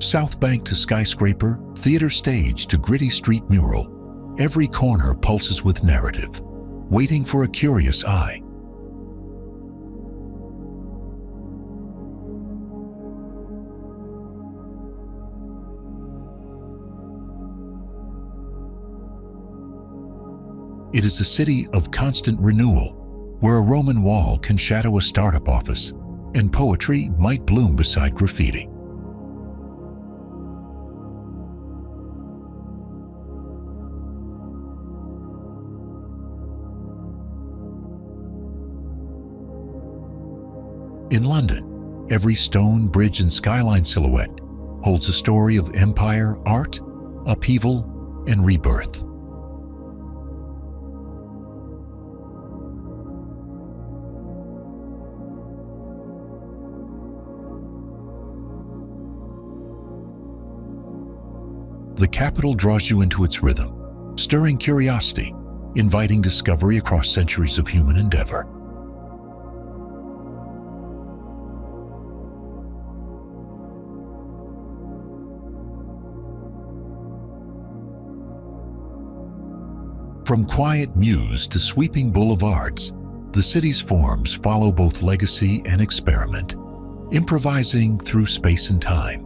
South Bank to skyscraper, theater stage to gritty street mural, every corner pulses with narrative, waiting for a curious eye. It is a city of constant renewal, where a Roman wall can shadow a startup office, and poetry might bloom beside graffiti. In London, Every stone, bridge, and skyline silhouette holds a story of empire, art, upheaval, and rebirth. The capital draws you into its rhythm, stirring curiosity, inviting discovery across centuries of human endeavor. From quiet mews to sweeping boulevards, the city's forms follow both legacy and experiment, improvising through space and time.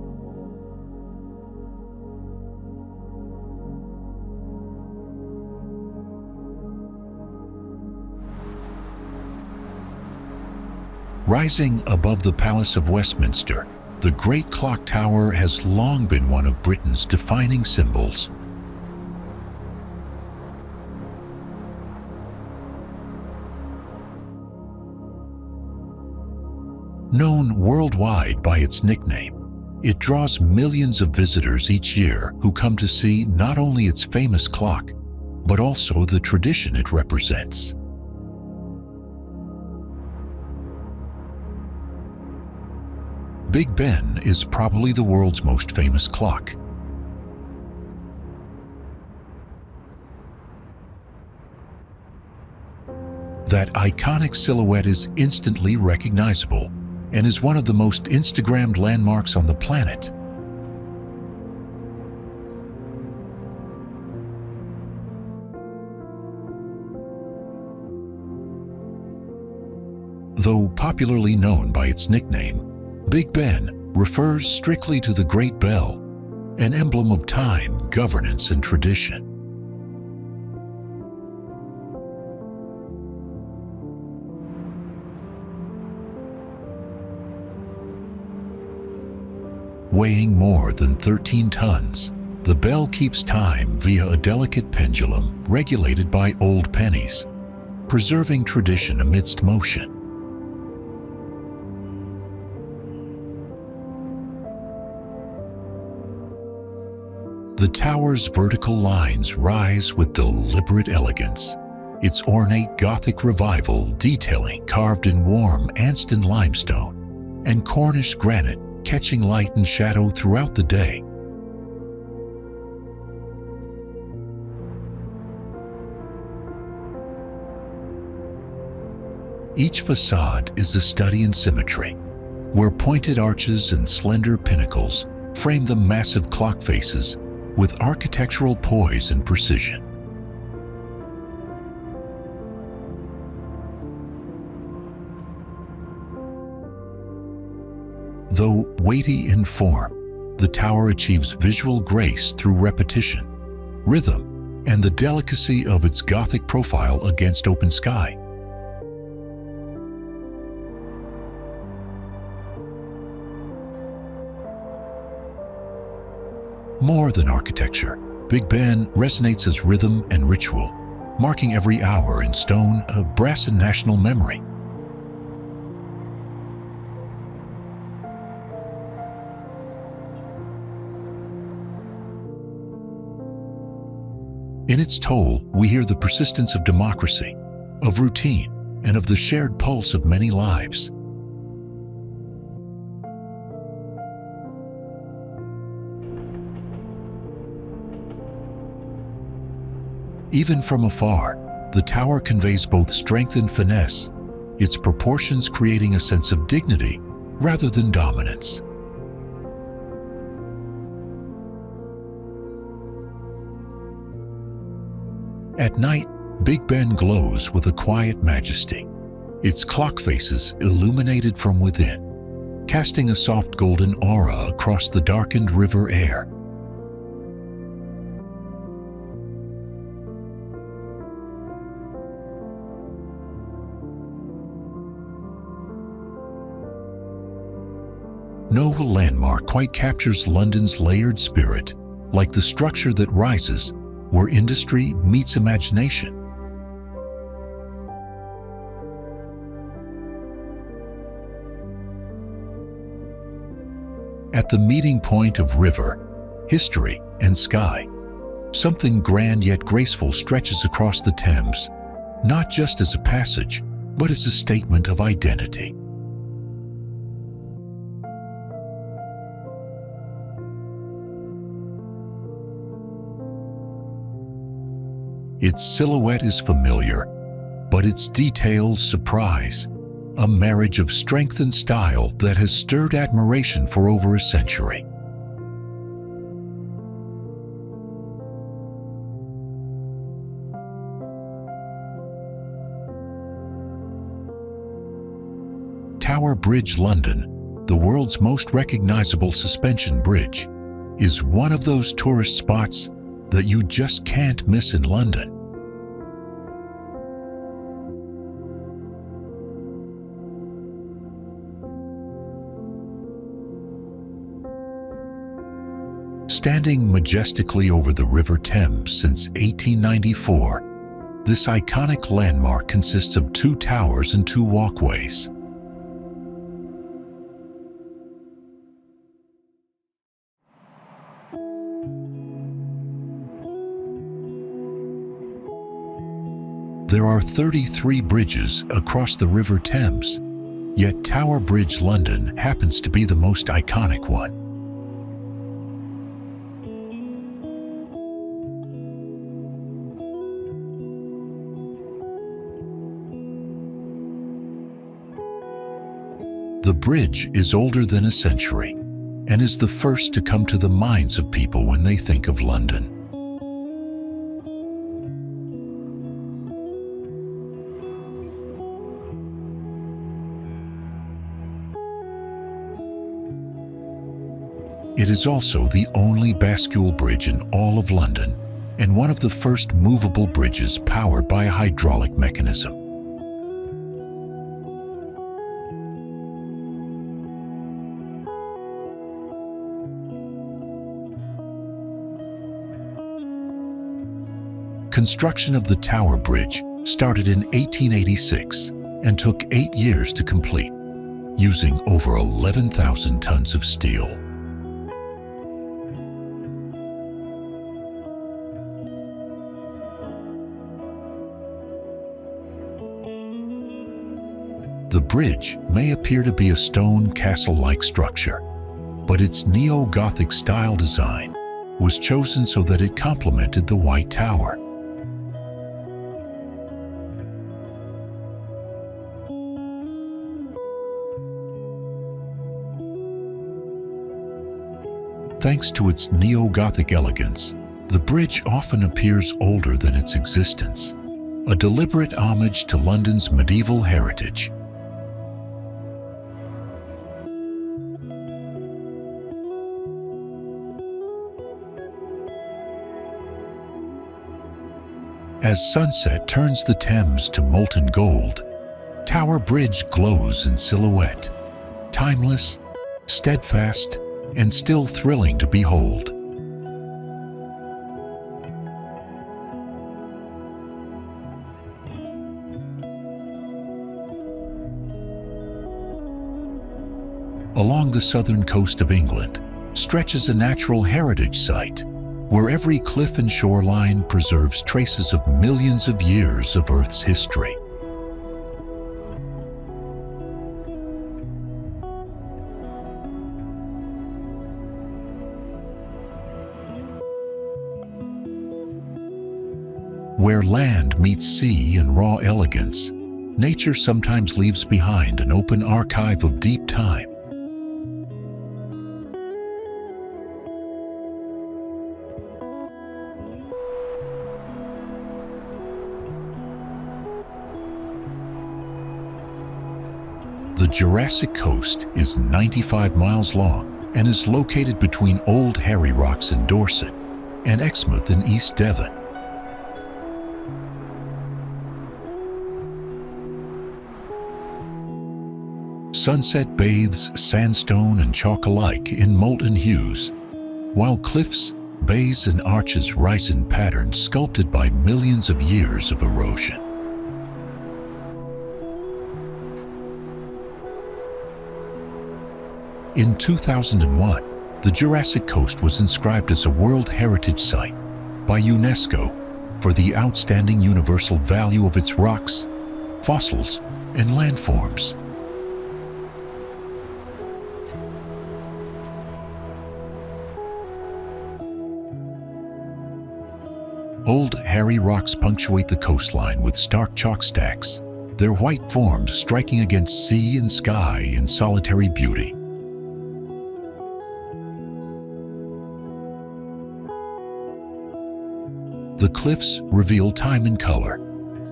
Rising above the Palace of Westminster, the Great Clock Tower has long been one of Britain's defining symbols. Known worldwide by its nickname, it draws millions of visitors each year who come to see not only its famous clock, but also the tradition it represents. Big Ben is probably the world's most famous clock. That iconic silhouette is instantly recognizable and is one of the most Instagrammed landmarks on the planet. Though popularly known by its nickname, Big Ben refers strictly to the Great Bell, an emblem of time, governance, and tradition. Weighing more than 13 tons, the bell keeps time via a delicate pendulum regulated by old pennies, preserving tradition amidst motion. The tower's vertical lines rise with deliberate elegance, its ornate Gothic revival detailing carved in warm Anston limestone and Cornish granite catching light and shadow throughout the day. Each facade is a study in symmetry, where pointed arches and slender pinnacles frame the massive clock faces with architectural poise and precision. Though weighty in form, the tower achieves visual grace through repetition, rhythm, and the delicacy of its Gothic profile against open sky. More than architecture, Big Ben resonates as rhythm and ritual, marking every hour in stone, a brass and national memory. In its toll, we hear the persistence of democracy, of routine, and of the shared pulse of many lives. Even from afar, the tower conveys both strength and finesse, its proportions creating a sense of dignity rather than dominance. At night, Big Ben glows with a quiet majesty, its clock faces illuminated from within, casting a soft golden aura across the darkened river air. No landmark quite captures London's layered spirit like the structure that rises where industry meets imagination. at the meeting point of river, history, and sky. Something grand yet graceful stretches across the Thames, not just as a passage, but as a statement of identity. Its silhouette is familiar, but its details surprise, a marriage of strength and style that has stirred admiration for over a century. Tower Bridge, London, the world's most recognizable suspension bridge, is one of those tourist spots that you just can't miss in London. Standing majestically over the River Thames since 1894, this iconic landmark consists of 2 towers and 2 walkways. There are 33 bridges across the River Thames, yet Tower Bridge, London happens to be the most iconic one. The bridge is older than a century and is the first to come to the minds of people when they think of London. It is also the only bascule bridge in all of London and one of the first movable bridges powered by a hydraulic mechanism. Construction of the Tower Bridge started in 1886 and took 8 years to complete, using over 11,000 tons of steel. The bridge may appear to be a stone castle-like structure, but its neo-Gothic style design was chosen so that it complemented the White Tower. Thanks to its neo-Gothic elegance, the bridge often appears older than its existence, a deliberate homage to London's medieval heritage. As sunset turns the Thames to molten gold, Tower Bridge glows in silhouette, timeless, steadfast, and still thrilling to behold. Along the southern coast of England stretches a natural heritage site where every cliff and shoreline preserves traces of millions of years of Earth's history. Where land meets sea in raw elegance, nature sometimes leaves behind an open archive of deep time. The Jurassic Coast is 95 miles long and is located between Old Harry Rocks in Dorset and Exmouth in East Devon. Sunset bathes sandstone and chalk alike in molten hues, while cliffs, bays, and arches rise in patterns sculpted by millions of years of erosion. In 2001, the Jurassic Coast was inscribed as a World Heritage Site by UNESCO for the outstanding universal value of its rocks, fossils, and landforms. Old hairy rocks punctuate the coastline with stark chalk stacks, their white forms striking against sea and sky in solitary beauty. The cliffs reveal time and color.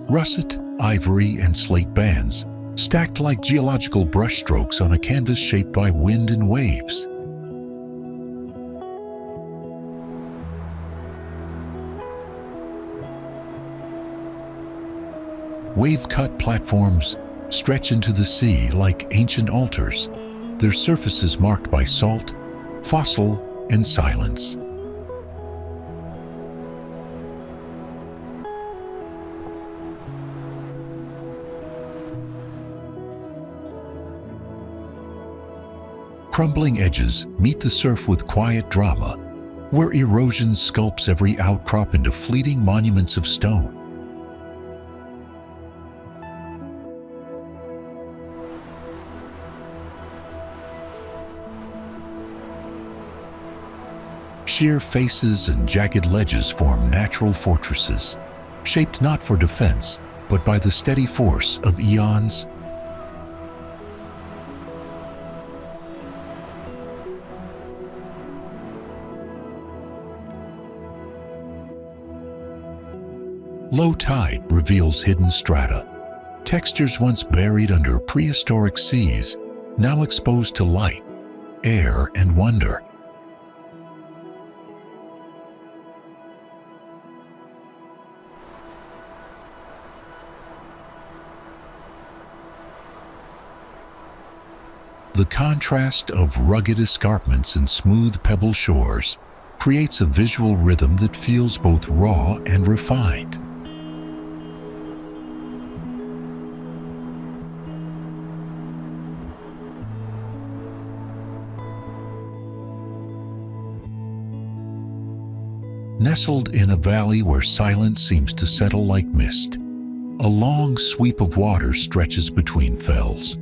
Russet, ivory, and slate bands, stacked like geological brushstrokes on a canvas shaped by wind and waves. Wave-cut platforms stretch into the sea like ancient altars, their surfaces marked by salt, fossil, and silence. Crumbling edges meet the surf with quiet drama, where erosion sculpts every outcrop into fleeting monuments of stone. Sheer faces and jagged ledges form natural fortresses, shaped not for defense, but by the steady force of eons. Low tide reveals hidden strata, textures once buried under prehistoric seas, now exposed to light, air, and wonder. The contrast of rugged escarpments and smooth pebble shores creates a visual rhythm that feels both raw and refined. Nestled in a valley where silence seems to settle like mist, a long sweep of water stretches between fells.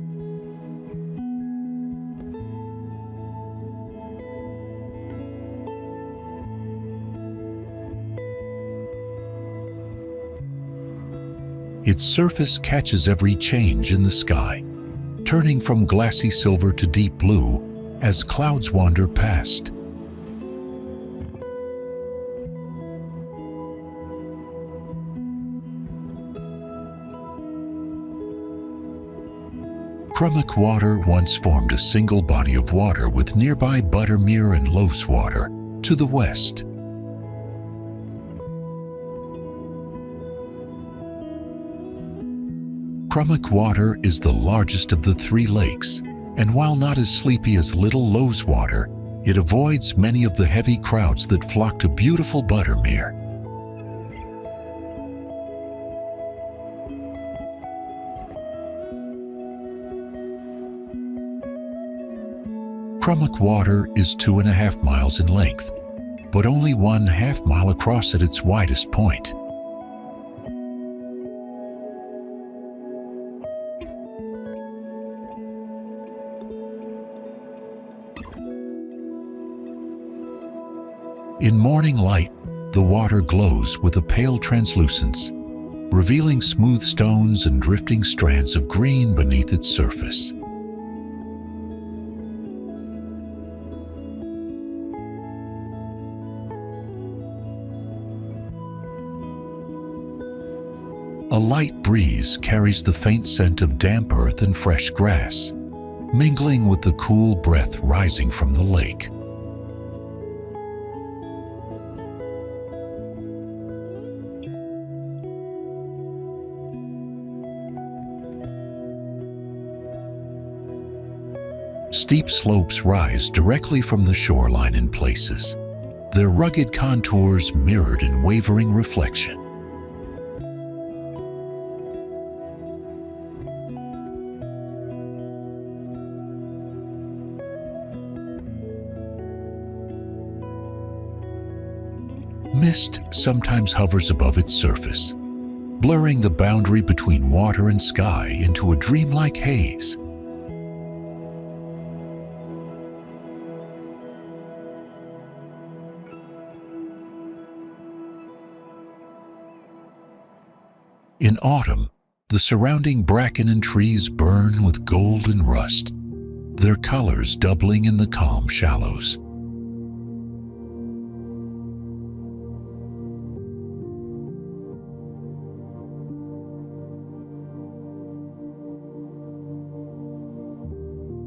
Its surface catches every change in the sky, turning from glassy silver to deep blue as clouds wander past. Crummock Water once formed a single body of water with nearby Buttermere and Loch Water to the west. Crummock Water is the largest of the three lakes, and while not as sleepy as Little Loch Water, it avoids many of the heavy crowds that flock to beautiful Buttermere. Crummock Water is 2.5 miles in length, but only 1/2 mile across at its widest point. In morning light, the water glows with a pale translucence, revealing smooth stones and drifting strands of green beneath its surface. A light breeze carries the faint scent of damp earth and fresh grass, mingling with the cool breath rising from the lake. Steep slopes rise directly from the shoreline in places, their rugged contours mirrored in wavering reflection. Mist sometimes hovers above its surface, blurring the boundary between water and sky into a dreamlike haze. In autumn, the surrounding bracken and trees burn with gold and rust, their colors doubling in the calm shallows.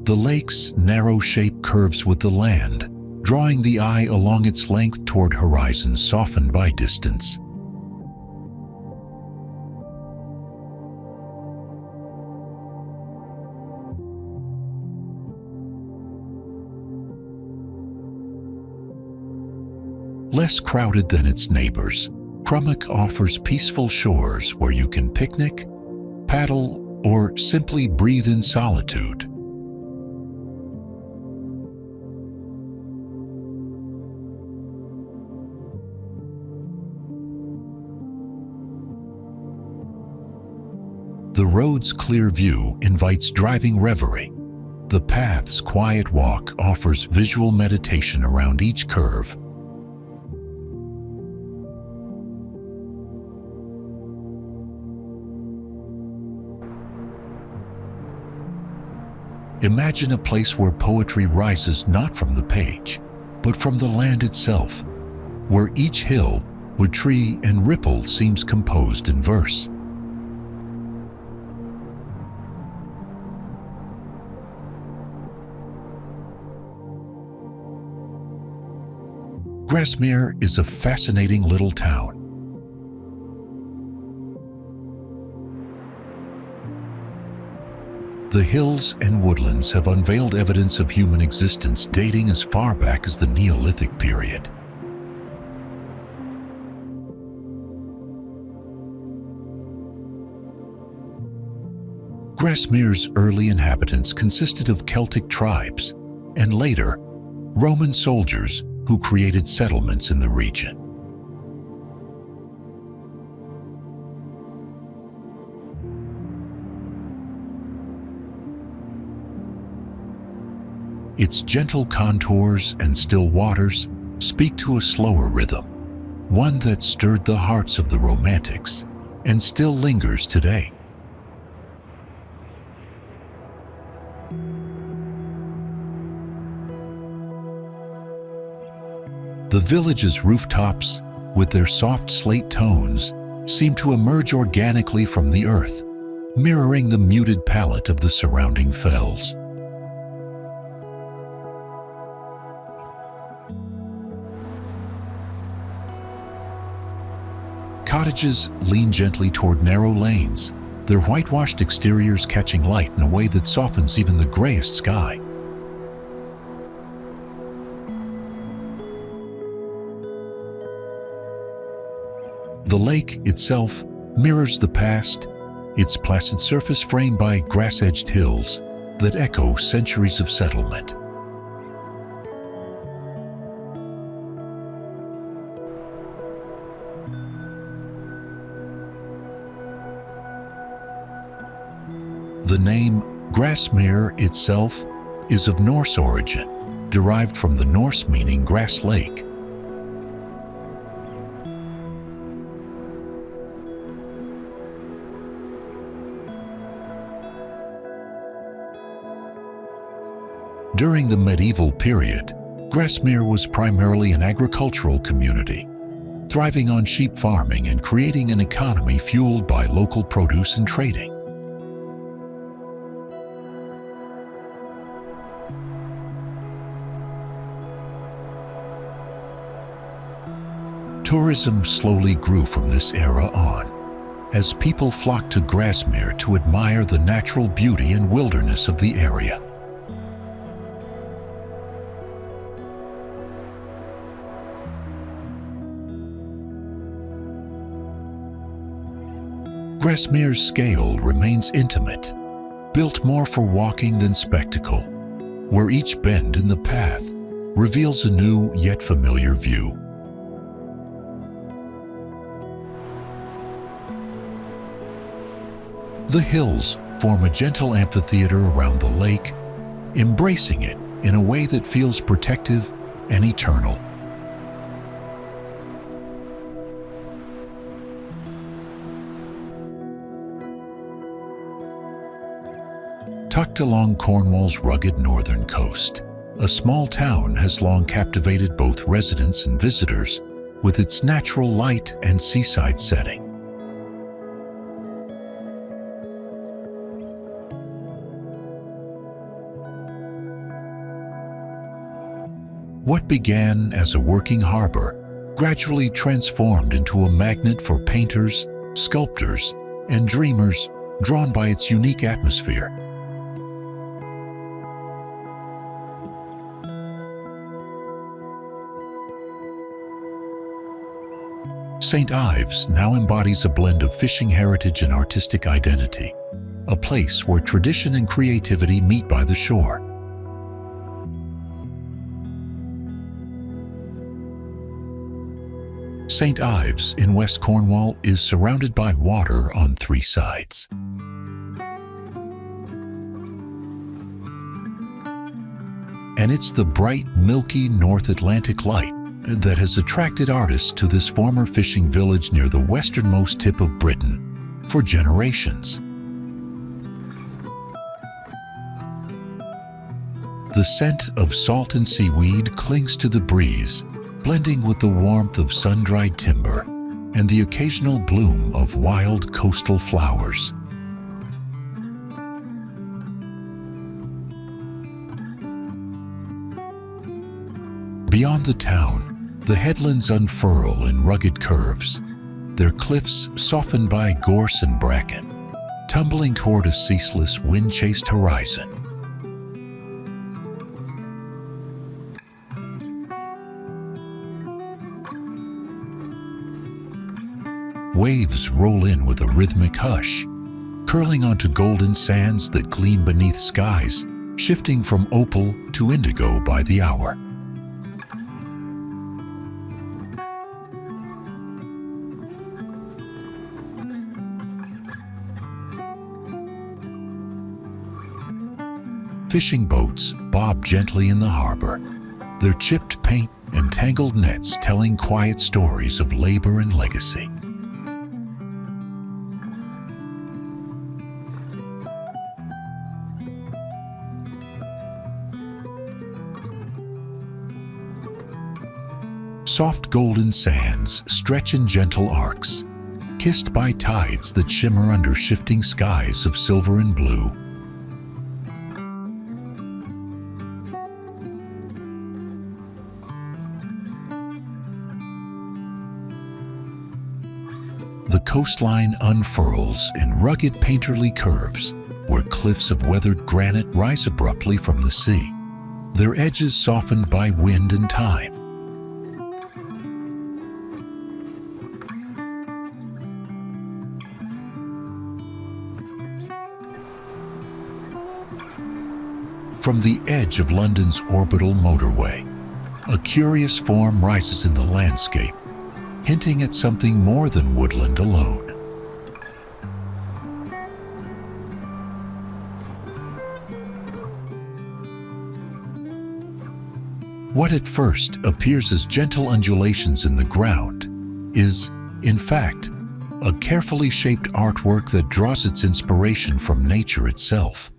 The lake's narrow shape curves with the land, drawing the eye along its length toward horizons softened by distance. Less crowded than its neighbors, Crummock offers peaceful shores where you can picnic, paddle, or simply breathe in solitude. The road's clear view invites driving reverie. The path's quiet walk offers visual meditation around each curve. Imagine a place where poetry rises not from the page, but from the land itself, where each hill, wood tree, and ripple seems composed in verse. Grasmere is a fascinating little town. The hills and woodlands have unveiled evidence of human existence dating as far back as the Neolithic period. Grasmere's early inhabitants consisted of Celtic tribes and later Roman soldiers who created settlements in the region. Its gentle contours and still waters speak to a slower rhythm, one that stirred the hearts of the Romantics and still lingers today. The village's rooftops, with their soft slate tones, seem to emerge organically from the earth, mirroring the muted palette of the surrounding fells. Cottages lean gently toward narrow lanes, their whitewashed exteriors catching light in a way that softens even the grayest sky. The lake itself mirrors the past, its placid surface framed by grass-edged hills that echo centuries of settlement. The name Grasmere itself is of Norse origin, derived from the Norse meaning grass lake. During the medieval period, Grasmere was primarily an agricultural community, thriving on sheep farming and creating an economy fueled by local produce and trading. Tourism slowly grew from this era on, as people flocked to Grasmere to admire the natural beauty and wilderness of the area. Grasmere's scale remains intimate, built more for walking than spectacle, where each bend in the path reveals a new yet familiar view. The hills form a gentle amphitheater around the lake, embracing it in a way that feels protective and eternal. Tucked along Cornwall's rugged northern coast, a small town has long captivated both residents and visitors with its natural light and seaside setting. What began as a working harbor gradually transformed into a magnet for painters, sculptors, and dreamers drawn by its unique atmosphere. St. Ives now embodies a blend of fishing heritage and artistic identity, a place where tradition and creativity meet by the shore. St. Ives in West Cornwall is surrounded by water on three sides. And it's the bright, milky North Atlantic light that has attracted artists to this former fishing village near the westernmost tip of Britain for generations. The scent of salt and seaweed clings to the breeze, blending with the warmth of sun-dried timber and the occasional bloom of wild coastal flowers. Beyond the town, the headlands unfurl in rugged curves, their cliffs softened by gorse and bracken, tumbling toward a ceaseless, wind-chased horizon. Waves roll in with a rhythmic hush, curling onto golden sands that gleam beneath skies, shifting from opal to indigo by the hour. Fishing boats bob gently in the harbor, their chipped paint and tangled nets telling quiet stories of labor and legacy. Soft golden sands stretch in gentle arcs, kissed by tides that shimmer under shifting skies of silver and blue. The coastline unfurls in rugged painterly curves, where cliffs of weathered granite rise abruptly from the sea, their edges softened by wind and time. From the edge of London's orbital motorway, a curious form rises in the landscape, hinting at something more than woodland alone. What at first appears as gentle undulations in the ground is, in fact, a carefully shaped artwork that draws its inspiration from nature itself.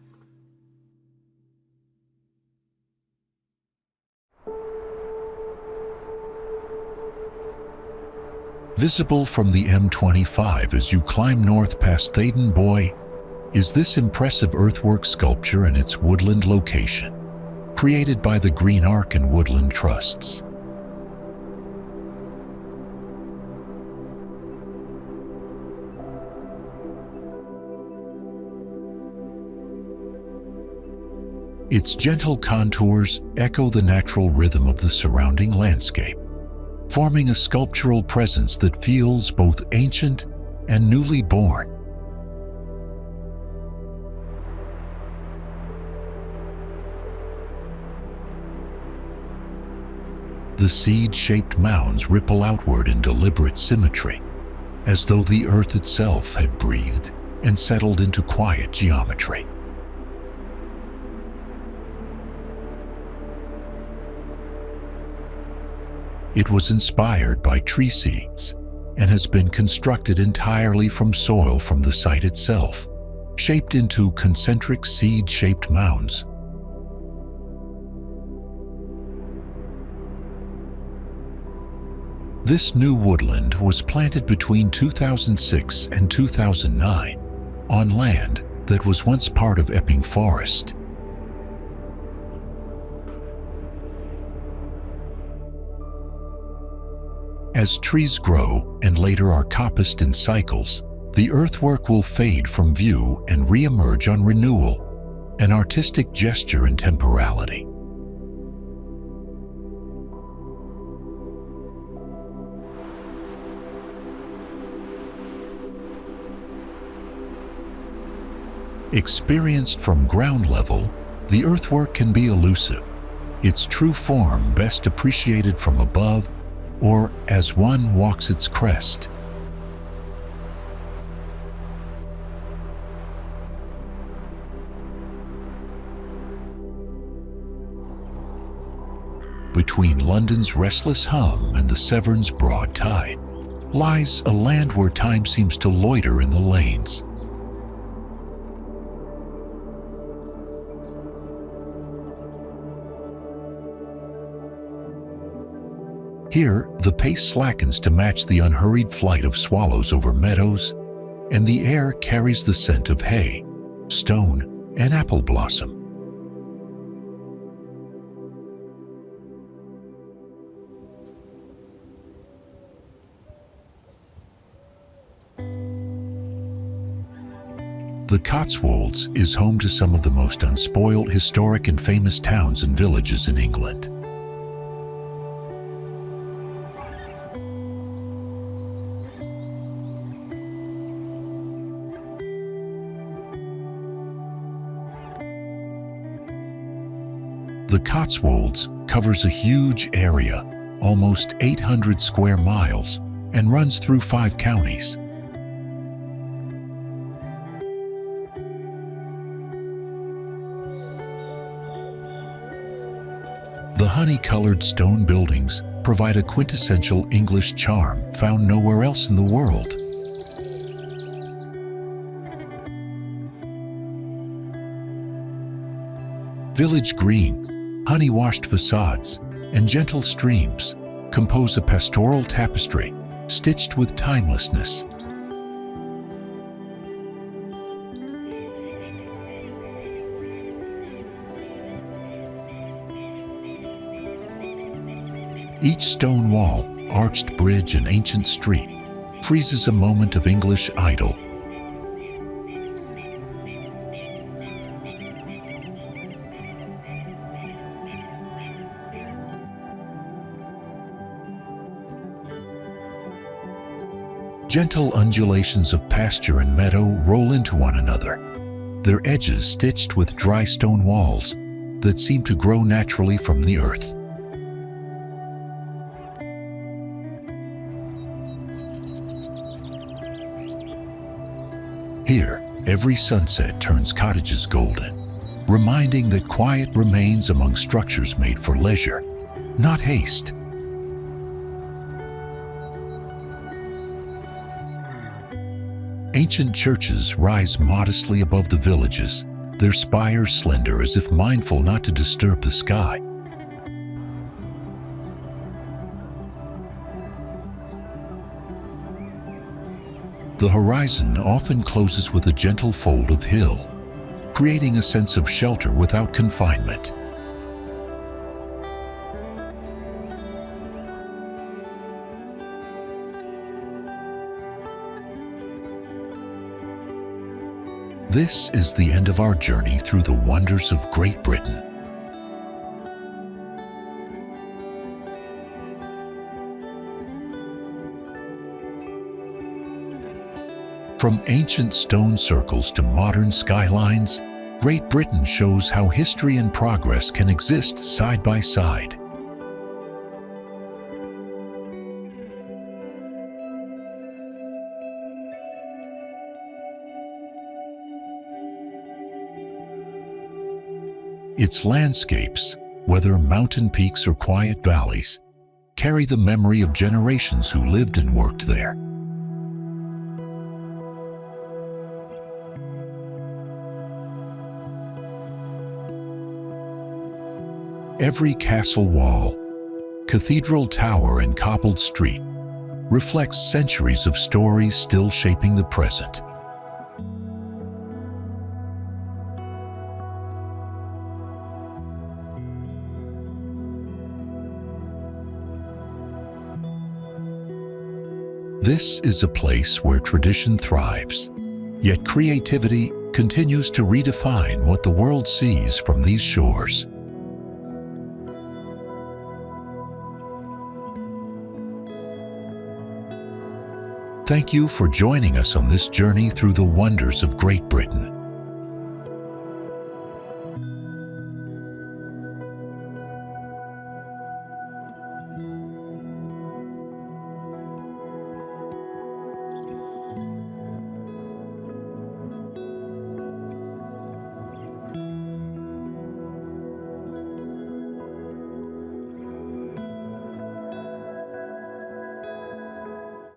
Visible from the M25 as you climb north past Denbigh is this impressive earthwork sculpture in its woodland location, created by the Green Arc and Woodland Trusts. Its gentle contours echo the natural rhythm of the surrounding landscape, forming a sculptural presence that feels both ancient and newly born. The seed-shaped mounds ripple outward in deliberate symmetry, as though the earth itself had breathed, and settled into quiet geometry. It was inspired by tree seeds and has been constructed entirely from soil from the site itself, shaped into concentric seed-shaped mounds. This new woodland was planted between 2006 and 2009 on land that was once part of Epping Forest. As trees grow and later are coppiced in cycles, the earthwork will fade from view and re-emerge on renewal, an artistic gesture in temporality. Experienced from ground level, the earthwork can be elusive, its true form best appreciated from above or as one walks its crest. Between London's restless hum and the Severn's broad tide lies a land where time seems to loiter in the lanes. Here, the pace slackens to match the unhurried flight of swallows over meadows, and the air carries the scent of hay, stone, and apple blossom. The Cotswolds is home to some of the most unspoiled, historic, and famous towns and villages in England. The Cotswolds covers a huge area, almost 800 square miles, and runs through 5 counties. The honey-colored stone buildings provide a quintessential English charm found nowhere else in the world. Village greens, honey-washed facades, and gentle streams compose a pastoral tapestry stitched with timelessness. Each stone wall, arched bridge, and ancient street freezes a moment of English idyll. Gentle undulations of pasture and meadow roll into one another, their edges stitched with dry stone walls that seem to grow naturally from the earth. Here, every sunset turns cottages golden, reminding that quiet remains among structures made for leisure, not haste. Ancient churches rise modestly above the villages, their spires slender as if mindful not to disturb the sky. The horizon often closes with a gentle fold of hill, creating a sense of shelter without confinement. This is the end of our journey through the wonders of Great Britain. From ancient stone circles to modern skylines, Great Britain shows how history and progress can exist side by side. Its landscapes, whether mountain peaks or quiet valleys, carry the memory of generations who lived and worked there. Every castle wall, cathedral tower, and cobbled street reflects centuries of stories still shaping the present. This is a place where tradition thrives, yet creativity continues to redefine what the world sees from these shores. Thank you for joining us on this journey through the wonders of Great Britain.